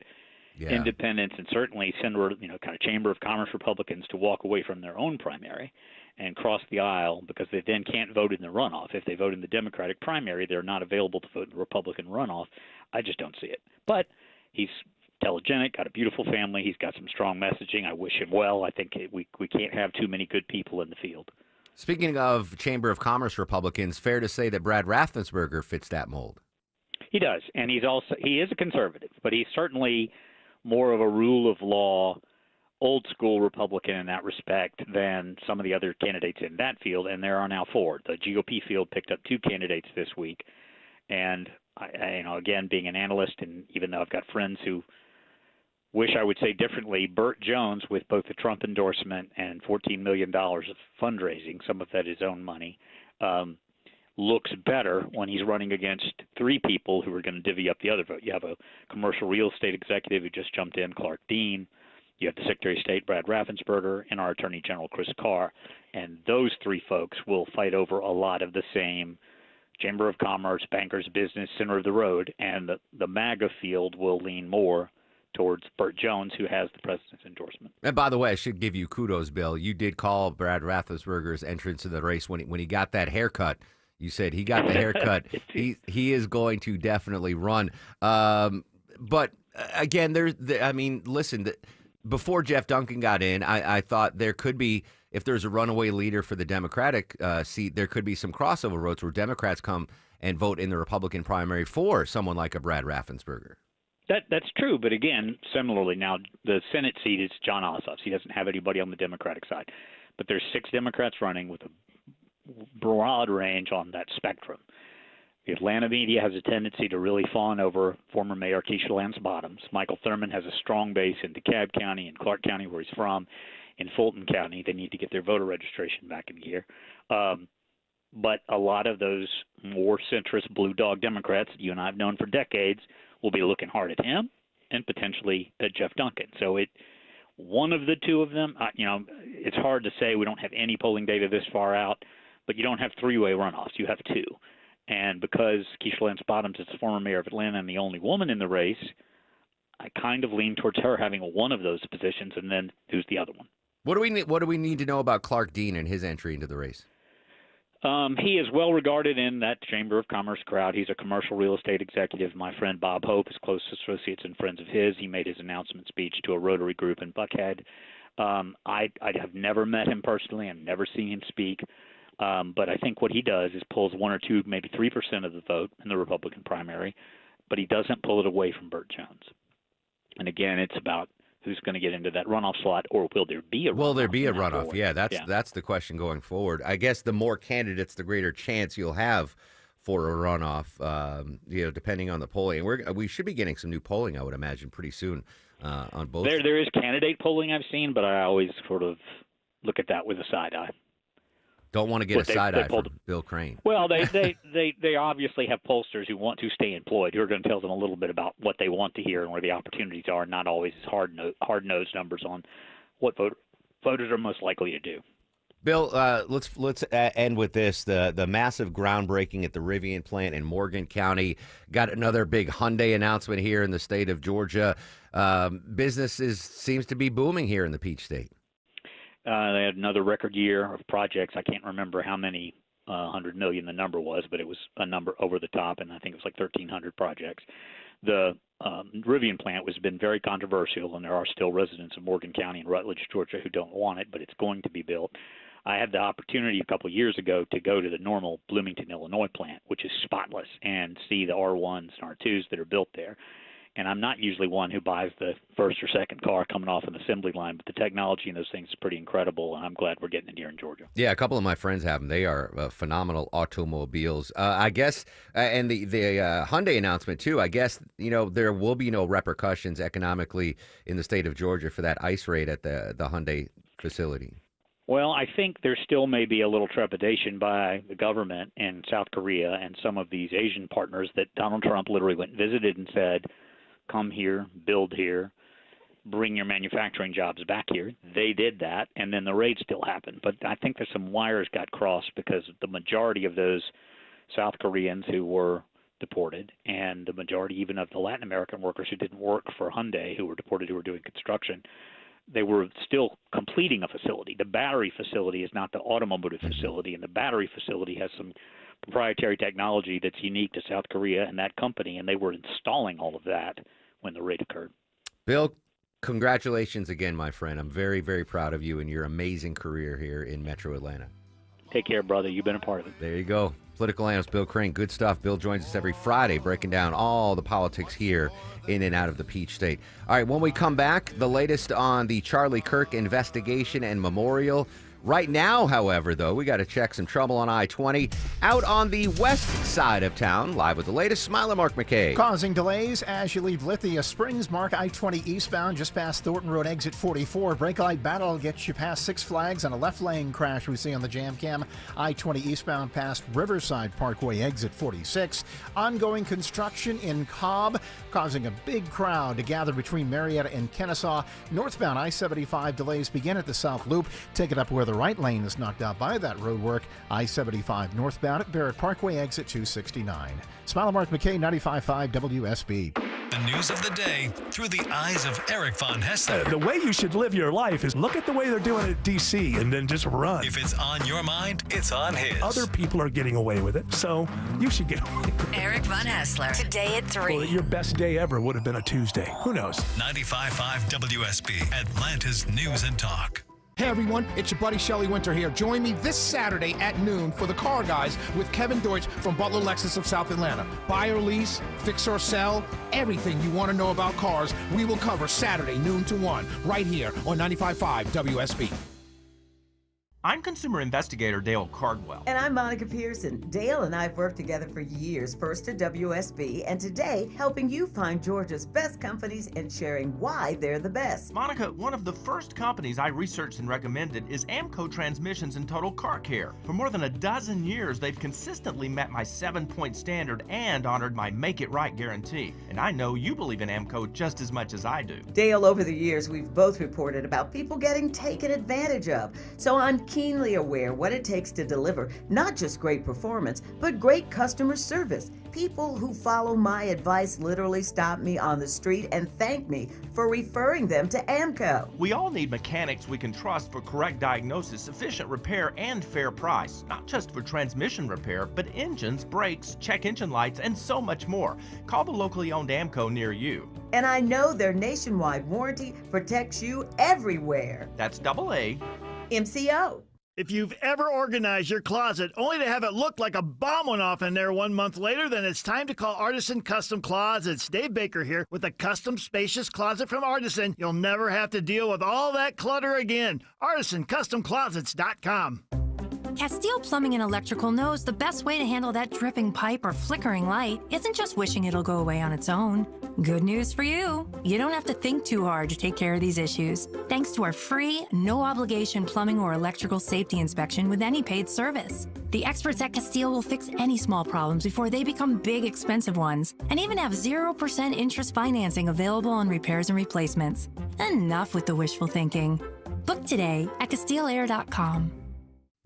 Speaker 19: independents and certainly Senator, kind of Chamber of Commerce Republicans to walk away from their own primary and cross the aisle because they then can't vote in the runoff? If they vote in the Democratic primary, they're not available to vote in the Republican runoff. I just don't see it. But he's telegenic, got a beautiful family. He's got some strong messaging. I wish him well. I think we can't have too many good people in the field.
Speaker 9: Speaking of Chamber of Commerce Republicans, fair to say that Brad Raffensperger fits that mold.
Speaker 19: He does, and he is a conservative, but he's certainly more of a rule of law, old school Republican in that respect than some of the other candidates in that field, and there are now 4. The GOP field picked up 2 candidates this week, and again, being an analyst, and even though I've got friends who wish I would say differently, Burt Jones, with both the Trump endorsement and $14 million of fundraising, some of that his own money, looks better when he's running against 3 people who are going to divvy up the other vote. You have a commercial real estate executive who just jumped in, Clark Dean. You have the Secretary of State, Brad Raffensperger, and our Attorney General, Chris Carr. And those 3 folks will fight over a lot of the same Chamber of Commerce, bankers, business, center of the road. And the MAGA field will lean more towards Burt Jones, who has the president's endorsement.
Speaker 9: And by the way, I should give you kudos, Bill. You did call Brad Raffensperger's entrance to the race when he got that haircut. You said he got the haircut. he is going to definitely run. But again, listen, before Jeff Duncan got in, I thought there could be, if there's a runaway leader for the Democratic seat, there could be some crossover votes where Democrats come and vote in the Republican primary for someone like a Brad Raffensperger.
Speaker 19: That's true, but again, similarly, now the Senate seat is John Ossoff's. He doesn't have anybody on the Democratic side, but there's 6 Democrats running with a broad range on that spectrum. The Atlanta media has a tendency to really fawn over former Mayor Keisha Lance Bottoms. Michael Thurmond has a strong base in DeKalb County and Clark County, where he's from. In Fulton County, they need to get their voter registration back in gear. But a lot of those more centrist blue dog Democrats that you and I have known for decades will be looking hard at him and potentially at Jeff Duncan. So one of the 2 of them, it's hard to say. We don't have any polling data this far out, but you don't have 3-way runoffs. You have 2. And because Keisha Lance Bottoms is the former mayor of Atlanta and the only woman in the race, I kind of lean towards her having one of those positions, and then who's the other one?
Speaker 9: What do we need to know about Clark Dean and his entry into the race?
Speaker 19: He is well regarded in that Chamber of Commerce crowd. He's a commercial real estate executive. My friend Bob Hope is close associates and friends of his. He made his announcement speech to a Rotary group in Buckhead. I have never met him personally. I've never seen him speak. But I think what he does is pulls 1 or 2, maybe 3% of the vote in the Republican primary, but he doesn't pull it away from Burt Jones. And again, it's about who's going to get into that runoff slot, or will there be a runoff?
Speaker 9: Will there be a runoff?
Speaker 19: Forward?
Speaker 9: Yeah, that's the question going forward. I guess the more candidates, the greater chance you'll have for a runoff, depending on the polling. And we should be getting some new polling, I would imagine, pretty soon on both.
Speaker 19: There is candidate polling I've seen, but I always sort of look at that with a side eye.
Speaker 9: Don't want to get a side eye from Bill Crane.
Speaker 19: Well, they obviously have pollsters who want to stay employed, who are going to tell them a little bit about what they want to hear and where the opportunities are, not always hard-nosed numbers on what voters are most likely to do.
Speaker 9: Bill, let's end with this. The massive groundbreaking at the Rivian plant in Morgan County. Got another big Hyundai announcement here in the state of Georgia. Business seems to be booming here in the Peach State.
Speaker 19: They had another record year of projects. I can't remember how many 100 million the number was, but it was a number over the top, and I think it was like 1,300 projects. The Rivian plant has been very controversial, and there are still residents of Morgan County and Rutledge, Georgia, who don't want it, but it's going to be built. I had the opportunity a couple of years ago to go to the normal Bloomington, Illinois plant, which is spotless, and see the R1s and R2s that are built there. And I'm not usually one who buys the first or second car coming off an assembly line, but the technology in those things is pretty incredible, and I'm glad we're getting it here in Georgia.
Speaker 9: Yeah, a couple of my friends have them. They are phenomenal automobiles. I guess, and the Hyundai announcement, too, I guess, there will be no repercussions economically in the state of Georgia for that ICE raid at the Hyundai facility.
Speaker 19: Well, I think there still may be a little trepidation by the government in South Korea and some of these Asian partners that Donald Trump literally went and visited and said, come here, build here, bring your manufacturing jobs back here. They did that, and then the raid still happened. But I think there's some wires got crossed because the majority of those South Koreans who were deported, and the majority even of the Latin American workers who didn't work for Hyundai, who were deported, who were doing construction, they were still completing a facility. The battery facility is not the automotive facility, and the battery facility has some proprietary technology that's unique to South Korea and that company, and they were installing all of that when the raid occurred.
Speaker 9: Bill, congratulations again, my friend. I'm very, very proud of you and your amazing career here in Metro Atlanta.
Speaker 19: Take care, brother. You've been a part of it.
Speaker 9: There you go. Political analyst Bill Crane. Good stuff. Bill joins us every Friday breaking down all the politics here in and out of the Peach State. All right, when we come back, the latest on the Charlie Kirk investigation and memorial. Right now, however, though, we got to check some trouble on I-20 out on the west side of town. Live with the latest, Smiler Mark McKay.
Speaker 28: Causing delays as you leave Lithia Springs. Mark I-20 eastbound just past Thornton Road exit 44. Brake light battle gets you past Six Flags and a left lane crash we see on the jam cam. I-20 eastbound past Riverside Parkway exit 46. Ongoing construction in Cobb causing a big crowd to gather between Marietta and Kennesaw. Northbound I-75 delays begin at the South Loop. Take it up where the right lane is knocked out by that road work. I-75 northbound at Barrett Parkway exit 269. Smiler Mark McKay, 95.5 WSB.
Speaker 16: The news of the day through the eyes of Eric Von Hessler.
Speaker 3: The way you should live your life is look at the way they're doing it at D.C. and then just run.
Speaker 16: If it's on your mind, it's on his.
Speaker 3: Other people are getting away with it, so you should get away with it.
Speaker 17: Eric Von Hessler. Today at 3.
Speaker 3: Well, your best day ever would have been a Tuesday. Who knows?
Speaker 16: 95.5 WSB, Atlanta's News and Talk.
Speaker 22: Hey everyone, it's your buddy Shelley Winter here. Join me this Saturday at noon for the Car Guys with Kevin Deutsch from Butler Lexus of South Atlanta. Buy or lease, fix or sell, everything you want to know about cars, we will cover Saturday noon to 1 right here on 95.5 WSB.
Speaker 7: I'm consumer investigator Dale Cardwell.
Speaker 12: And I'm Monica Pearson. Dale and I have worked together for years, first at WSB, and today helping you find Georgia's best companies and sharing why they're the best.
Speaker 7: Monica, one of the first companies I researched and recommended is AMCO Transmissions and Total Car Care. For more than a dozen years, they've consistently met my 7-point standard and honored my Make It Right guarantee. And I know you believe in AMCO just as much as I do.
Speaker 12: Dale, over the years, we've both reported about people getting taken advantage of. So I'm keenly aware what it takes to deliver not just great performance, but great customer service. People who follow my advice literally stop me on the street and thank me for referring them to AMCO.
Speaker 7: We all need mechanics we can trust for correct diagnosis, efficient repair, and fair price. Not just for transmission repair, but engines, brakes, check engine lights, and so much more. Call the locally owned AMCO near you.
Speaker 12: And I know their nationwide warranty protects you everywhere.
Speaker 7: That's AA
Speaker 12: MCO.
Speaker 6: If you've ever organized your closet only to have it look like a bomb went off in there 1 month later, then it's time to call Artisan Custom Closets. Dave Baker here with a custom spacious closet from Artisan. You'll never have to deal with all that clutter again. ArtisanCustomClosets.com.
Speaker 1: Castile Plumbing and Electrical knows the best way to handle that dripping pipe or flickering light isn't just wishing it'll go away on its own. Good news for you. You don't have to think too hard to take care of these issues, thanks to our free, no-obligation plumbing or electrical safety inspection with any paid service. The experts at Castile will fix any small problems before they become big, expensive ones, and even have 0% interest financing available on repairs and replacements. Enough with the wishful thinking. Book today at CastileAir.com.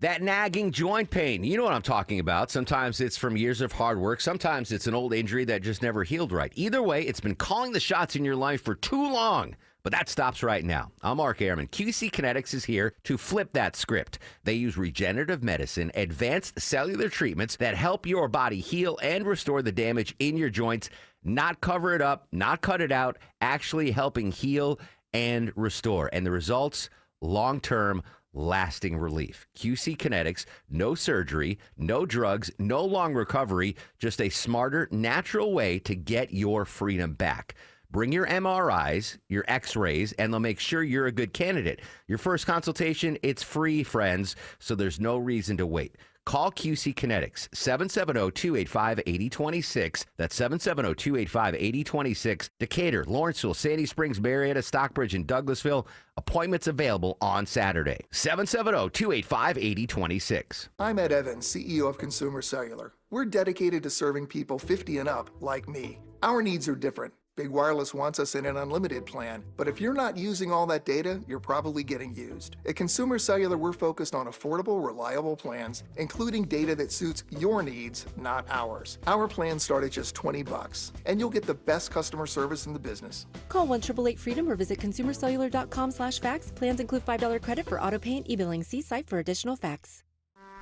Speaker 9: That nagging joint pain, you know what I'm talking about. Sometimes it's from years of hard work. Sometimes it's an old injury that just never healed right. Either way, it's been calling the shots in your life for too long. But that stops right now. I'm Mark Airman. QC Kinetics is here to flip that script. They use regenerative medicine, advanced cellular treatments that help your body heal and restore the damage in your joints, not cover it up, not cut it out, actually helping heal and restore. And the results, long-term, lasting relief. QC Kinetics, no surgery, no drugs, no long recovery, just a smarter, natural way to get your freedom back. Bring your MRIs, your X-rays, and they'll make sure you're a good candidate. Your first consultation, it's free, friends, so there's no reason to wait. Call QC Kinetics, 770-285-8026. That's 770-285-8026. Decatur, Lawrenceville, Sandy Springs, Marietta, Stockbridge, and Douglasville. Appointments available on Saturday. 770-285-8026.
Speaker 10: I'm Ed Evans, CEO of Consumer Cellular. We're dedicated to serving people 50 and up like me. Our needs are different. Big Wireless wants us in an unlimited plan, but if you're not using all that data, you're probably getting used. At Consumer Cellular, we're focused on affordable, reliable plans, including data that suits your needs, not ours. Our plans start at just $20, and you'll get the best customer service in the business.
Speaker 11: Call 1-888-FREEDOM or visit consumercellular.com/facts. Plans include $5 credit for auto pay and e-billing. See site for additional facts.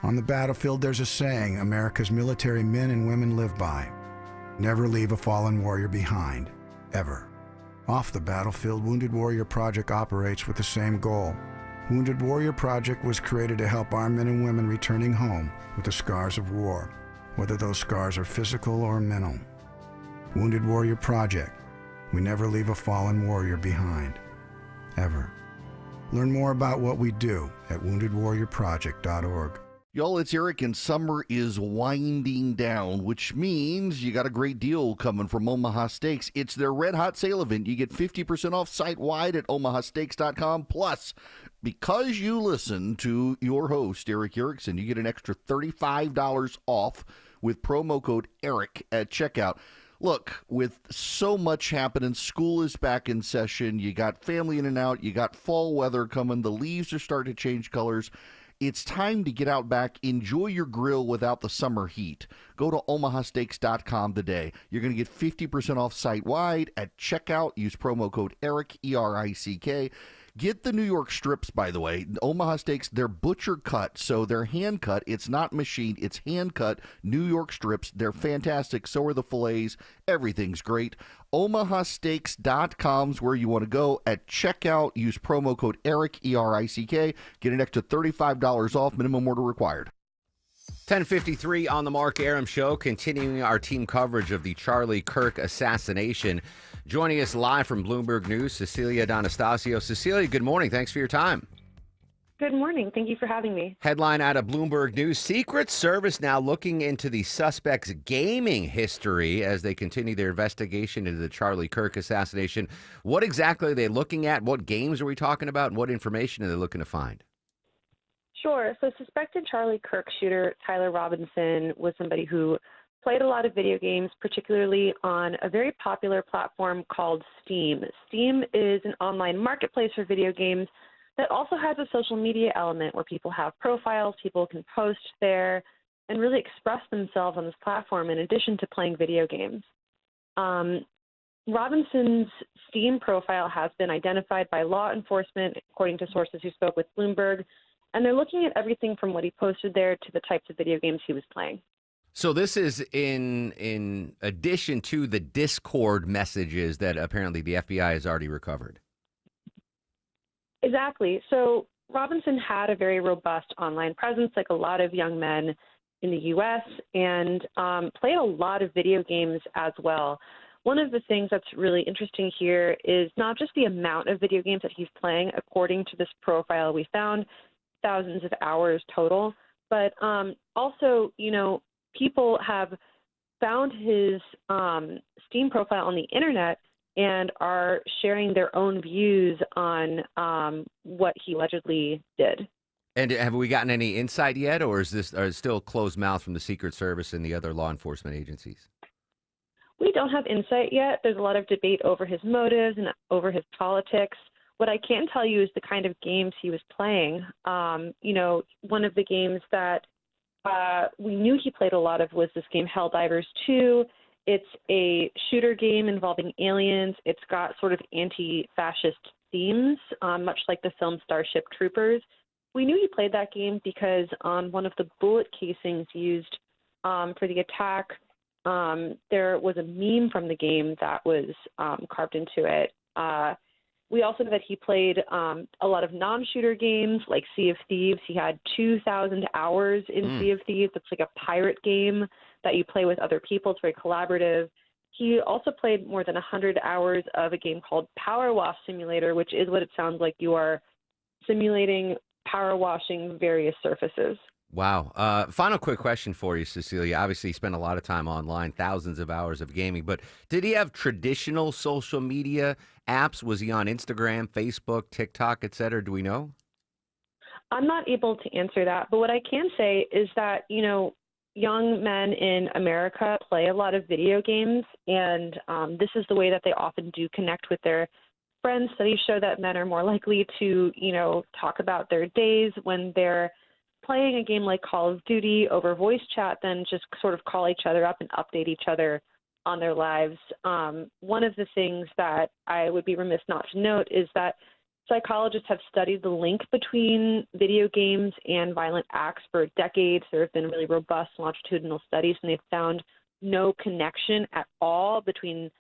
Speaker 15: On the battlefield, there's a saying America's military men and women live by. Never leave a fallen warrior behind. Ever. Off the battlefield, Wounded Warrior Project operates with the same goal. Wounded Warrior Project was created to help our men and women returning home with the scars of war, whether those scars are physical or mental. Wounded Warrior Project. We never leave a fallen warrior behind. Ever. Learn more about what we do at woundedwarriorproject.org.
Speaker 20: Y'all, it's Eric, and summer is winding down, which means you got a great deal coming from Omaha Steaks. It's their Red Hot Sale event. You get 50% off site-wide at omahasteaks.com. Plus, because you listen to your host, Eric Erickson, you get an extra $35 off with promo code ERIC at checkout. Look, with so much happening, school is back in session, you got family in and out, you got fall weather coming, the leaves are starting to change colors. It's time to get out back, enjoy your grill without the summer heat. Go to omahasteaks.com today. You're going to get 50% off site-wide at checkout. Use promo code ERIC, E-R-I-C-K. Get the New York strips, by the way. Omaha Steaks, they're butcher cut, so they're hand cut. It's not machined. It's hand cut New York strips. They're fantastic. So are the fillets. Everything's great. omahasteaks.com is where you want to go. At checkout, use promo code ERIC, E-R-I-C-K. Get an extra $35 off. Minimum order required.
Speaker 9: 10:53 on the Mark Arum Show, continuing our team coverage of the Charlie Kirk assassination. Joining us live from Bloomberg News, Cecilia D'Anastasio. Cecilia, good morning. Thanks for your time.
Speaker 21: Good morning. Thank you for having me.
Speaker 9: Headline out of Bloomberg News, Secret Service now looking into the suspect's gaming history as they continue their investigation into the Charlie Kirk assassination. What exactly are they looking at? What games are we talking about? And what information are they looking to find?
Speaker 21: Sure. So suspected Charlie Kirk shooter Tyler Robinson was somebody who played a lot of video games, particularly on a very popular platform called Steam. Steam is an online marketplace for video games that also has a social media element where people have profiles, people can post there and really express themselves on this platform in addition to playing video games. Robinson's Steam profile has been identified by law enforcement, according to sources who spoke with Bloomberg, and they're looking at everything from what he posted there to the types of video games he was playing.
Speaker 9: So this is in addition to the Discord messages that apparently the FBI has already recovered.
Speaker 21: Exactly. So Robinson had a very robust online presence, like a lot of young men in the U.S., and played a lot of video games as well. One of the things that's really interesting here is not just the amount of video games that he's playing. According to this profile we found, thousands of hours total, but also, people have found his Steam profile on the internet and are sharing their own views on what he allegedly did.
Speaker 9: And have we gotten any insight yet, or is it still closed mouth from the Secret Service and the other law enforcement agencies?
Speaker 21: We don't have insight yet. There's a lot of debate over his motives and over his politics. What I can tell you is the kind of games he was playing. One of the games that we knew he played a lot of was this game Helldivers 2. It's a shooter game involving aliens. It's got sort of anti-fascist themes, much like the film Starship Troopers. We knew he played that game because on one of the bullet casings used for the attack, there was a meme from the game that was carved into it. We also know that he played a lot of non-shooter games like Sea of Thieves. He had 2,000 hours in Sea of Thieves. It's like a pirate game that you play with other people. It's very collaborative. He also played more than 100 hours of a game called Power Wash Simulator, which is what it sounds like. You are simulating power washing various surfaces.
Speaker 9: Wow. Final quick question for you, Cecilia. Obviously, you spent a lot of time online, thousands of hours of gaming, but did he have traditional social media apps? Was he on Instagram, Facebook, TikTok, et cetera? Do we know?
Speaker 21: I'm not able to answer that, but what I can say is that, young men in America play a lot of video games, and this is the way that they often do connect with their friends. Studies show that men are more likely to, talk about their days when they're playing a game like Call of Duty over voice chat than just sort of call each other up and update each other on their lives. One of the things that I would be remiss not to note is that psychologists have studied the link between video games and violent acts for decades. There have been really robust longitudinal studies, and they've found no connection at all between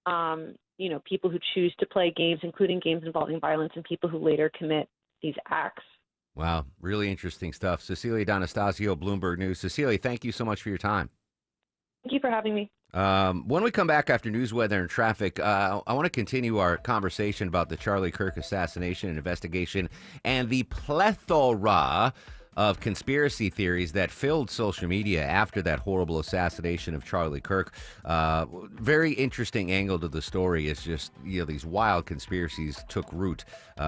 Speaker 21: people who choose to play games, including games involving violence, and people who later commit these acts.
Speaker 9: Wow, really interesting stuff. Cecilia D'Anastasio, Bloomberg News. Cecilia, thank you so much for your time.
Speaker 21: Thank you for having me.
Speaker 9: When we come back after news, weather, and traffic, I want to continue our conversation about the Charlie Kirk assassination investigation and the plethora of conspiracy theories that filled social media after that horrible assassination of Charlie Kirk. Very interesting angle to the story is just, these wild conspiracies took root.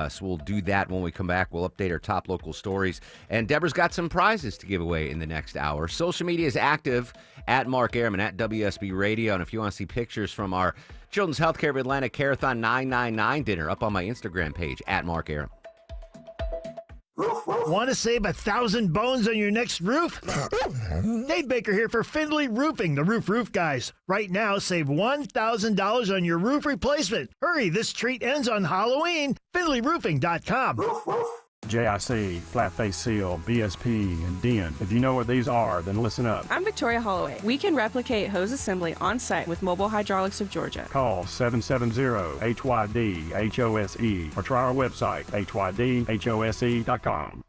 Speaker 9: So we'll do that when we come back. We'll update our top local stories. And Deborah's got some prizes to give away in the next hour. Social media is active at Mark Airman, at WSB Radio. And if you want to see pictures from our Children's Healthcare of Atlanta Carathon 999 dinner, up on my Instagram page, at Mark Airman.
Speaker 6: Want to save 1,000 bones on your next roof? Dave Baker here for Findlay Roofing, the roof guys. Right now, save $1,000 on your roof replacement. Hurry, this treat ends on Halloween. FindlayRoofing.com.
Speaker 2: JIC, Flat Face Seal, BSP, and DEN. If you know what these are, then listen up.
Speaker 4: I'm Victoria Holloway. We can replicate hose assembly on site with Mobile Hydraulics of Georgia.
Speaker 2: Call 770-HYD-HOSE or try our website, HYDHOSE.com.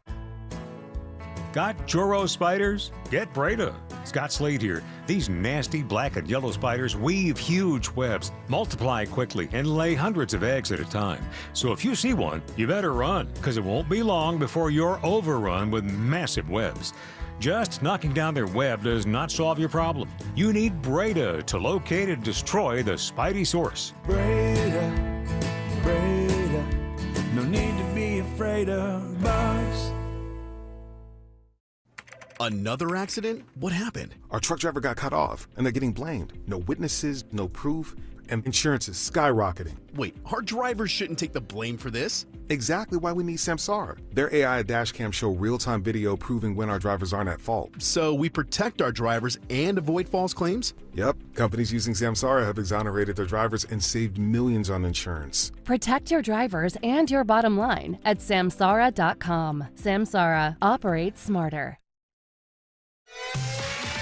Speaker 5: Got Joro spiders? Get Breda. Scott Slade here. These nasty black and yellow spiders weave huge webs, multiply quickly, and lay hundreds of eggs at a time. So if you see one, you better run, because it won't be long before you're overrun with massive webs. Just knocking down their web does not solve your problem. You need Breda to locate and destroy the spidey source.
Speaker 8: Breda, no need to be afraid of bugs.
Speaker 23: Another accident? What happened?
Speaker 24: Our truck driver got cut off, and they're getting blamed. No witnesses, no proof, and insurance is skyrocketing.
Speaker 23: Wait, our drivers shouldn't take the blame for this?
Speaker 24: Exactly why we need Samsara. Their AI dashcam show real-time video proving when our drivers aren't at fault.
Speaker 23: So we protect our drivers and avoid false claims?
Speaker 24: Yep. Companies using Samsara have exonerated their drivers and saved millions on insurance.
Speaker 26: Protect your drivers and your bottom line at Samsara.com. Samsara. Operate smarter.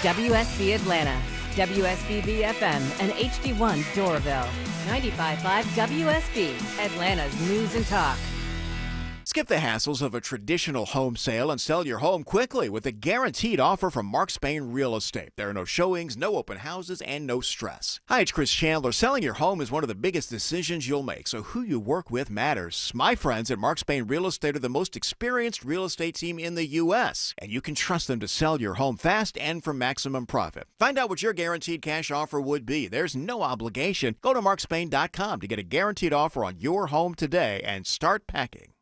Speaker 27: WSB Atlanta, WSB FM, and HD1 Doraville. 95.5 WSB, Atlanta's News and Talk.
Speaker 3: Skip the hassles of a traditional home sale and sell your home quickly with a guaranteed offer from Mark Spain Real Estate. There are no showings, no open houses, and no stress. Hi, it's Chris Chandler. Selling your home is one of the biggest decisions you'll make, so who you work with matters. My friends at Mark Spain Real Estate are the most experienced real estate team in the U.S., and you can trust them to sell your home fast and for maximum profit. Find out what your guaranteed cash offer would be. There's no obligation. Go to markspain.com to get a guaranteed offer on your home today and start packing.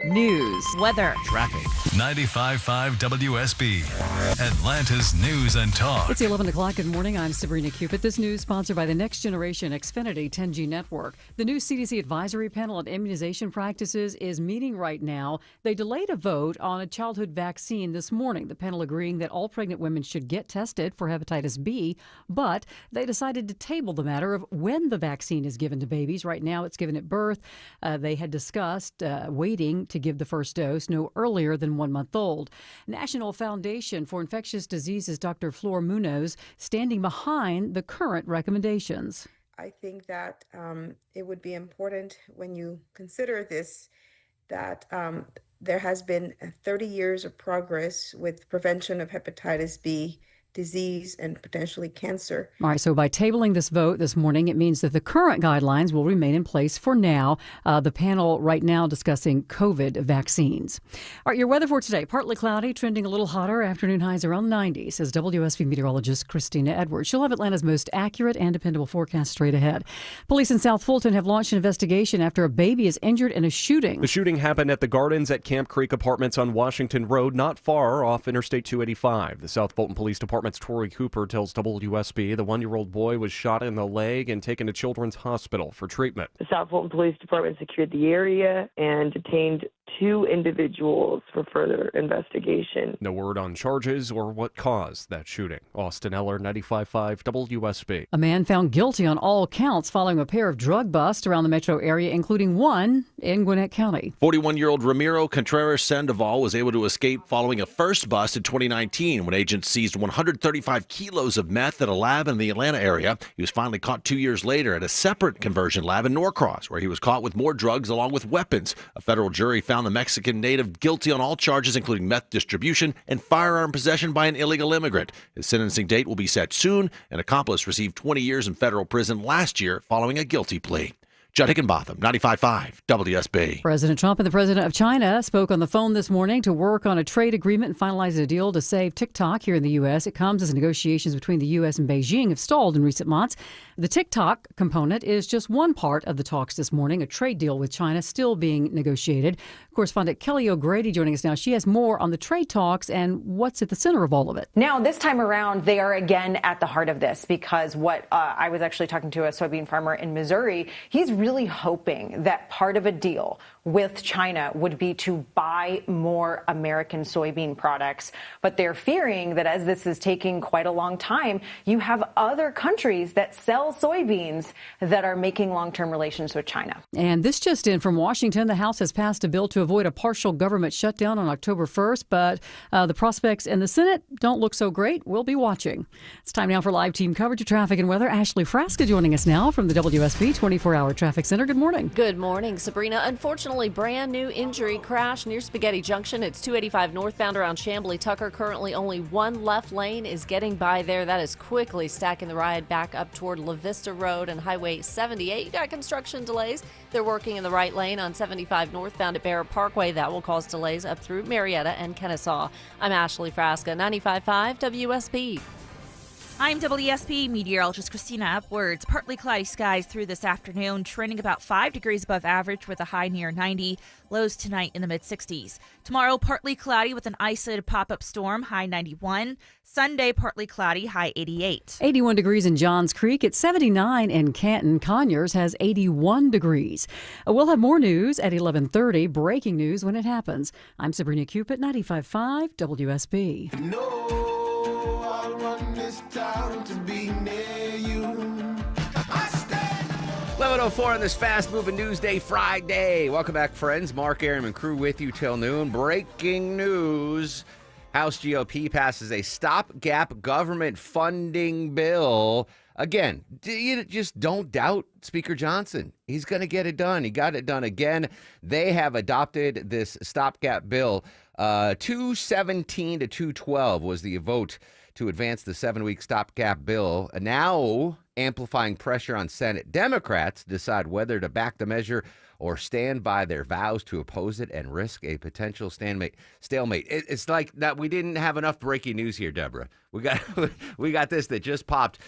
Speaker 13: News, weather,
Speaker 16: traffic. 95.5 WSB, Atlanta's News and Talk.
Speaker 13: It's 11 o'clock. Good morning. I'm Sabrina Cupid. This news sponsored by the Next Generation Xfinity 10G network. The new CDC advisory panel on immunization practices is meeting right now. They delayed a vote on a childhood vaccine this morning. The panel agreeing that all pregnant women should get tested for hepatitis B, but they decided to table the matter of when the vaccine is given to babies. Right now, it's given at birth. They had discussed waiting to give the first dose no earlier than 1 month old. National Foundation for Infectious Diseases Dr. Flor Munoz standing behind the current recommendations.
Speaker 14: I think that it would be important when you consider this that there has been 30 years of progress with prevention of hepatitis B disease and potentially cancer.
Speaker 13: All right, so by tabling this vote this morning, it means that the current guidelines will remain in place for now. The panel right now discussing COVID vaccines. All right, your weather for today, partly cloudy, trending a little hotter, afternoon highs around 90, says WSB meteorologist Christina Edwards. She'll have Atlanta's most accurate and dependable forecast straight ahead. Police in South Fulton have launched an investigation after a baby is injured in a shooting.
Speaker 17: The shooting happened at the Gardens at Camp Creek Apartments on Washington Road, not far off Interstate 285. The South Fulton Police Department's Tori Cooper tells WSB the 1-year-old boy was shot in the leg and taken to Children's Hospital for treatment.
Speaker 18: The South Fulton Police Department secured the area and detained 2 individuals for further investigation.
Speaker 17: No word on charges or what caused that shooting. Austin Eller, 95.5 WSB.
Speaker 13: A man found guilty on all counts following a pair of drug busts around the metro area, including one in Gwinnett County.
Speaker 19: 41-year-old Ramiro Contreras Sandoval was able to escape following a first bust in 2019 when agents seized 135 kilos of meth at a lab in the Atlanta area. He was finally caught 2 years later at a separate conversion lab in Norcross, where he was caught with more drugs along with weapons. A federal jury found the Mexican native guilty on all charges, including meth distribution and firearm possession by an illegal immigrant. His sentencing date will be set soon. An accomplice received 20 years in federal prison last year following a guilty plea. Judd Hickenbotham, 95.5 WSB.
Speaker 13: President Trump and the president of China spoke on the phone this morning to work on a trade agreement and finalize a deal to save TikTok here in the U.S. It comes as negotiations between the U.S. and Beijing have stalled in recent months. The TikTok component is just one part of the talks this morning, a trade deal with China still being negotiated. Correspondent Kelly O'Grady joining us now. She has more on the trade talks and what's at the center of all of it.
Speaker 25: Now, this time around, they are again at the heart of this because I was actually talking to a soybean farmer in Missouri. He's really hoping that part of a deal with China would be to buy more American soybean products. But they're fearing that as this is taking quite a long time, you have other countries that sell soybeans that are making long-term relations with China.
Speaker 13: And this just in from Washington, the House has passed a bill to avoid a partial government shutdown on October 1st, but the prospects in the Senate don't look so great. We'll be watching. It's time now for live team coverage of traffic and weather. Ashley Frasca joining us now from the WSB 24-hour Traffic Center. Good morning.
Speaker 28: Good morning, Sabrina. Unfortunately, brand new injury crash near Spaghetti Junction. It's 285 northbound around Chamblee Tucker. Currently only one left lane is getting by there. That is quickly stacking the ride back up toward La Vista Road and Highway 78. You got construction delays. They're working in the right lane on 75 northbound at Barrett Parkway. That will cause delays up through Marietta and Kennesaw. I'm Ashley Frasca, 95.5 WSB.
Speaker 29: I'm WSB meteorologist Christina Upwards. Partly cloudy skies through this afternoon, trending about 5 degrees above average with a high near 90. Lows tonight in the mid-60s. Tomorrow, partly cloudy with an isolated pop-up storm, high 91. Sunday, partly cloudy, high 88.
Speaker 13: 81 degrees in Johns Creek. It's 79 in Canton. Conyers has 81 degrees. We'll have more news at 11:30. Breaking news when it happens. I'm Sabrina Cupid, 95.5 WSB.
Speaker 8: I'll run this town to be near you.
Speaker 9: 11:04 on this fast-moving news day, Friday. Welcome back, friends. Mark Aram and crew with you till noon. Breaking news. House GOP passes a stopgap government funding bill. again, you just don't doubt Speaker Johnson. He's going to get it done. He got it done again. They have adopted this stopgap bill. 217 to 212 was the vote to advance the 7-week stopgap bill. Now amplifying pressure on Senate Democrats to decide whether to back the measure or stand by their vows to oppose it and risk a potential stalemate. It's like that we didn't have enough breaking news here, Deborah. We got this that just popped.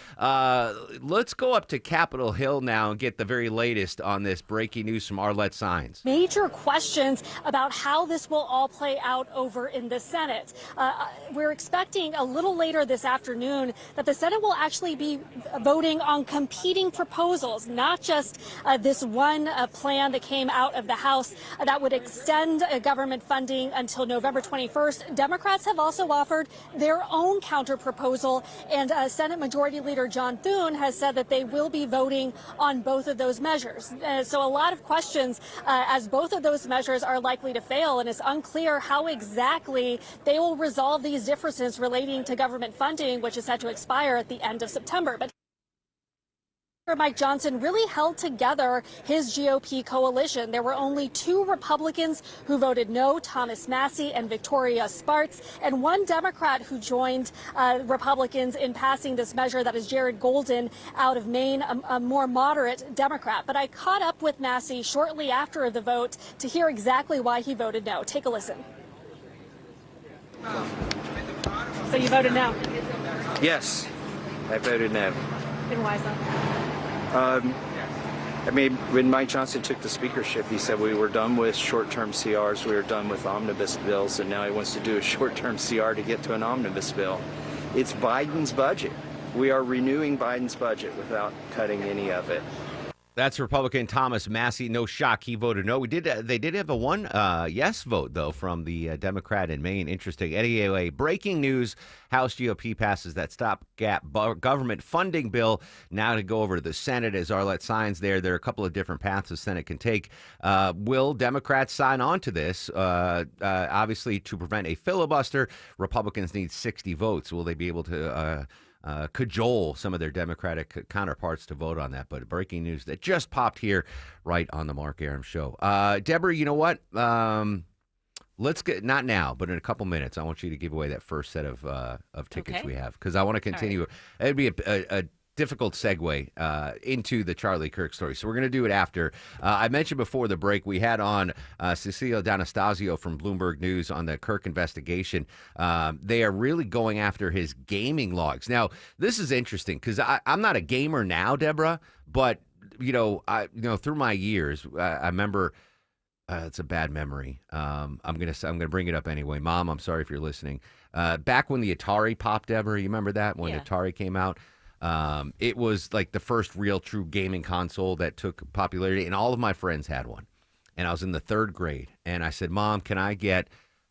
Speaker 9: Let's go up to Capitol Hill now and get the very latest on this breaking news from Arlette Saenz.
Speaker 1: Major questions about how this will all play out over in the Senate. We're expecting a little later this afternoon that the Senate will actually be voting on competing proposals, not just this one plan that came out of the House that would extend government funding until November 21st. Democrats have also offered their own counter proposal, and Senate Majority Leader John Thune has said that they will be voting on both of those measures. So a lot of questions as both of those measures are likely to fail, and it's unclear how exactly they will resolve these differences relating to government funding, which is set to expire at the end of September. But Mike Johnson really held together his GOP coalition. There were only 2 Republicans who voted no, Thomas Massie and Victoria Spartz, and 1 Democrat who joined Republicans in passing this measure. That is Jared Golden out of Maine, a more moderate Democrat. But I caught up with Massie shortly after the vote to hear exactly why he voted no. Take a listen. So you voted no?
Speaker 7: Yes, I voted no.
Speaker 1: And why is that?
Speaker 7: I mean, when Mike Johnson took the speakership, he said we were done with short-term CRs, we were done with omnibus bills, and now he wants to do a short-term CR to get to an omnibus bill. It's Biden's budget. We are renewing Biden's budget without cutting any of it.
Speaker 9: That's Republican Thomas Massie. No shock, he voted no. They did have a one yes vote, though, from the Democrat in Maine. Interesting. Anyway, breaking news. House GOP passes that stopgap government funding bill. Now to go over to the Senate, as Arlette Saenz there are a couple of different paths the Senate can take. Will Democrats sign on to this? Obviously, to prevent a filibuster, Republicans need 60 votes. Will they be able to cajole some of their Democratic counterparts to vote on that? But breaking news that just popped here right on the Mark Arum Show. Deborah, you know what? Let's get, not now, but in a couple minutes, I want you to give away that first set of tickets we have, because I want to continue. Right. It'd be a difficult segue into the Charlie Kirk story. So we're going to do it after. I mentioned before the break, we had on Cecilia D'Anastasio from Bloomberg News on the Kirk investigation. They are really going after his gaming logs. Now, this is interesting because I'm not a gamer now, Deborah, but through my years, I remember. It's a bad memory. I'm gonna bring it up anyway. Mom, I'm sorry if you're listening. Back when the Atari popped, Deborah, you remember that when Atari came out? It was like the first real true gaming console that took popularity, and all of my friends had one. And I was in the 3rd grade, and I said, Mom, can I get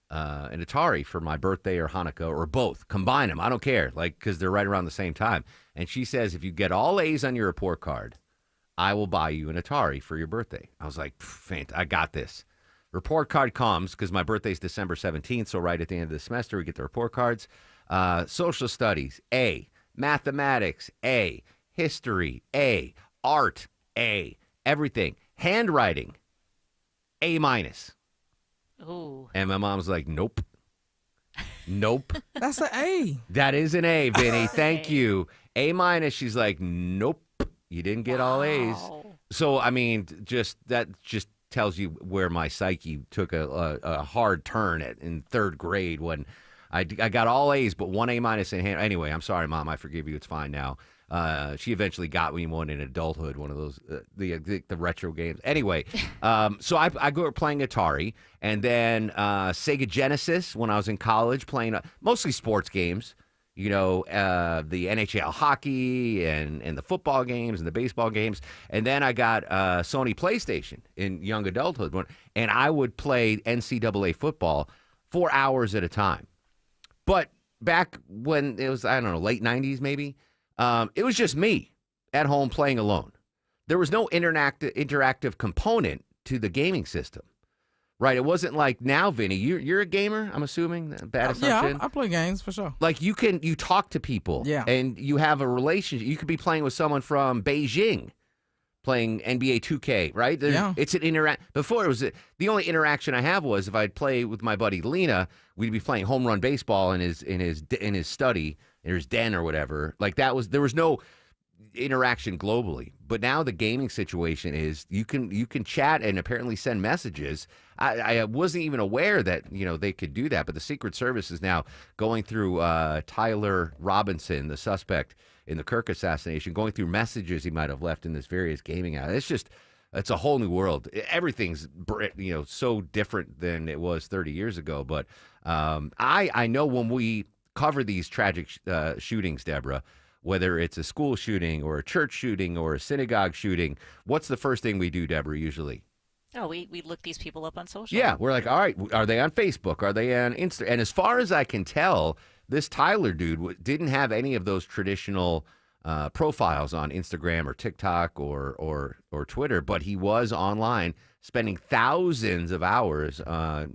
Speaker 9: an Atari for my birthday or Hanukkah or both? Combine them. I don't care, because they're right around the same time. And she says, if you get all A's on your report card, I will buy you an Atari for your birthday. I was like, I got this. Report card comes, because my birthday's December 17th, so right at the end of the semester, we get the report cards. Social studies, A. Mathematics, A. History, A. Art, A. Everything. Handwriting, A-.
Speaker 29: Ooh.
Speaker 9: And my mom's like, nope. Nope.
Speaker 10: That's an A.
Speaker 9: That is an A, Vinny. Thank you. A-. She's like, nope. You didn't get all A's. So, I mean, that just tells you where my psyche took a hard turn in 3rd grade when I got all A's, but 1 A- in hand. Anyway, I'm sorry, Mom. I forgive you. It's fine now. She eventually got me one in adulthood, one of those, the retro games. Anyway, so I grew up playing Atari, and then Sega Genesis when I was in college, playing mostly sports games. The NHL hockey and the football games and the baseball games. And then I got Sony PlayStation in young adulthood, and I would play NCAA football 4 hours at a time. But back when it was, I don't know, late 90s maybe, it was just me at home playing alone. There was no interactive component to the gaming system. Right. It wasn't like now, Vinny. You're a gamer, I'm assuming. Bad assumption.
Speaker 4: Yeah, I play games for sure.
Speaker 9: Like you talk to people.
Speaker 4: Yeah.
Speaker 9: And you have a relationship. You could be playing with someone from Beijing, playing NBA 2K, right?
Speaker 4: Yeah.
Speaker 9: It's an interact. Before it was the only interaction I have was if I'd play with my buddy Lena, we'd be playing home run baseball in his study, in his den or whatever. Like there was no interaction globally. But now the gaming situation is you can chat and apparently send messages. I wasn't even aware that they could do that, but the Secret Service is now going through Tyler Robinson, the suspect in the Kirk assassination, going through messages he might have left in this various gaming app. It's a whole new world. Everything's so different than it was 30 years ago. But I know when we cover these tragic shootings, Deborah, whether it's a school shooting or a church shooting or a synagogue shooting, what's the first thing we do, Deborah, usually?
Speaker 6: Oh, we look these people up on social.
Speaker 9: Yeah, we're like, all right, are they on Facebook? Are they on Insta? And as far as I can tell, this Tyler dude didn't have any of those traditional profiles on Instagram or TikTok or Twitter, but he was online spending thousands of hours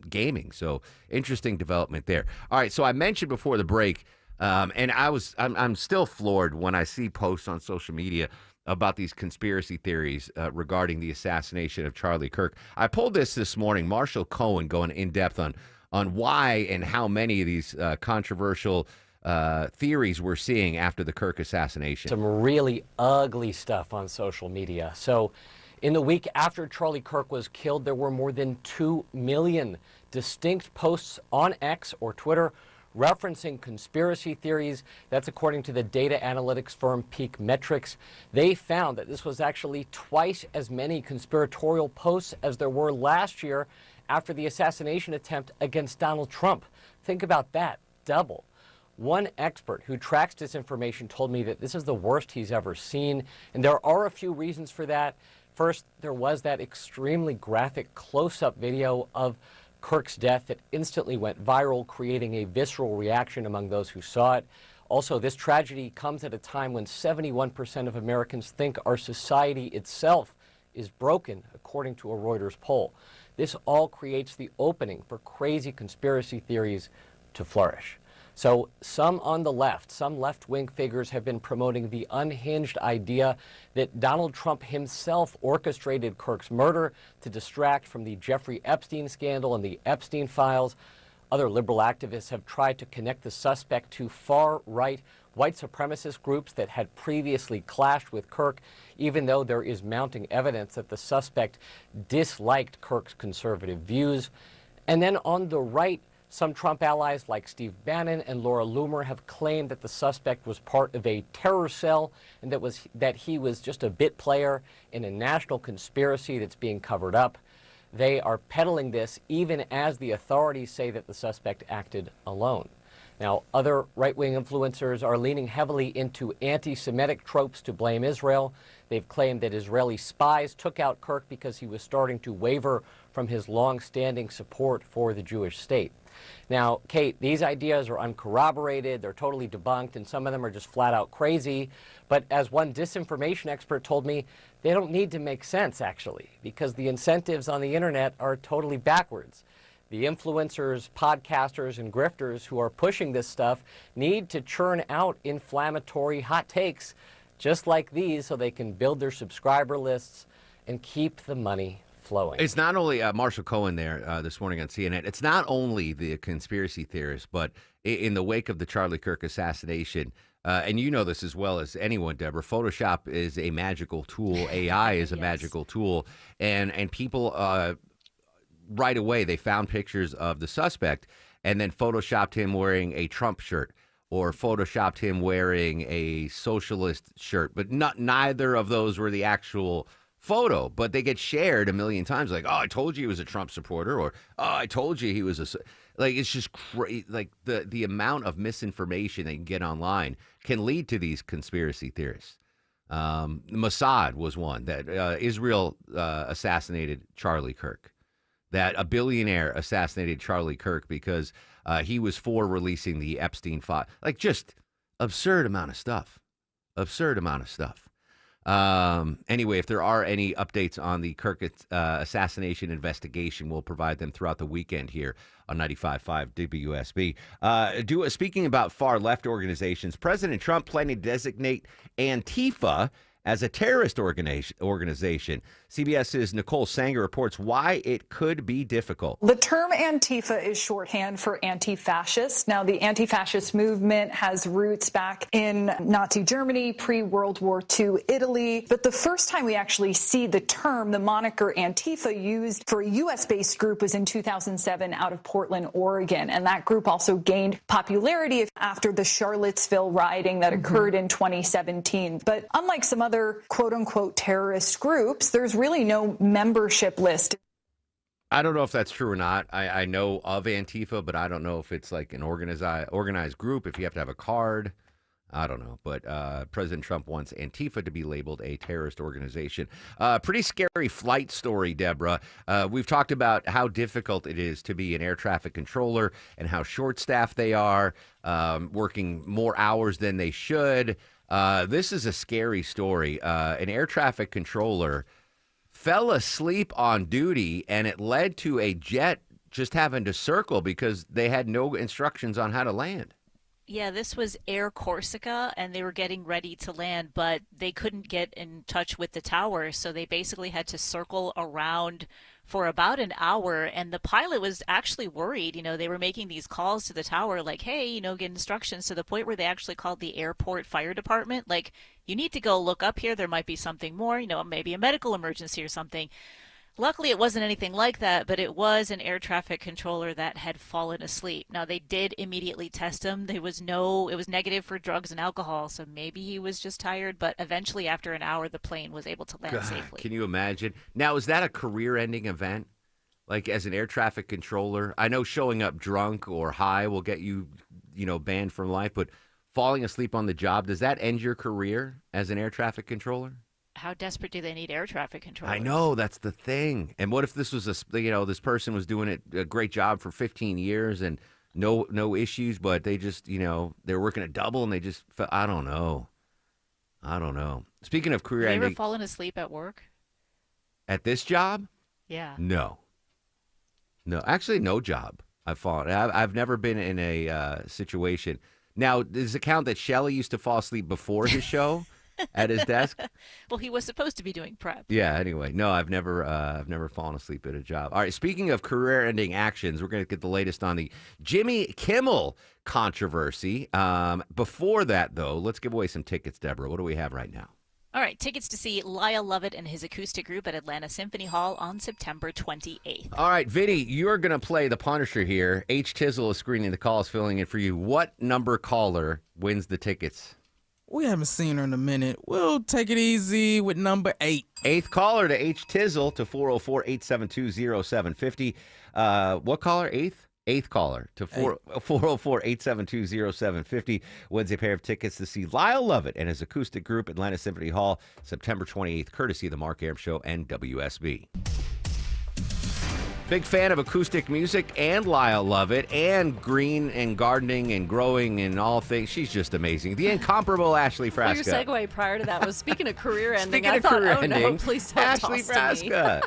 Speaker 9: gaming. So interesting development there. All right, so I mentioned before the break, and I'm still floored when I see posts on social media about these conspiracy theories regarding the assassination of Charlie Kirk. I pulled this morning. Marshall Cohen going in depth on why and how many of these controversial theories we're seeing after the Kirk assassination.
Speaker 10: Some really ugly stuff on social media. So in the week after Charlie Kirk was killed, there were more than 2 million distinct posts on X or Twitter referencing conspiracy theories. That's according to the data analytics firm Peak Metrics. They found that this was actually twice as many conspiratorial posts as there were last year after the assassination attempt against Donald Trump. Think about that, double. One expert who tracks disinformation told me that this is the worst he's ever seen, and there are a few reasons for that. First, there was that extremely graphic close-up video of Kirk's death that instantly went viral, creating a visceral reaction among those who saw it. Also, this tragedy comes at a time when 71% of Americans think our society itself is broken, according to a Reuters poll. This all creates the opening for crazy conspiracy theories to flourish. So some on the left, some left-wing figures have been promoting the unhinged idea that Donald Trump himself orchestrated Kirk's murder to distract from the Jeffrey Epstein scandal and the Epstein files. Other liberal activists have tried to connect the suspect to far-right white supremacist groups that had previously clashed with Kirk, even though there is mounting evidence that the suspect disliked Kirk's conservative views. And then on the right, some Trump allies like Steve Bannon and Laura Loomer have claimed that the suspect was part of a terror cell and that he was just a bit player in a national conspiracy that's being covered up. They are peddling this even as the authorities say that the suspect acted alone. Now, other right-wing influencers are leaning heavily into anti-Semitic tropes to blame Israel. They've claimed that Israeli spies took out Kirk because he was starting to waver from his long-standing support for the Jewish state. Now, Kate, these ideas are uncorroborated, they're totally debunked, and some of them are just flat out crazy. But as one disinformation expert told me, they don't need to make sense, actually, because the incentives on the internet are totally backwards. The influencers, podcasters, and grifters who are pushing this stuff need to churn out inflammatory hot takes just like these so they can build their subscriber lists and keep the money flowing.
Speaker 9: It's not only Marshall Cohen there this morning on CNN. It's not only the conspiracy theorists, but in the wake of the Charlie Kirk assassination, and you know this as well as anyone, Deborah, Photoshop is a magical tool. AI is a magical tool. And people, right away, they found pictures of the suspect and then Photoshopped him wearing a Trump shirt or Photoshopped him wearing a socialist shirt. But neither of those were the actual photo, but they get shared a million times. Like, oh, I told you he was a Trump supporter, or oh, I told you he was a. Like, it's just crazy. Like the amount of misinformation that you can get online can lead to these conspiracy theorists. Mossad was one that Israel assassinated Charlie Kirk. That a billionaire assassinated Charlie Kirk because he was for releasing the Epstein file. Like, just absurd amount of stuff. Absurd amount of stuff. Anyway, if there are any updates on the Kirk assassination investigation, we'll provide them throughout the weekend here on 95.5 WSB. Speaking about far left organizations, President Trump planning to designate Antifa as a terrorist organization. CBS's Nicole Sanger reports why it could be difficult.
Speaker 2: The term Antifa is shorthand for anti-fascist. Now, the anti-fascist movement has roots back in Nazi Germany, pre-World War II Italy. But the first time we actually see the term, the moniker Antifa, used for a U.S.-based group was in 2007 out of Portland, Oregon. And that group also gained popularity after the Charlottesville rioting that occurred in 2017. But unlike some other quote-unquote terrorist groups, there's really no membership list.
Speaker 9: I don't know if that's true or not. I know of Antifa, but I don't know if it's like an organized group, if you have to have a card. I don't know. But President Trump wants Antifa to be labeled a terrorist organization. Pretty scary flight story, Deborah. We've talked about how difficult it is to be an air traffic controller and how short-staffed they are, working more hours than they should. This is a scary story. An air traffic controller fell asleep on duty, and it led to a jet just having to circle because they had no instructions on how to land.
Speaker 6: Yeah, this was Air Corsica, and they were getting ready to land, but they couldn't get in touch with the tower, so they basically had to circle around for about an hour, and the pilot was actually worried. They were making these calls to the tower like, hey, get instructions, to the point where they actually called the airport fire department. Like, you need to go look up here. There might be something more, maybe a medical emergency or something. Luckily, it wasn't anything like that, but it was an air traffic controller that had fallen asleep. Now, they did immediately test him. It was negative for drugs and alcohol, so maybe he was just tired, but eventually, after an hour, the plane was able to land safely.
Speaker 9: Can you imagine? Now, is that a career-ending event? Like, as an air traffic controller? I know showing up drunk or high will get you, banned from life, but falling asleep on the job, does that end your career as an air traffic controller?
Speaker 6: How desperate do they need air traffic controllers?
Speaker 9: I know, that's the thing. And what if this was this person was doing a great job for 15 years and no issues, but they just, they're working a double and they just, I don't know. Speaking of career ending.
Speaker 6: Have you ever fallen asleep at work?
Speaker 9: At this job?
Speaker 6: Yeah.
Speaker 9: No, actually no job I've fallen. I've never been in a situation. Now, does it count that Shelley used to fall asleep before his show? At his desk?
Speaker 6: Well, he was supposed to be doing prep.
Speaker 9: Yeah, anyway. No, I've never fallen asleep at a job. All right, speaking of career-ending actions, we're going to get the latest on the Jimmy Kimmel controversy. Before that, though, let's give away some tickets, Deborah. What do we have right now?
Speaker 6: All right, tickets to see Lyle Lovett and his acoustic group at Atlanta Symphony Hall on September 28th.
Speaker 9: All right, Vinny, you're going to play the Punisher here. H. Tizzle is screening the calls, filling in for you. What number caller wins the tickets?
Speaker 4: We haven't seen her in a minute. We'll take it easy with number 8.
Speaker 9: Eighth caller to H. Tizzle to 404-872-0750. What caller? Eighth caller to 404-872-0750 wins a pair of tickets to see Lyle Lovett and his acoustic group, Atlanta Symphony Hall, September 28th, courtesy of the Mark Arum Show and WSB. Big fan of acoustic music and Lyle Lovett and green and gardening and growing and all things. She's just amazing. The incomparable Ashley Frasca.
Speaker 28: Well, your segue prior to that was speaking of career ending.
Speaker 9: Speaking
Speaker 28: I
Speaker 9: of
Speaker 28: thought,
Speaker 9: career
Speaker 28: oh
Speaker 9: ending,
Speaker 28: no, please don't
Speaker 9: Ashley
Speaker 28: toss to me.
Speaker 9: Frasca.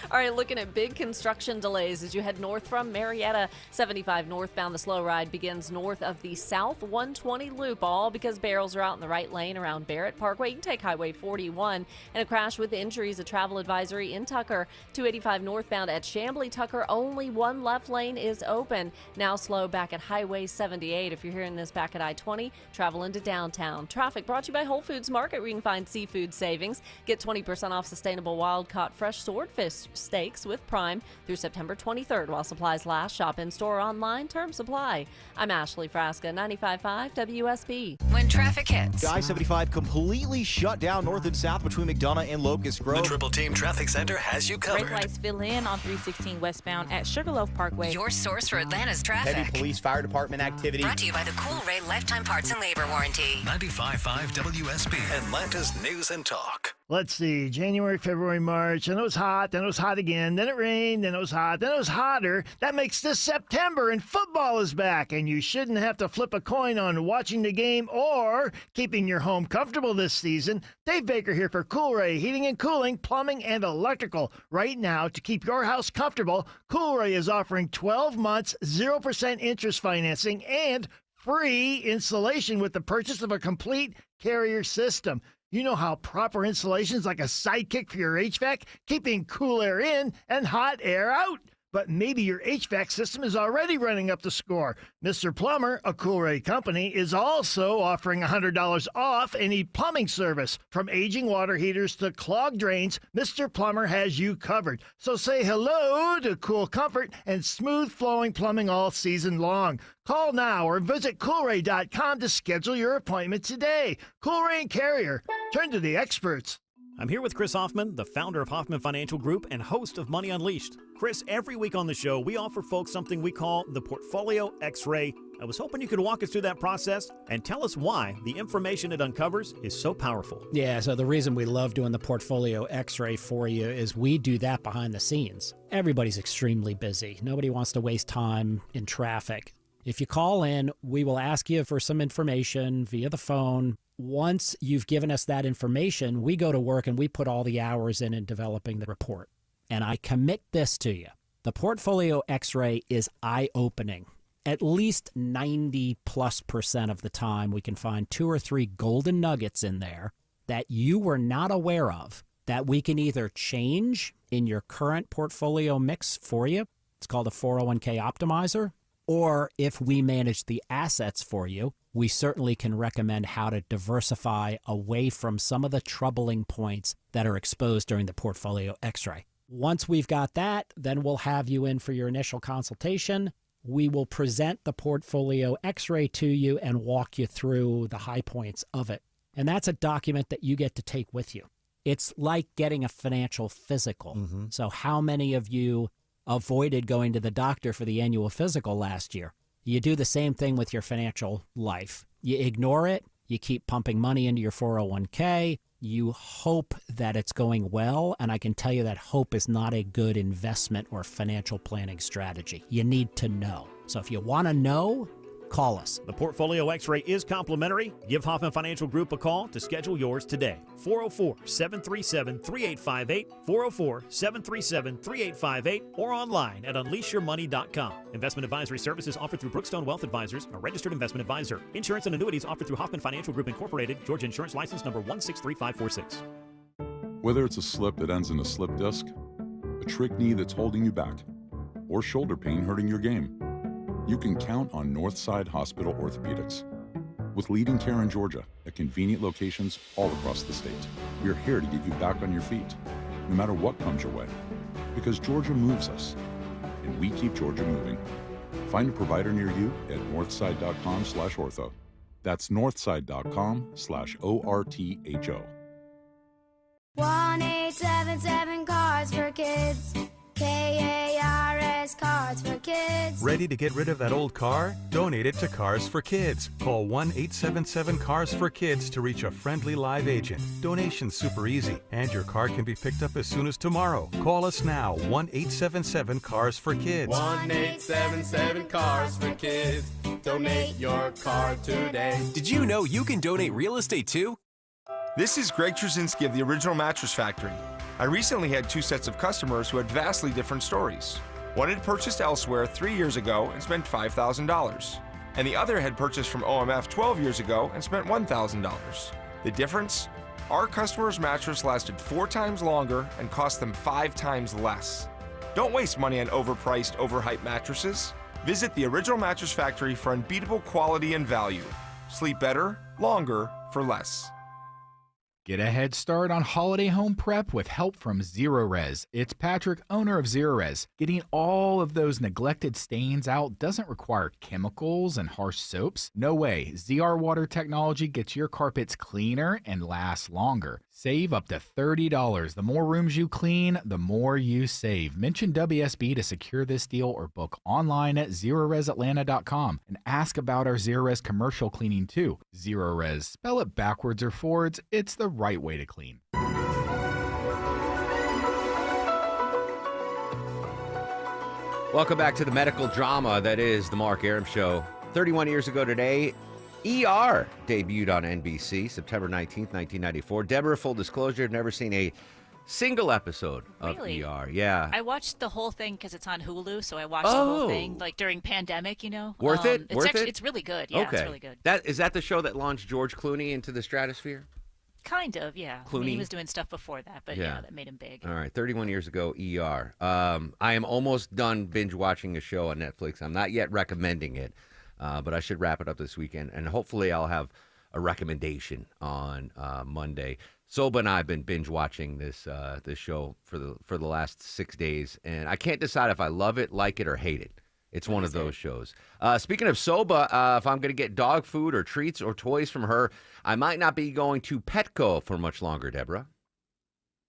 Speaker 28: All right, looking at big construction delays as you head north from Marietta. 75 northbound, the slow ride begins north of the South 120 loop, all because barrels are out in the right lane around Barrett Parkway. You can take Highway 41. And a crash with injuries, a travel advisory in Tucker. 285 northbound at Chamblee Tucker. Only one left lane is open. Now slow back at Highway 78. If you're hearing this back at I-20, travel into downtown. Traffic brought to you by Whole Foods Market, where you can find seafood savings. Get 20% off sustainable wild-caught fresh swordfish steaks with Prime through September 23rd while supplies last. Shop in-store, online, term supply. I'm Ashley Frasca, 95.5 WSB.
Speaker 5: When traffic hits.
Speaker 11: I-75 completely shut down north and south between McDonough and Locust Grove.
Speaker 16: The Triple Team Traffic Center has you covered.
Speaker 12: Brake lights fill in on 316 westbound at Sugarloaf Parkway.
Speaker 5: Your source for Atlanta's traffic.
Speaker 11: Heavy police fire department activity.
Speaker 5: Brought to you by the Cool Ray Lifetime Parts and Labor Warranty.
Speaker 16: 95.5 WSB, Atlanta's News and Talk.
Speaker 3: Let's see, January, February, March, and it was hot, then it was hot again, then it rained, then it was hot, then it was hotter. That makes this September, and football is back, and you shouldn't have to flip a coin on watching the game or keeping your home comfortable this season. Dave Baker here for Coolray Heating and Cooling, Plumbing, and Electrical. Right now, to keep your house comfortable, Coolray is offering 12 months, 0% interest financing, and free installation with the purchase of a complete Carrier system. You know how proper installation is like a sidekick for your HVAC, keeping cool air in and hot air out. But maybe your HVAC system is already running up the score. Mr. Plumber, a Coolray company, is also offering $100 off any plumbing service. From aging water heaters to clogged drains, Mr. Plumber has you covered. So say hello to cool comfort and smooth flowing plumbing all season long. Call now or visit Coolray.com to schedule your appointment today. Coolray and Carrier. Turn to the experts.
Speaker 11: I'm here with Chris Hoffman, the founder of Hoffman Financial Group and host of Money Unleashed. Chris, every week on the show, we offer folks something we call the Portfolio X-Ray. I was hoping you could walk us through that process and tell us why the information it uncovers is so powerful.
Speaker 15: Yeah, so the reason we love doing the Portfolio X-Ray for you is we do that behind the scenes. Everybody's extremely busy. Nobody wants to waste time in traffic. If you call in, we will ask you for some information via the phone. Once you've given us that information, we go to work and we put all the hours in developing the report. And I commit this to you. The Portfolio X-Ray is eye-opening. At least 90+% of the time, we can find 2 or 3 golden nuggets in there that you were not aware of that we can either change in your current portfolio mix for you. It's called a 401k optimizer. Or if we manage the assets for you, we certainly can recommend how to diversify away from some of the troubling points that are exposed during the Portfolio X-Ray. Once we've got that, then we'll have you in for your initial consultation. We will present the Portfolio X-Ray to you and walk you through the high points of it. And that's a document that you get to take with you. It's like getting a financial physical. So how many of you avoided going to the doctor for the annual physical last year? You do the same thing with your financial life. You ignore it. You keep pumping money into your 401k. You hope that it's going well, and I can tell you that hope is not a good investment or financial planning strategy. You need to know. So if you want to know, call us.
Speaker 11: The Portfolio X-Ray is complimentary. Give Hoffman Financial Group a call to schedule yours today. 404-737-3858, 404-737-3858, or online at unleashyourmoney.com. Investment advisory services offered through Brookstone Wealth Advisors, a registered investment advisor. Insurance and annuities offered through Hoffman Financial Group Incorporated, Georgia Insurance License number 163546.
Speaker 20: Whether it's a slip that ends in a slip disc, a trick knee that's holding you back, or shoulder pain hurting your game, you can count on Northside Hospital Orthopedics. With leading care in Georgia at convenient locations all across the state, we're here to get you back on your feet, no matter what comes your way. Because Georgia moves us, and we keep Georgia moving. Find a provider near you at northside.com/ortho. That's northside.com/ORTHO.
Speaker 21: 1-877 Cards for Kids. KARS Cards for Kids.
Speaker 22: Ready to get rid of that old car? Donate it to Cars for Kids. Call 1-877 for Kids to reach a friendly live agent. Donation's super easy, and your car can be picked up as soon as tomorrow. Call us now, 1-877 for Kids.
Speaker 8: 1-877 for Kids. Donate your car today.
Speaker 23: Did you know you can donate real estate too?
Speaker 24: This is Greg Trzynski of the Original Mattress Factory. I recently had 2 sets of customers who had vastly different stories. One had purchased elsewhere 3 years ago and spent $5,000, and the other had purchased from OMF 12 years ago and spent $1,000. The difference? Our customer's mattress lasted 4 times longer and cost them 5 times less. Don't waste money on overpriced, overhyped mattresses. Visit the Original Mattress Factory for unbeatable quality and value. Sleep better, longer, for less.
Speaker 26: Get a head start on holiday home prep with help from Zerorez. It's Patrick, owner of Zerorez. Getting all of those neglected stains out doesn't require chemicals and harsh soaps. No way. ZR Water technology gets your carpets cleaner and lasts longer. Save up to $30. The more rooms you clean, the more you save. Mention WSB to secure this deal or book online at ZerorezAtlanta.com and ask about our Zerorez commercial cleaning too. Zerorez. Spell it backwards or forwards. It's the right way to clean.
Speaker 9: Welcome back to the medical drama that is the Mark Arum Show. 31 years ago today, ER debuted on NBC, September 19th, 1994. Deborah, full disclosure, I've never seen a single episode of
Speaker 6: Really?
Speaker 9: ER. Yeah.
Speaker 6: I watched the whole thing because it's on Hulu, so I watched the whole thing like during pandemic.
Speaker 9: Worth it?
Speaker 6: It's
Speaker 9: Worth it?
Speaker 6: It's really good. Yeah,
Speaker 9: okay.
Speaker 6: it's really good.
Speaker 9: Is that the show that launched George Clooney into the stratosphere?
Speaker 6: Kind of, yeah. I mean, he was doing stuff before that, but yeah, that made him big.
Speaker 9: All right, 31 years ago, ER. I am almost done binge watching a show on Netflix. I'm not yet recommending it, but I should wrap it up this weekend, and hopefully I'll have a recommendation on Monday. Soba and I have been binge watching this show for the last 6 days, and I can't decide if I love it, like it, or hate it. It's one of those shows. Speaking of Soba, if I'm going to get dog food or treats or toys from her, I might not be going to Petco for much longer, Deborah.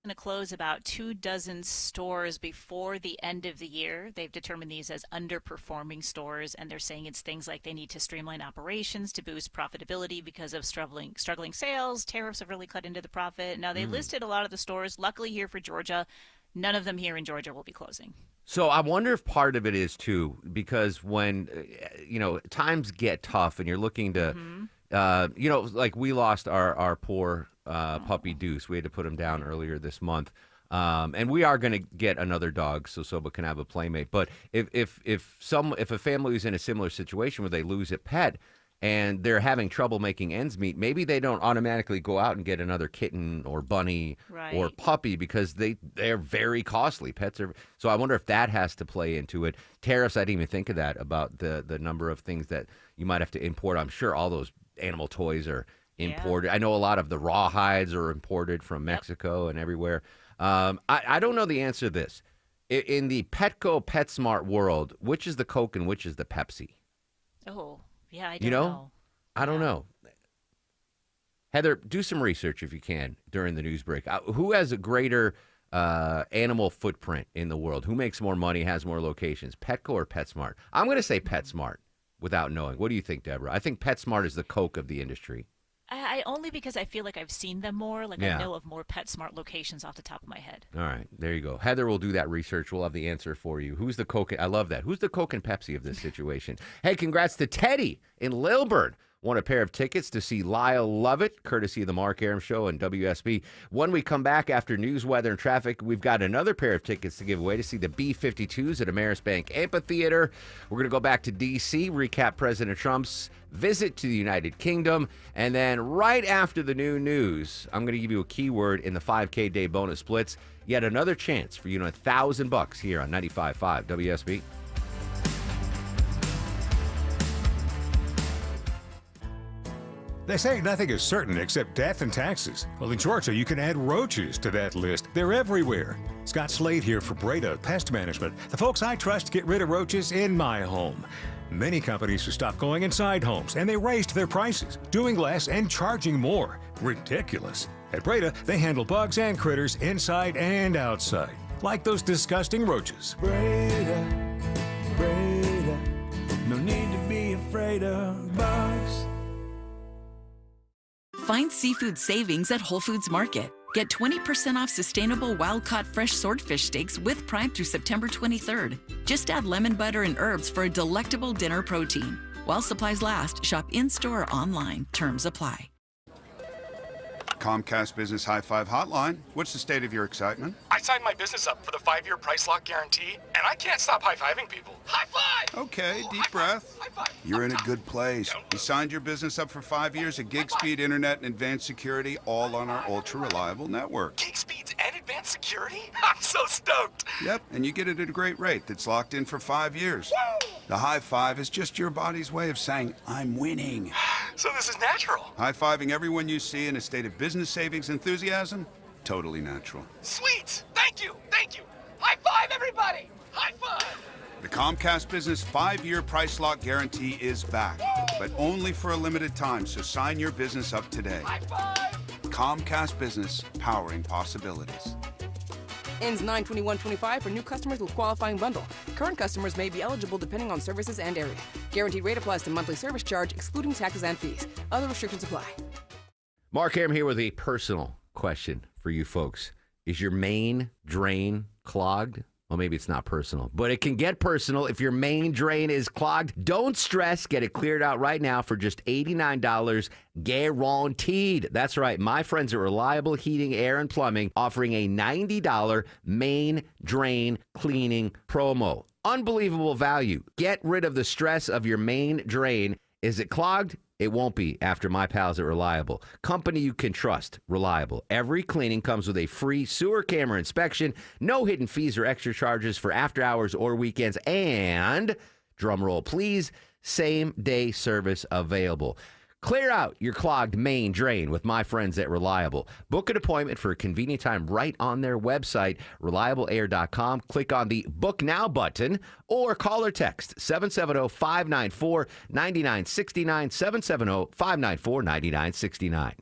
Speaker 6: Going to close about 24 stores before the end of the year. They've determined these as underperforming stores, and they're saying it's things like they need to streamline operations to boost profitability because of struggling sales. Tariffs have really cut into the profit. Now, they listed a lot of the stores. Luckily here for Georgia, none of them here in Georgia will be closing.
Speaker 9: So I wonder if part of it is, too, because when, times get tough and you're looking to, like we lost our poor puppy Deuce. We had to put him down earlier this month. And we are going to get another dog so Soba can have a playmate. But if a family is in a similar situation where they lose a pet and they're having trouble making ends meet, maybe they don't automatically go out and get another kitten or bunny or puppy because they're very costly. Pets are. So I wonder if that has to play into it. Tariffs, I didn't even think of that, about the number of things that you might have to import. I'm sure all those animal toys are imported. I know a lot of the raw hides are imported from Mexico and everywhere. I don't know the answer to this. In the Petco PetSmart world, which is the Coke and which is the Pepsi?
Speaker 6: Oh, yeah, I don't know.
Speaker 9: I don't know. Heather, do some research if you can during the news break. Who has a greater animal footprint in the world? Who makes more money, has more locations, Petco or PetSmart? I'm going to say PetSmart without knowing. What do you think, Deborah? I think PetSmart is the Coke of the industry.
Speaker 6: I only because I feel like I've seen them more. I know of more PetSmart locations off the top of my head.
Speaker 9: All right, there you go. Heather will do that research. We'll have the answer for you. Who's the Coke? I love that. Who's the Coke and Pepsi of this situation? Hey, congrats to Teddy in Lilburn. Won a pair of tickets to see Lyle Lovett, courtesy of the Mark Arum Show and WSB. When we come back after news, weather, and traffic, we've got another pair of tickets to give away to see the B-52s at Ameris Bank Amphitheater. We're going to go back to D.C., recap President Trump's visit to the United Kingdom, and then right after the new news, I'm going to give you a keyword in the 5K Day Bonus Blitz. Yet another chance for you to $1,000 here on 95.5 WSB.
Speaker 1: They say nothing is certain except death and taxes. Well, in Georgia, you can add roaches to that list. They're everywhere. Scott Slade here for Breda Pest Management, the folks I trust to get rid of roaches in my home. Many companies have stopped going inside homes, and they raised their prices, doing less and charging more. Ridiculous. At Breda, they handle bugs and critters inside and outside, like those disgusting roaches.
Speaker 8: Breda, no need to be afraid of bugs.
Speaker 7: Find seafood savings at Whole Foods Market. Get 20% off sustainable wild-caught fresh swordfish steaks with Prime through September 23rd. Just add lemon butter and herbs for a delectable dinner protein. While supplies last, shop in-store or online. Terms apply.
Speaker 13: Comcast Business High Five Hotline. What's the state of your excitement?
Speaker 14: I signed my business up for the 5-year price lock guarantee, and I can't stop high-fiving people. High five!
Speaker 13: Okay, deep breath. You're in a good place. You signed your business up for 5 years of gig speed internet and advanced security, all on our ultra-reliable network.
Speaker 14: Gig speeds and advanced security? I'm so stoked!
Speaker 13: Yep, and you get it at a great rate that's locked in for 5 years. Woo! The high five is just your body's way of saying, I'm winning.
Speaker 14: So this is natural.
Speaker 13: High-fiving everyone you see in a state of business savings enthusiasm? Totally natural.
Speaker 14: Sweet! Thank you! Thank you! High five, everybody! High five!
Speaker 13: The Comcast Business 5-year price lock guarantee is back, but only for a limited time, so sign your business up today.
Speaker 14: High five!
Speaker 13: Comcast Business, powering possibilities.
Speaker 17: Ends 9/21/25 for new customers with qualifying bundle. Current customers may be eligible depending on services and area. Guaranteed rate applies to monthly service charge, excluding taxes and fees. Other restrictions apply.
Speaker 9: Mark Arum here with a personal question for you folks. Is your main drain clogged? Well, maybe it's not personal, but it can get personal if your main drain is clogged. Don't stress. Get it cleared out right now for just $89 guaranteed. That's right. My friends at Reliable Heating, Air, and Plumbing offering a $90 main drain cleaning promo. Unbelievable value. Get rid of the stress of your main drain. Is it clogged? It won't be after my pals at Reliable. Company you can trust. Reliable. Every cleaning comes with a free sewer camera inspection, no hidden fees or extra charges for after hours or weekends, and, drum roll please, same-day service available. Clear out your clogged main drain with my friends at Reliable. Book an appointment for a convenient time right on their website, reliableair.com. Click on the Book Now button or call or text 770-594-9969, 770-594-9969.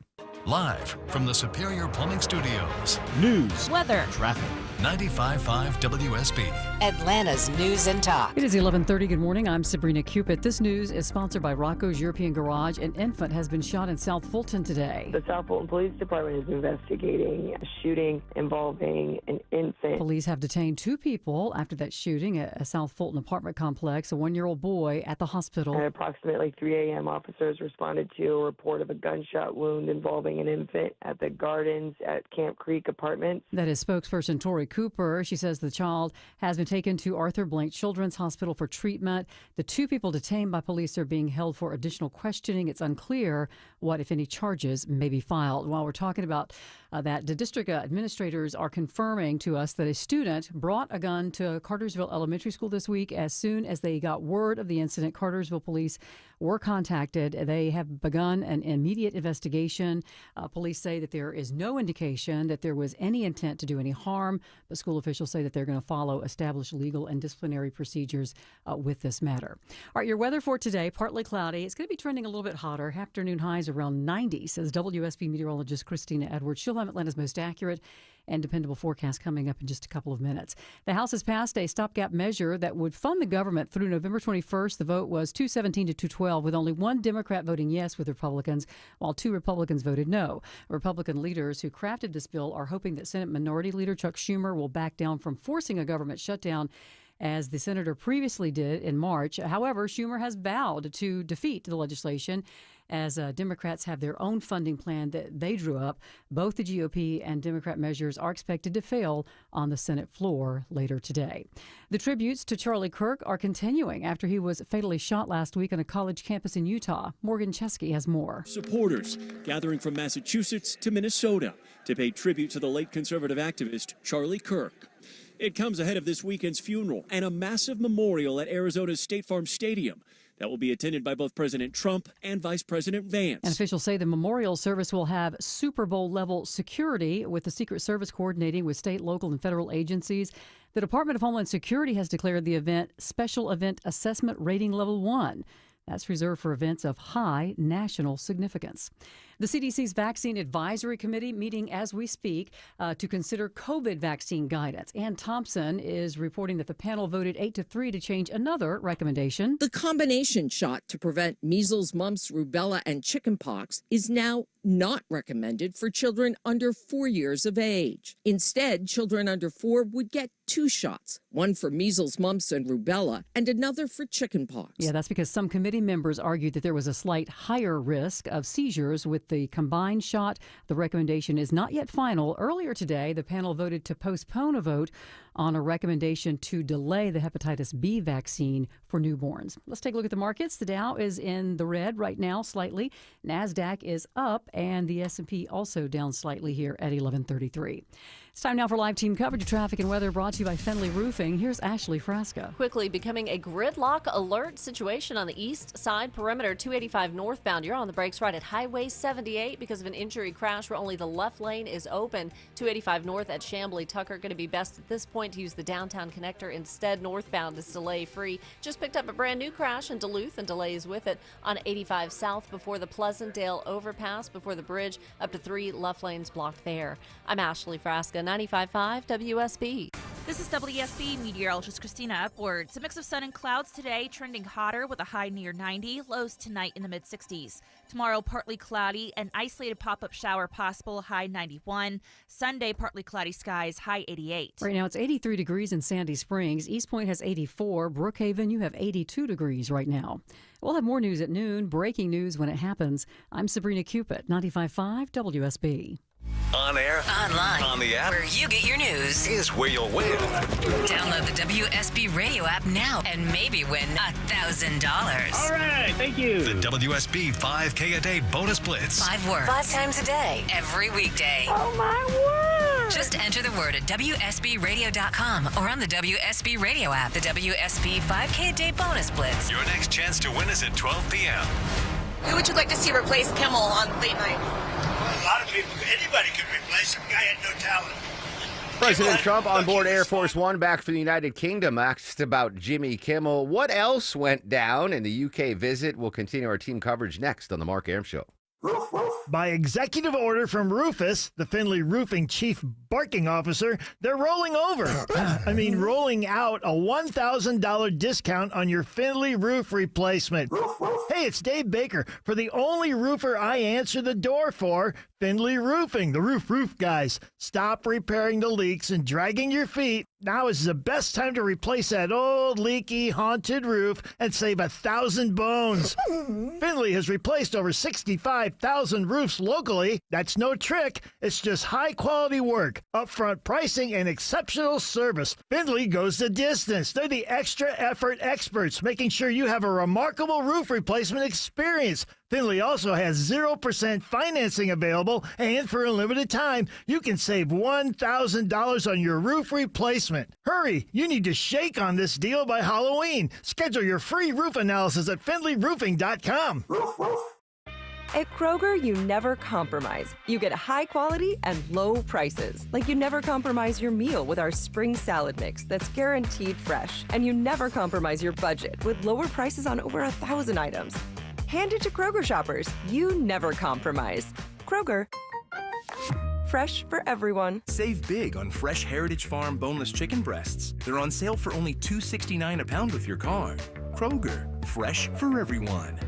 Speaker 16: Live from the Superior Plumbing Studios.
Speaker 2: News,
Speaker 12: weather,
Speaker 2: traffic.
Speaker 16: 95.5 WSB.
Speaker 5: Atlanta's News and Talk.
Speaker 4: It is 11:30. Good morning. I'm Sabrina Cupid. This news is sponsored by Rocco's European Garage. An infant has been shot in South Fulton today.
Speaker 10: The South Fulton Police Department is investigating a shooting involving an infant.
Speaker 4: Police have detained 2 people after that shooting at a South Fulton apartment complex. A 1-year-old boy at the hospital.
Speaker 10: At approximately 3 a.m., officers responded to a report of a gunshot wound involving an infant at the Gardens at Camp Creek Apartments.
Speaker 4: That is spokesperson Tori Cooper. She says the child has been taken to Arthur Blank Children's Hospital for treatment. The 2 people detained by police are being held for additional questioning. It's unclear what, if any, charges may be filed. While we're talking about that, the district administrators are confirming to us that a student brought a gun to Cartersville Elementary School this week. As soon as they got word of the incident, Cartersville police were contacted. They have begun an immediate investigation. Police say that there is no indication that there was any intent to do any harm, but school officials say that they're going to follow established legal and disciplinary procedures with this matter. All right, your weather for today, partly cloudy. It's going to be trending a little bit hotter. Afternoon highs around 90, says WSB meteorologist Christina Edwards. She'll have Atlanta's most accurate and dependable forecast coming up in just a couple of minutes. The House has passed a stopgap measure that would fund the government through November 21st. The vote was 217 to 212, with only 1 Democrat voting yes with Republicans, while 2 Republicans voted no. Republican leaders who crafted this bill are hoping that Senate Minority Leader Chuck Schumer will back down from forcing a government shutdown, as the senator previously did in March. However, Schumer has vowed to defeat the legislation, as Democrats have their own funding plan that they drew up. Both the GOP and Democrat measures are expected to fail on the Senate floor later today. The tributes to Charlie Kirk are continuing after he was fatally shot last week on a college campus in Utah. Morgan Chesky has more.
Speaker 2: Supporters gathering from Massachusetts to Minnesota to pay tribute to the late conservative activist Charlie Kirk. It comes ahead of this weekend's funeral and a massive memorial at Arizona's State Farm Stadium that will be attended by both President Trump and Vice President Vance.
Speaker 4: And officials say the memorial service will have Super Bowl level security, with the Secret Service coordinating with state, local, and federal agencies. The Department of Homeland Security has declared the event Special Event Assessment Rating Level 1. That's reserved for events of high national significance. The CDC's Vaccine Advisory Committee meeting as we speak to consider COVID vaccine guidance. Ann Thompson is reporting that the panel voted 8-3 to change another recommendation.
Speaker 18: The combination shot to prevent measles, mumps, rubella, and chickenpox is now not recommended for children under 4 years of age. Instead, children under 4 would get 2 shots, one for measles, mumps, and rubella, and another for chickenpox.
Speaker 4: Yeah, that's because some committee members argued that there was a slight higher risk of seizures with the combined shot. The recommendation is not yet final. Earlier today, the panel voted to postpone a vote on a recommendation to delay the hepatitis B vaccine for newborns. Let's take a look at the markets. The Dow is in the red right now, slightly. NASDAQ is up, and the S&P also down slightly here at 1133. It's time now for live team coverage of traffic and weather, brought to you by Fenley Roofing. Here's Ashley Frasca.
Speaker 19: Quickly becoming a gridlock alert situation on the east side perimeter, 285 northbound. You're on the brakes right at Highway 78 because of an injury crash where only the left lane is open. 285 north at Chamblee Tucker. Going to be best at this point to use the downtown connector instead. Northbound is delay free. Just picked up a brand new crash in Duluth and delays with it on 85 south before the Pleasantdale overpass, before the bridge, up to 3 left lanes blocked there. I'm Ashley Frasca, 95.5 WSB.
Speaker 12: This is WSB meteorologist Christina Upwards. A mix of sun and clouds today, trending hotter with a high near 90, lows tonight in the mid-60s. Tomorrow, partly cloudy, an isolated pop-up shower possible, high 91. Sunday, partly cloudy skies, high 88.
Speaker 4: Right now, it's 83 degrees in Sandy Springs. East Point has 84. Brookhaven, you have 82 degrees right now. We'll have more news at noon. Breaking news when it happens. I'm Sabrina Cupid, 95.5 WSB.
Speaker 16: On air,
Speaker 5: Online,
Speaker 16: on the app,
Speaker 5: where you get your news,
Speaker 16: is where you'll win.
Speaker 5: Download the WSB radio app now and maybe win $1,000.
Speaker 16: All right, thank you. The WSB 5K a day bonus blitz.
Speaker 5: 5 words, 5 times a day, every weekday.
Speaker 10: Oh, my word!
Speaker 5: Just enter the word at WSBradio.com or on the WSB radio app. The WSB 5K a day bonus blitz.
Speaker 16: Your next chance to win is at 12 p.m.
Speaker 3: Who would you like to see replace Kimmel on late night?
Speaker 11: A lot of people, anybody could replace him. Guy had no talent.
Speaker 9: President Trump on board Air Force One back from the United Kingdom asked about Jimmy Kimmel. What else went down in the UK visit? We'll continue our team coverage next on The Mark Arum Show.
Speaker 11: By executive order from Rufus, the Findlay Roofing chief barking officer, they're rolling over. Rolling out a $1,000 discount on your Findlay roof replacement. Hey, it's Dave Baker for the only roofer I answer the door for, Findlay Roofing, the roof guys. Stop repairing the leaks and dragging your feet. Now is the best time to replace that old, leaky, haunted roof and save 1,000 bones. Findlay has replaced over 65,000 roofs locally. That's no trick. It's just high-quality work, upfront pricing, and exceptional service. Findlay goes the distance. They're the extra effort experts, making sure you have a remarkable roof replacement experience. Findlay also has 0% financing available, and for a limited time, you can save $1,000 on your roof replacement. Hurry, you need to shake on this deal by Halloween. Schedule your free roof analysis at FindlayRoofing.com.
Speaker 15: At Kroger, you never compromise. You get high quality and low prices. Like you never compromise your meal with our spring salad mix that's guaranteed fresh. And you never compromise your budget with lower prices on over 1,000 items. Hand it to Kroger shoppers. You never compromise. Kroger. Fresh for everyone.
Speaker 20: Save big on fresh Heritage Farm boneless chicken breasts. They're on sale for only $2.69 a pound with your card. Kroger, fresh for everyone.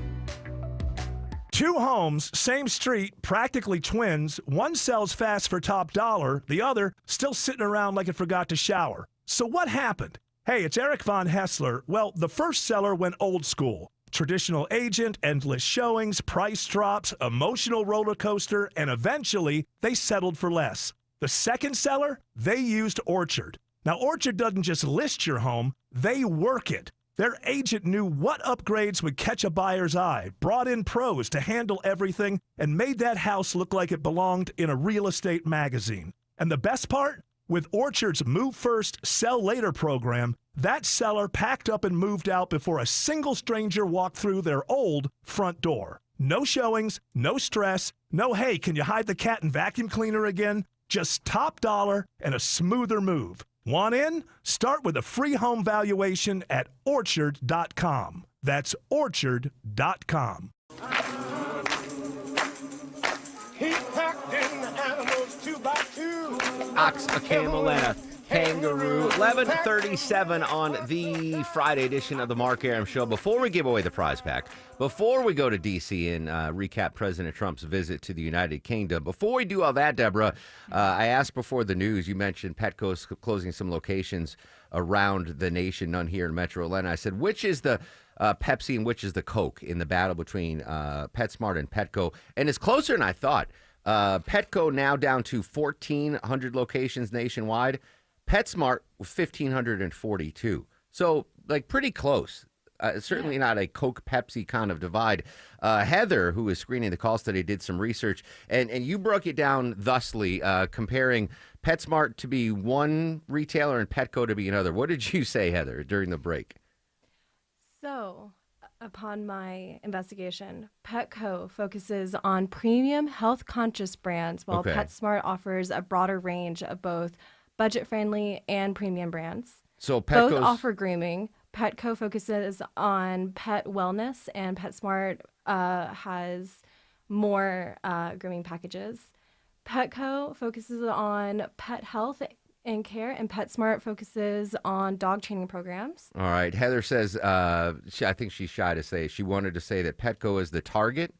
Speaker 14: Two homes, same street, practically twins. One sells fast for top dollar, the other still sitting around like it forgot to shower. So what happened? Hey, it's Eric Von Hessler. Well, the first seller went old school. Traditional agent, endless showings, price drops, emotional roller coaster, and eventually they settled for less. The second seller, they used Orchard. Now, Orchard doesn't just list your home, they work it. Their agent knew what upgrades would catch a buyer's eye, brought in pros to handle everything, and made that house look like it belonged in a real estate magazine. And the best part? With Orchard's Move First, Sell Later program, that seller packed up and moved out before a single stranger walked through their old front door. No showings, no stress, no, hey, can you hide the cat and vacuum cleaner again? Just top dollar and a smoother move. Want in? Start with a free home valuation at Orchard.com. That's Orchard.com.
Speaker 11: He packed in the animals 2 by 2.
Speaker 9: Ox, a camel, and a kangaroo. 11:37 on the Friday edition of the Mark Arum Show. Before we give away the prize pack, before we go to D.C. and recap President Trump's visit to the United Kingdom, before we do all that, Deborah, I asked before the news, you mentioned Petco's closing some locations around the nation, none here in Metro Atlanta. I said, which is the Pepsi and which is the Coke in the battle between PetSmart and Petco? And it's closer than I thought. Petco now down to 1,400 locations nationwide. PetSmart 1,542. So, like, pretty close. Certainly not a Coke-Pepsi kind of divide. Heather, who is screening the call study, did some research, and you broke it down thusly, comparing PetSmart to be one retailer and Petco to be another. What did you say, Heather, during the break?
Speaker 21: So, upon my investigation, Petco focuses on premium health-conscious brands, while PetSmart offers a broader range of both budget-friendly and premium brands.
Speaker 9: So Petco's...
Speaker 21: both offer grooming. Petco focuses on pet wellness, and PetSmart has more grooming packages. Petco focuses on pet health in care, and PetSmart focuses on dog training programs.
Speaker 9: All right. Heather says, I think she's shy to say, she wanted to say that Petco is the Target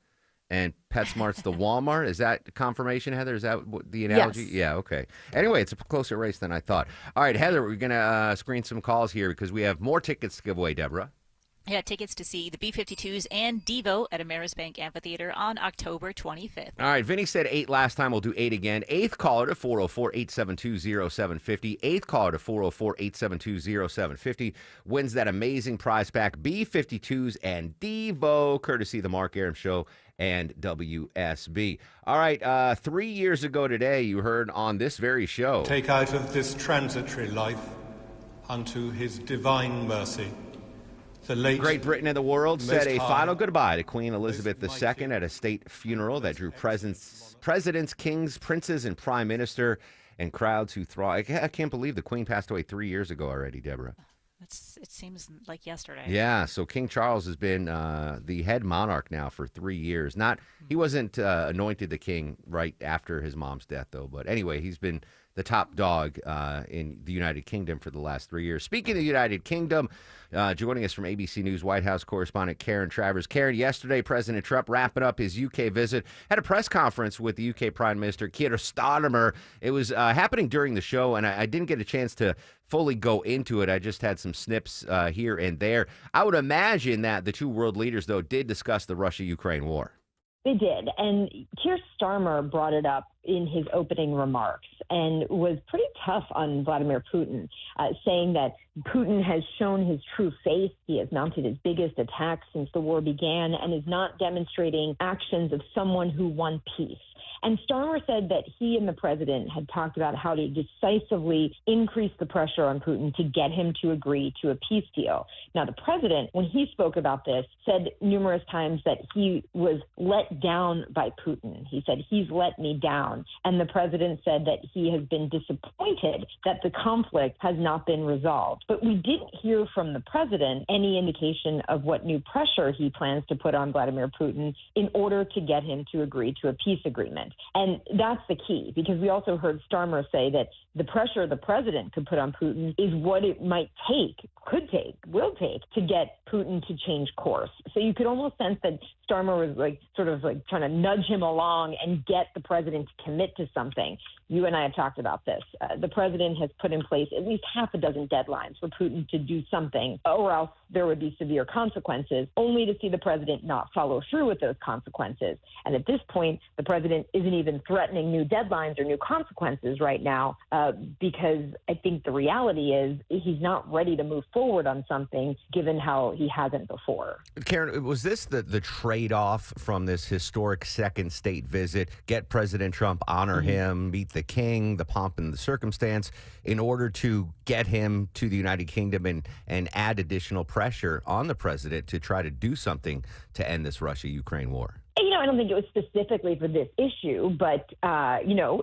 Speaker 9: and PetSmart's the Walmart. Is that confirmation, Heather? Is that the analogy?
Speaker 21: Yes.
Speaker 9: Yeah, okay. Anyway, it's a closer race than I thought. All right, Heather, we're going to screen some calls here because we have more tickets to give away, Deborah.
Speaker 6: Yeah, tickets to see the B-52s and Devo at Amerisbank Amphitheater on October 25th.
Speaker 9: All right, Vinny said 8 last time. We'll do 8 again. 8th caller to 404-872-0750. 8th caller to 404-872-0750 wins that amazing prize pack, B-52s and Devo, courtesy of the Mark Arum Show and WSB. All right, 3 years ago today, you heard on this very show.
Speaker 22: Take out of this transitory life unto his divine mercy. The late
Speaker 9: Great Britain and the world said a
Speaker 22: Most
Speaker 9: final
Speaker 22: High,
Speaker 9: goodbye to Queen Elizabeth II at a state funeral that drew presidents, kings, princes, and prime minister, and crowds who thronged. I can't believe the Queen passed away 3 years ago already, Deborah.
Speaker 6: It seems like yesterday.
Speaker 9: Yeah, so King Charles has been the head monarch now for 3 years. He wasn't anointed the king right after his mom's death, though. But anyway, he's been the top dog in the United Kingdom for the last 3 years. Speaking of the United Kingdom, joining us from ABC News White House correspondent Karen Travers. Karen, yesterday President Trump wrapping up his UK visit, had a press conference with the UK Prime Minister Keir Starmer. It was happening during the show, and I didn't get a chance to fully go into it. I just had some snips here and there. I would imagine that the two world leaders, though, did discuss the Russia-Ukraine war.
Speaker 23: They did. And Keir Starmer brought it up in his opening remarks and was pretty tough on Vladimir Putin, saying that Putin has shown his true face. He has mounted his biggest attack since the war began and is not demonstrating actions of someone who won peace. And Starmer said that he and the president had talked about how to decisively increase the pressure on Putin to get him to agree to a peace deal. Now, the president, when he spoke about this, said numerous times that he was let down by Putin. He said, he's let me down. And the president said that he has been disappointed that the conflict has not been resolved. But we didn't hear from the president any indication of what new pressure he plans to put on Vladimir Putin in order to get him to agree to a peace agreement. And that's the key, because we also heard Starmer say that the pressure the president could put on Putin is what it might take, will take to get Putin to change course. So you could almost sense that Starmer was sort of trying to nudge him along and get the president to commit to something. You and I have talked about this. The president has put in place at least half a dozen deadlines for Putin to do something, or else there would be severe consequences, only to see the president not follow through with those consequences. And at this point, the president isn't even threatening new deadlines or new consequences right now, because I think the reality is he's not ready to move forward on something, given how he hasn't before.
Speaker 9: Karen, was this the trade-off from this historic second state visit? Get President Trump, honor him, meet the king, the pomp and the circumstance, in order to get him to the United Kingdom and add additional pressure on the president to try to do something to end this Russia-Ukraine war?
Speaker 23: I don't think it was specifically for this issue, but,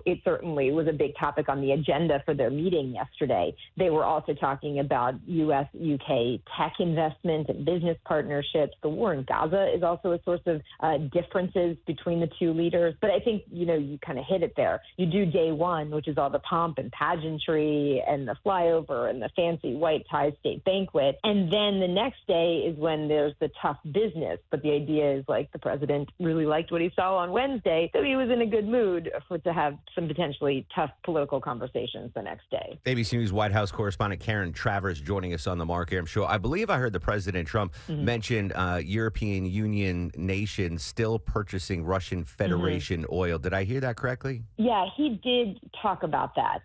Speaker 23: it certainly was a big topic on the agenda for their meeting yesterday. They were also talking about U.S.-UK tech investment and business partnerships. The war in Gaza is also a source of differences between the two leaders. But I think, you kind of hit it there. You do day one, which is all the pomp and pageantry and the flyover and the fancy white tie state banquet. And then the next day is when there's the tough business. But the idea is the president really liked what he saw on Wednesday, so he was in a good mood to have some potentially tough political conversations the next day.
Speaker 9: ABC News White House correspondent Karen Travers joining us on the Mark Arum Show. I believe I heard the President Trump mention European Union nations still purchasing Russian Federation oil. Did I hear that correctly?
Speaker 23: Yeah, he did talk about that.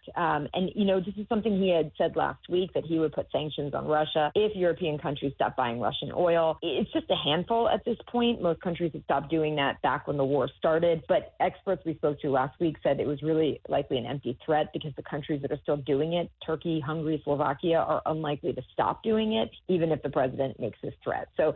Speaker 23: This is something he had said last week, that he would put sanctions on Russia if European countries stop buying Russian oil. It's just a handful at this point. Most countries have stopped doing that back when the war started. But experts we spoke to last week said it was really likely an empty threat, because the countries that are still doing it, Turkey, Hungary, Slovakia, are unlikely to stop doing it, even if the president makes this threat. So,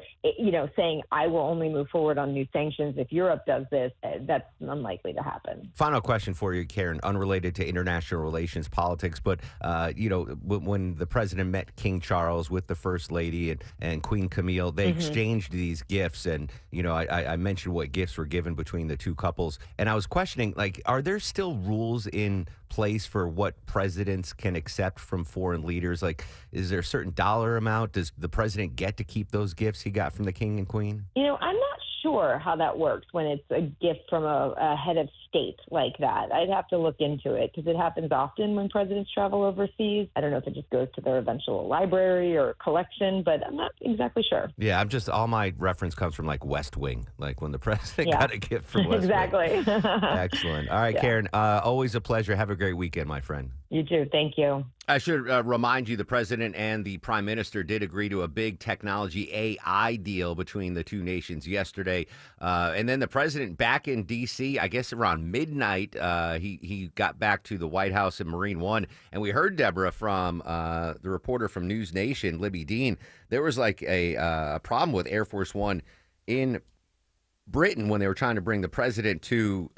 Speaker 23: saying I will only move forward on new sanctions if Europe does this, that's unlikely to happen.
Speaker 9: Final question for you, Karen, unrelated to international relations politics, but, when the president met King Charles with the First Lady and Queen Camille, they exchanged these gifts. And, I mentioned what gifts gifts were given between the two couples. And I was questioning, like, are there still rules in place for what presidents can accept from foreign leaders? Like, is there a certain dollar amount? Does the president get to keep those gifts he got from the king and queen?
Speaker 23: You know, I'm not sure how that works when it's a gift from a head of state like that. I'd have to look into it because it happens often when presidents travel overseas. I don't know if it just goes to their eventual library or collection, but I'm not exactly sure.
Speaker 9: Yeah, all my reference comes from like West Wing, like when the president got a gift from West
Speaker 23: exactly.
Speaker 9: Wing. Excellent. All right,
Speaker 23: Yeah.
Speaker 9: Karen, always a pleasure. Have a great weekend, my friend.
Speaker 23: You too. Thank you.
Speaker 9: I should remind you, the president and the prime minister did agree to a big technology AI deal between the two nations yesterday. And then the president back in D.C., I guess around midnight, he got back to the White House in Marine One. And we heard, Deborah, from the reporter from News Nation, Libby Dean, there was like a problem with Air Force One in Britain when they were trying to bring the president to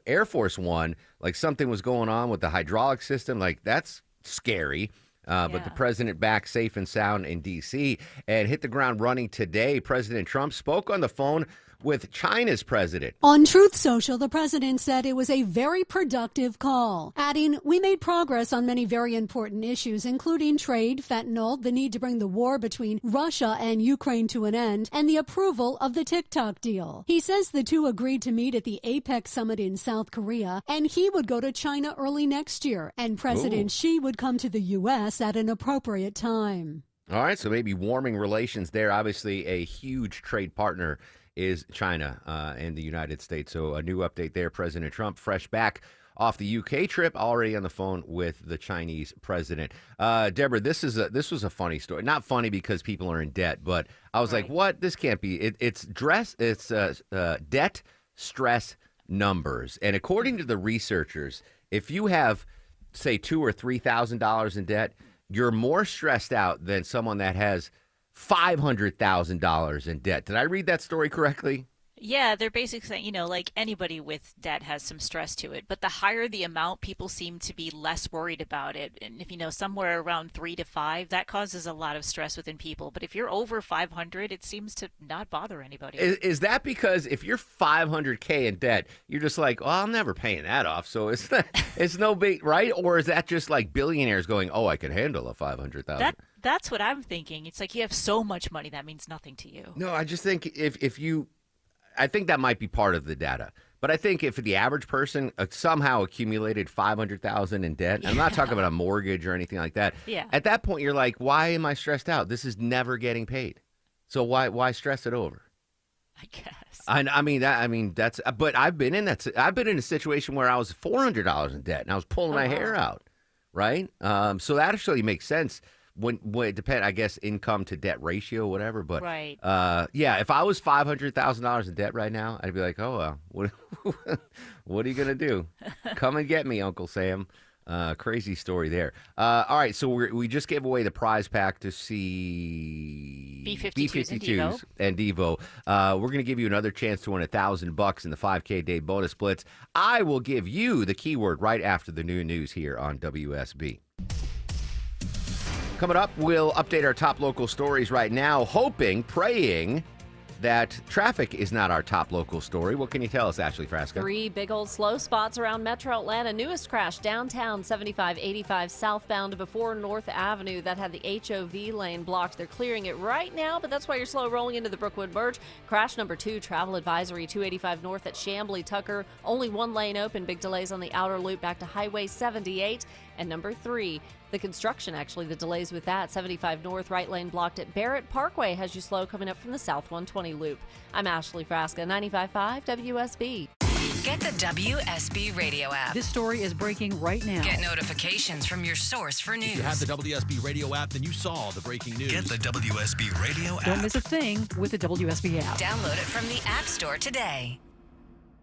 Speaker 9: Air Force One. Like something was going on with the hydraulic system. Like that's scary. But the president back safe and sound in D.C. and hit the ground running today. President Trump spoke on the phone with China's president.
Speaker 1: On Truth Social, the president said it was a very productive call, adding, "We made progress on many very important issues, including trade, fentanyl, the need to bring the war between Russia and Ukraine to an end, and the approval of the TikTok deal." He says the two agreed to meet at the APEC summit in South Korea, and he would go to China early next year, and President Xi would come to the U.S. at an appropriate time.
Speaker 9: All right, so maybe warming relations there. Obviously, a huge trade partner is China and the United States. So a new update there. President Trump, fresh back off the UK trip, already on the phone with the Chinese president. Deborah, this was a funny story. Not funny because people are in debt, but I was like, what? This can't be. It's debt stress numbers. And according to the researchers, if you have, say, $2,000 or $3,000 in debt, you're more stressed out than someone that has $500,000 in debt. Did I read that story correctly?
Speaker 6: Yeah, they're basically saying, like anybody with debt has some stress to it, but the higher the amount, people seem to be less worried about it. And if somewhere around 3 to 5, that causes a lot of stress within people. But if you're over 500, it seems to not bother anybody.
Speaker 9: Is that because if you're $500K in debt, you're just like, well, I'm never paying that off, so it's no big, right? Or is that just like billionaires going, oh, I can handle a $500,000?
Speaker 6: That's what I'm thinking. It's like you have so much money that means nothing to you.
Speaker 9: No, I just think I think that might be part of the data. But I think if the average person somehow accumulated $500,000 in debt, and I'm not talking about a mortgage or anything like that.
Speaker 6: Yeah.
Speaker 9: At that point, you're like, why am I stressed out? This is never getting paid. So why stress it over?
Speaker 6: I guess.
Speaker 9: But I've been in a situation where I was $400 in debt and I was pulling my hair out, right? So that actually makes sense. When it depends, I guess, income to debt ratio, whatever. But
Speaker 6: right.
Speaker 9: If I was $500,000 in debt right now, I'd be like, oh well, what are you gonna do? Come and get me, Uncle Sam. Crazy story there. All right, so we just gave away the prize pack to see
Speaker 6: B-52s
Speaker 9: and Devo. We're going to give you another chance to win $1,000 in the 5K Day Bonus Blitz. I will give you the keyword right after the new news here on WSB. Coming up, we'll update our top local stories right now, hoping, praying that traffic is not our top local story. What can you tell us, Ashley Frasca?
Speaker 19: 3 big old slow spots around Metro Atlanta. Newest crash downtown 7585 southbound before North Avenue. That had the HOV lane blocked. They're clearing it right now, but that's why you're slow rolling into the Brookwood Merge. Crash number 2, travel advisory 285 north at Chamblee Tucker. Only 1 lane open. Big delays on the outer loop back to Highway 78. And number 3, the construction, the delays with that. 75 north, right lane blocked at Barrett Parkway has you slow coming up from the South 120 loop. I'm Ashley Frasca, 95.5 WSB.
Speaker 5: Get the WSB radio app.
Speaker 4: This story is breaking right now.
Speaker 5: Get notifications from your source for news.
Speaker 16: If you have the WSB radio app, then you saw the breaking news. Get the WSB radio app.
Speaker 4: Don't miss a thing with the WSB app.
Speaker 5: Download it from the App Store today.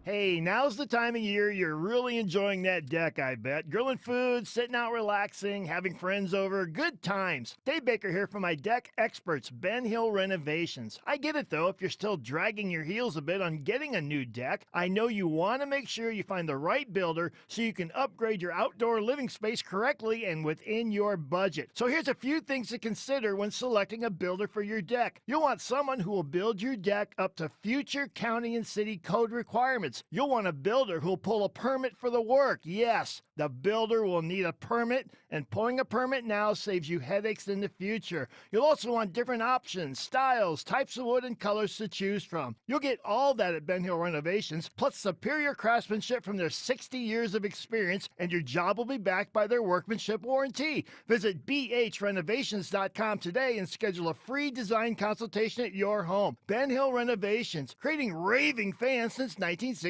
Speaker 11: Hey, now's the time of year you're really enjoying that deck, I bet. Grilling food, sitting out relaxing, having friends over, good times. Dave Baker here for my deck experts, Ben Hill Renovations. I get it though, if you're still dragging your heels a bit on getting a new deck, I know you want to make sure you find the right builder so you can upgrade your outdoor living space correctly and within your budget. So here's a few things to consider when selecting a builder for your deck. You'll want someone who will build your deck up to future county and city code requirements. You'll want a builder who'll pull a permit for the work. Yes, the builder will need a permit, and pulling a permit now saves you headaches in the future. You'll also want different options, styles, types of wood, and colors to choose from. You'll get all that at Ben Hill Renovations, plus superior craftsmanship from their 60 years of experience, and your job will be backed by their workmanship warranty. Visit bhrenovations.com today and schedule a free design consultation at your home. Ben Hill Renovations, creating raving fans since 1964.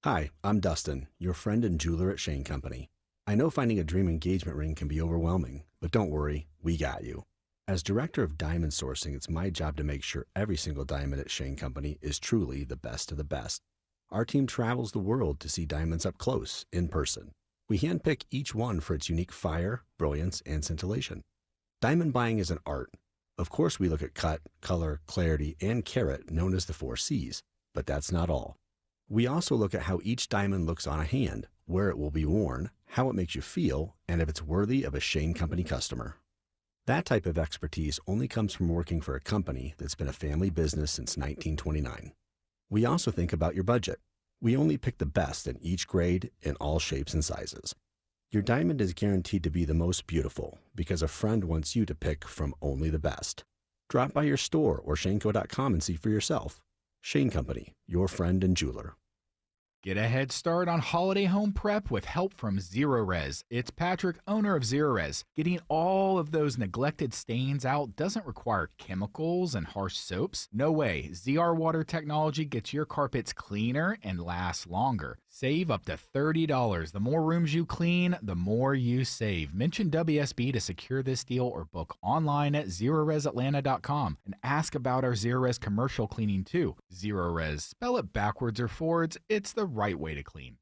Speaker 7: Hi, I'm Dustin, your friend and jeweler at Shane Company. I know finding a dream engagement ring can be overwhelming, but don't worry, we got you. As director of diamond sourcing, it's my job to make sure every single diamond at Shane Company is truly the best of the best. Our team travels the world to see diamonds up close, in person. We handpick each one for its unique fire, brilliance, and scintillation. Diamond buying is an art. Of course, we look at cut, color, clarity, and carat, known as the 4 C's. But that's not all. We also look at how each diamond looks on a hand, where it will be worn, how it makes you feel, and if it's worthy of a Shane Company customer. That type of expertise only comes from working for a company that's been a family business since 1929. We also think about your budget. We only pick the best in each grade in all shapes and sizes. Your diamond is guaranteed to be the most beautiful because a friend wants you to pick from only the best. Drop by your store or shaneco.com and see for yourself. Shane Company, your friend and jeweler.
Speaker 8: Get a head start on holiday home prep with help from Zerorez. It's Patrick, owner of Zerorez. Getting all of those neglected stains out doesn't require chemicals and harsh soaps. No way. ZR Water technology gets your carpets cleaner and lasts longer. Save up to $30. The more rooms you clean, the more you save. Mention WSB to secure this deal or book online at ZerorezAtlanta.com and ask about our Zerorez commercial cleaning too. Zerorez. Spell it backwards or forwards. It's the right way to clean.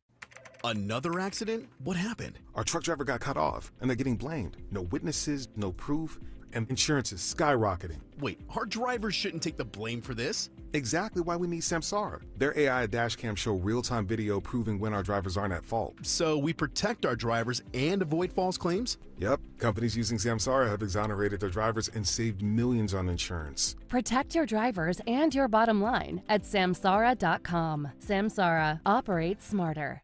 Speaker 13: Another accident? What happened?
Speaker 24: Our truck driver got cut off, and they're getting blamed. No witnesses, no proof, and insurance is skyrocketing.
Speaker 13: Wait, our drivers shouldn't take the blame for this?
Speaker 24: Exactly why we need Samsara. Their AI dashcam show real-time video proving when our drivers aren't at fault.
Speaker 13: So we protect our drivers and avoid false claims?
Speaker 24: Yep. Companies using Samsara have exonerated their drivers and saved millions on insurance.
Speaker 25: Protect your drivers and your bottom line at Samsara.com. Samsara. Operate smarter.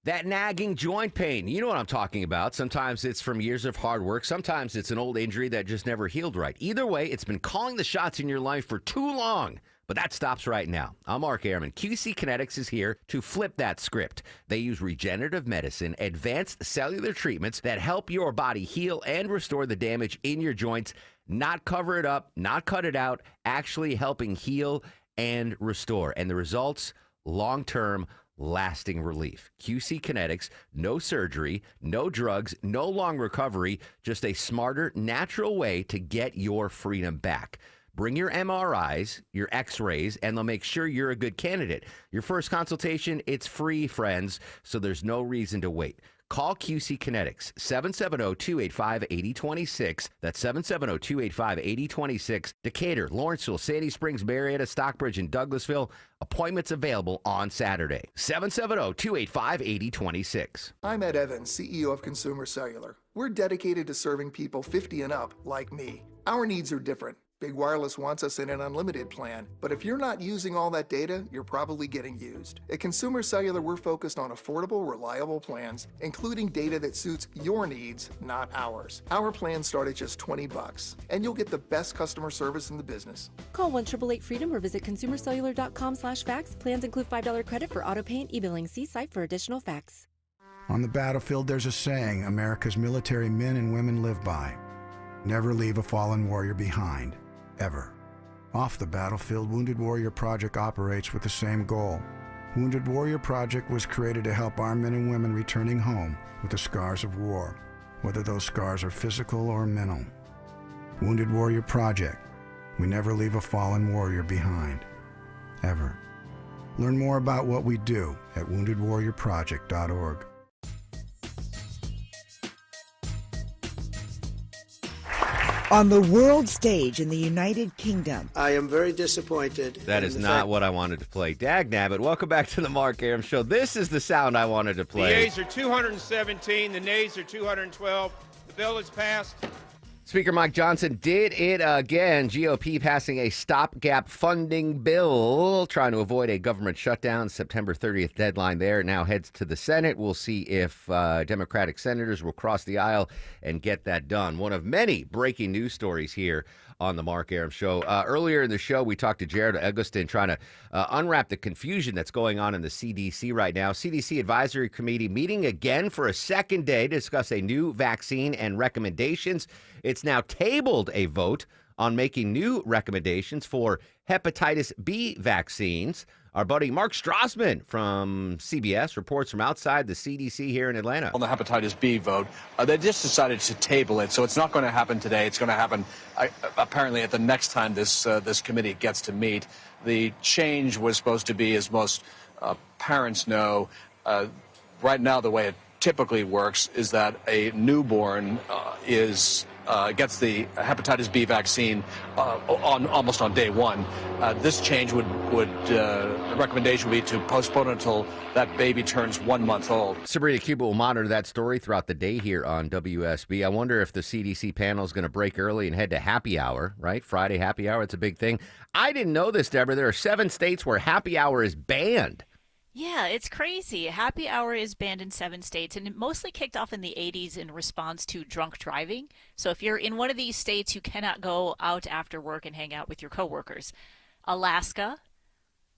Speaker 9: That nagging joint pain, you know what I'm talking about. Sometimes it's from years of hard work. Sometimes it's an old injury that just never healed right. Either way, it's been calling the shots in your life for too long. But that stops right now. I'm Mark Airman. QC Kinetics is here to flip that script. They use regenerative medicine, advanced cellular treatments that help your body heal and restore the damage in your joints, not cover it up, not cut it out, actually helping heal and restore. And the results, long-term, lasting relief. QC Kinetics, no surgery, no drugs, no long recovery, just a smarter, natural way to get your freedom back. Bring your MRIs, your x-rays, and they'll make sure you're a good candidate. Your first consultation, it's free, friends, so there's no reason to wait. Call QC Kinetics, 770-285-8026. That's 770-285-8026. Decatur, Lawrenceville, Sandy Springs, Marietta, Stockbridge, and Douglasville. Appointments available on Saturday. 770-285-8026.
Speaker 26: I'm Ed Evans, CEO of Consumer Cellular. We're dedicated to serving people 50 and up like me. Our needs are different. Big Wireless wants us in an unlimited plan, but if you're not using all that data, you're probably getting used. At Consumer Cellular, we're focused on affordable, reliable plans, including data that suits your needs, not ours. Our plans start at just $20, and you'll get the best customer service in the business.
Speaker 27: Call 1-888-FREEDOM or visit consumercellular.com/facts. Plans include $5 credit for auto pay and e-billing. See site for additional facts.
Speaker 28: On the battlefield, there's a saying America's military men and women live by. Never leave a fallen warrior behind. Ever. Off the battlefield, Wounded Warrior Project operates with the same goal. Wounded Warrior Project was created to help our men and women returning home with the scars of war, whether those scars are physical or mental. Wounded Warrior Project. We never leave a fallen warrior behind. Ever. Learn more about what we do at woundedwarriorproject.org.
Speaker 2: On the world stage in the United Kingdom.
Speaker 3: I am very disappointed.
Speaker 9: That is not what I wanted to play. Dagnabbit, welcome back to the Mark Arum Show. This is the sound I wanted to play.
Speaker 10: The yeas are 217, the nays are 212. The bill is passed.
Speaker 9: Speaker Mike Johnson did it again. GOP passing a stopgap funding bill, trying to avoid a government shutdown. September 30th deadline there. Now heads to the Senate. We'll see if Democratic senators will cross the aisle and get that done. One of many breaking news stories here on the Mark Arum Show. Earlier in the show, we talked to Jared Eggleston trying to unwrap the confusion that's going on in the CDC right now. CDC Advisory Committee meeting again for a second day to discuss a new vaccine and recommendations. It's now tabled a vote on making new recommendations for hepatitis B vaccines. Our buddy Mark Strassman from CBS reports from outside the CDC here in Atlanta.
Speaker 12: On the hepatitis B vote, they just decided to table it, so it's not going to happen today. It's going to happen apparently at the next time this committee gets to meet. The change was supposed to be, as most parents know, right now the way it typically works is that a newborn gets the hepatitis B vaccine almost on day one. This change the recommendation would be to postpone until that baby turns 1 month old.
Speaker 9: Sabrina Cuba will monitor that story throughout the day here on WSB. I wonder if the CDC panel is going to break early and head to happy hour, right? Friday happy hour, it's a big thing. I didn't know this, Deborah. There are 7 states where happy hour is banned.
Speaker 6: Yeah, it's crazy. Happy hour is banned in 7 states, and it mostly kicked off in the 80s in response to drunk driving. So if you're in one of these states, you cannot go out after work and hang out with your coworkers. Alaska,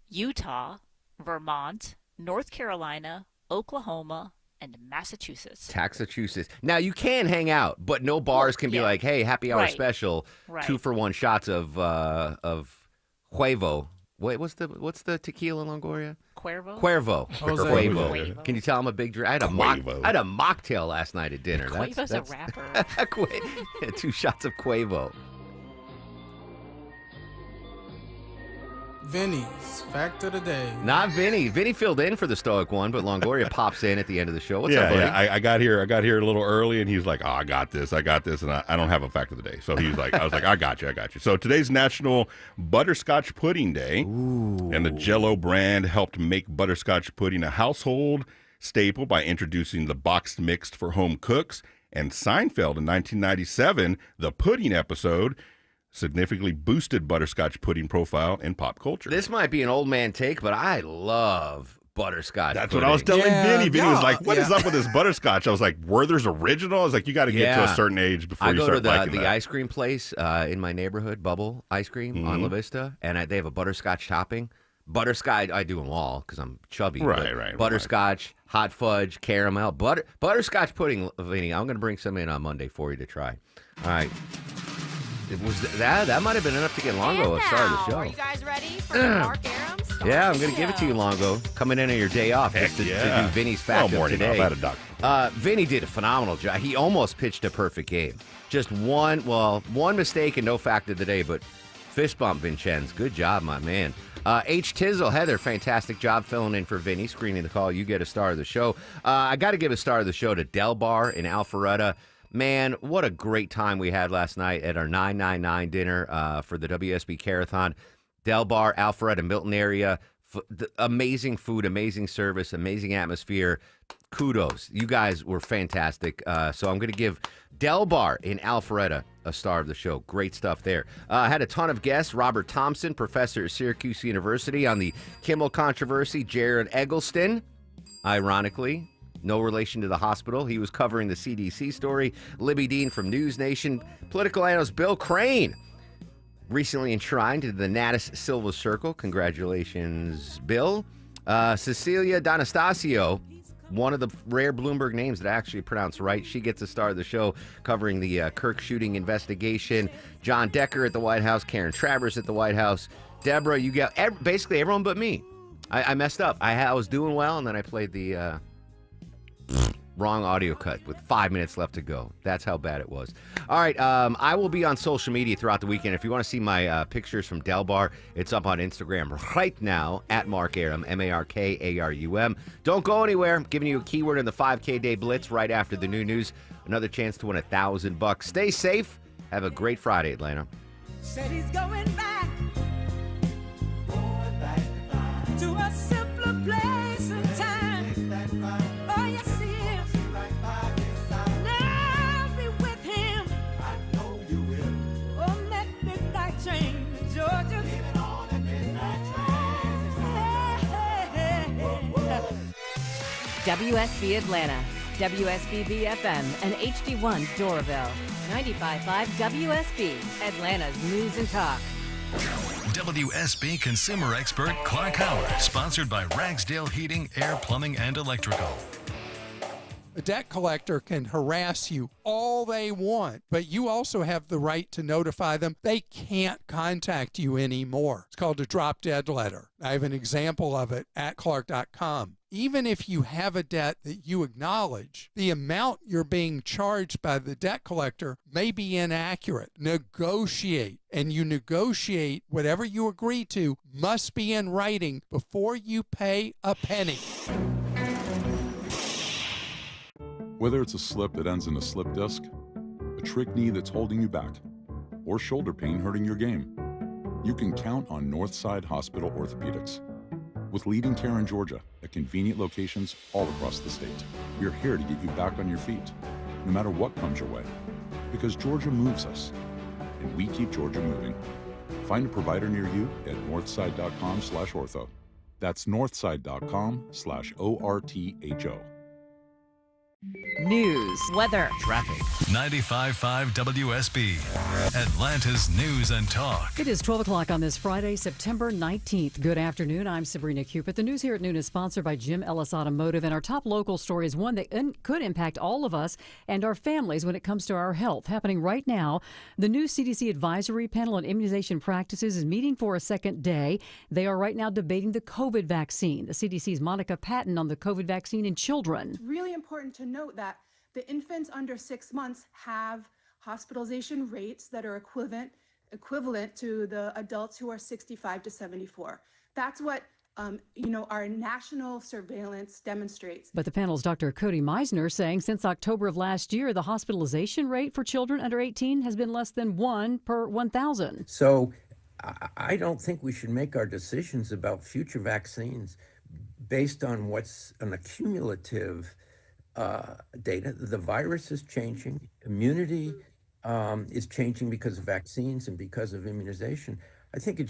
Speaker 6: Utah, Vermont, North Carolina, Oklahoma, and Massachusetts.
Speaker 9: Massachusetts. Now, you can hang out, but no bars can be like, hey, happy hour special, 2-for-1 shots of Huevo. Wait, what's the tequila in Longoria? Cuervo. Cuervo. Can you tell I'm a big drink? I had a mocktail last night at dinner.
Speaker 6: Cuervo's a rapper.
Speaker 9: 2 shots of Cuervo.
Speaker 15: Vinny's fact of the day.
Speaker 9: Not Vinny. Vinny filled in for the Stoic one, but Longoria pops in at the end of the show. What's up, buddy?
Speaker 17: Yeah, I got here a little early, and he's like, "Oh, I got this, and I don't have a fact of the day." So he's like, "I was like, I got you." So today's National Butterscotch Pudding Day, and the Jell-O brand helped make butterscotch pudding a household staple by introducing the boxed mix for home cooks. And Seinfeld in 1997, the pudding episode, significantly boosted butterscotch pudding profile in pop culture.
Speaker 9: This might be an old man take, but I love butterscotch
Speaker 17: That's
Speaker 9: pudding.
Speaker 17: what I was telling Vinny. Vinny was like, what is up with this butterscotch? I was like, Werther's Original? I was like, you got to get to a certain age before you start liking that.
Speaker 9: I go to the ice cream place in my neighborhood, Bubble Ice Cream on La Vista, and they have a butterscotch topping. Butterscotch, I do them all because I'm chubby.
Speaker 17: Right.
Speaker 9: Butterscotch, hot fudge, caramel, butterscotch pudding, Vinny. I'm going to bring some in on Monday for you to try. All right. That might have been enough to get Longo a start of the show.
Speaker 18: Are you guys ready for the Mark Arum?
Speaker 9: Yeah, I'm going to give it to you, Longo. Coming in on your day off to do Vinny's fact of today. Vinny did a phenomenal job. He almost pitched a perfect game. Just one mistake and no fact of the day, but fist bump, Vincenz. Good job, my man. H. Tizzle, Heather, fantastic job filling in for Vinny, screening the call. You get a star of the show. I got to give a star of the show to Del Bar in Alpharetta. Man, what a great time we had last night at our 999 dinner for the WSB Carathon. Del Bar, Alpharetta, Milton area. Amazing food, amazing service, amazing atmosphere. Kudos. You guys were fantastic. So I'm going to give Del Bar in Alpharetta a star of the show. Great stuff there. I had a ton of guests. Robert Thompson, professor at Syracuse University on the Kimmel controversy. Jared Eggleston, ironically, no relation to the hospital. He was covering the CDC story. Libby Dean from News Nation. Political analyst Bill Crane, recently enshrined into the Natus Silva Circle. Congratulations, Bill. Cecilia D'Anastasio, one of the rare Bloomberg names that I actually pronounce right. She gets a star of the show covering the Kirk shooting investigation. John Decker at the White House. Karen Travers at the White House. Deborah, you got basically everyone but me. I messed up. I was doing well, and then I played the Wrong audio cut with 5 minutes left to go. That's how bad it was. All right, I will be on social media throughout the weekend. If you want to see my pictures from Del Bar, it's up on Instagram right now at Mark Arum, MarkArum. Don't go anywhere. I'm giving you a keyword in the 5K Day Blitz right after the new news. Another chance to win $1,000. Stay safe. Have a great Friday, Atlanta.
Speaker 1: Said he's going back to a simpler place and time. Oh, yes, he is. Now I'll be with him. I know you will. On that midnight train to Georgia. Leaving on that midnight train.
Speaker 3: WSB Atlanta, WSB BFM, and HD1 Doraville. 95.5 WSB, Atlanta's News and Talk.
Speaker 16: WSB consumer expert Clark Howard, sponsored by Ragsdale Heating, Air, Plumbing, and Electrical.
Speaker 14: A debt collector can harass you all they want, but you also have the right to notify them they can't contact you anymore. It's called a drop-dead letter. I have an example of it at Clark.com. Even if you have a debt that you acknowledge, the amount you're being charged by the debt collector may be inaccurate. Negotiate, and you negotiate whatever you agree to must be in writing before you pay a penny.
Speaker 19: Whether it's a slip that ends in a slip disc, a trick knee that's holding you back, or shoulder pain hurting your game, you can count on Northside Hospital Orthopedics. With leading care in Georgia at convenient locations all across the state, we're here to get you back on your feet, no matter what comes your way. Because Georgia moves us, and we keep Georgia moving. Find a provider near you at northside.com/ortho. That's northside.com/ORTHO.
Speaker 3: News, weather,
Speaker 16: traffic. 95.5 WSB, Atlanta's News and Talk.
Speaker 4: It is 12 o'clock on this Friday, September 19th. Good afternoon. I'm Sabrina Cupid. The news here at noon is sponsored by Jim Ellis Automotive, and our top local story is one that could impact all of us and our families when it comes to our health. Happening right now, the new CDC Advisory Panel on Immunization Practices is meeting for a second day. They are right now debating the COVID vaccine. The CDC's Monica Patton on the COVID vaccine in children.
Speaker 20: It's really important to note that the infants under 6 months have hospitalization rates that are equivalent to the adults who are 65 to 74. That's what our national surveillance demonstrates.
Speaker 4: But the panel's Dr. Cody Meisner saying since October of last year, the hospitalization rate for children under 18 has been less than 1 per 1,000.
Speaker 21: So I don't think we should make our decisions about future vaccines based on what's an accumulative data. The virus is changing. Immunity is changing because of vaccines and because of immunization. I think it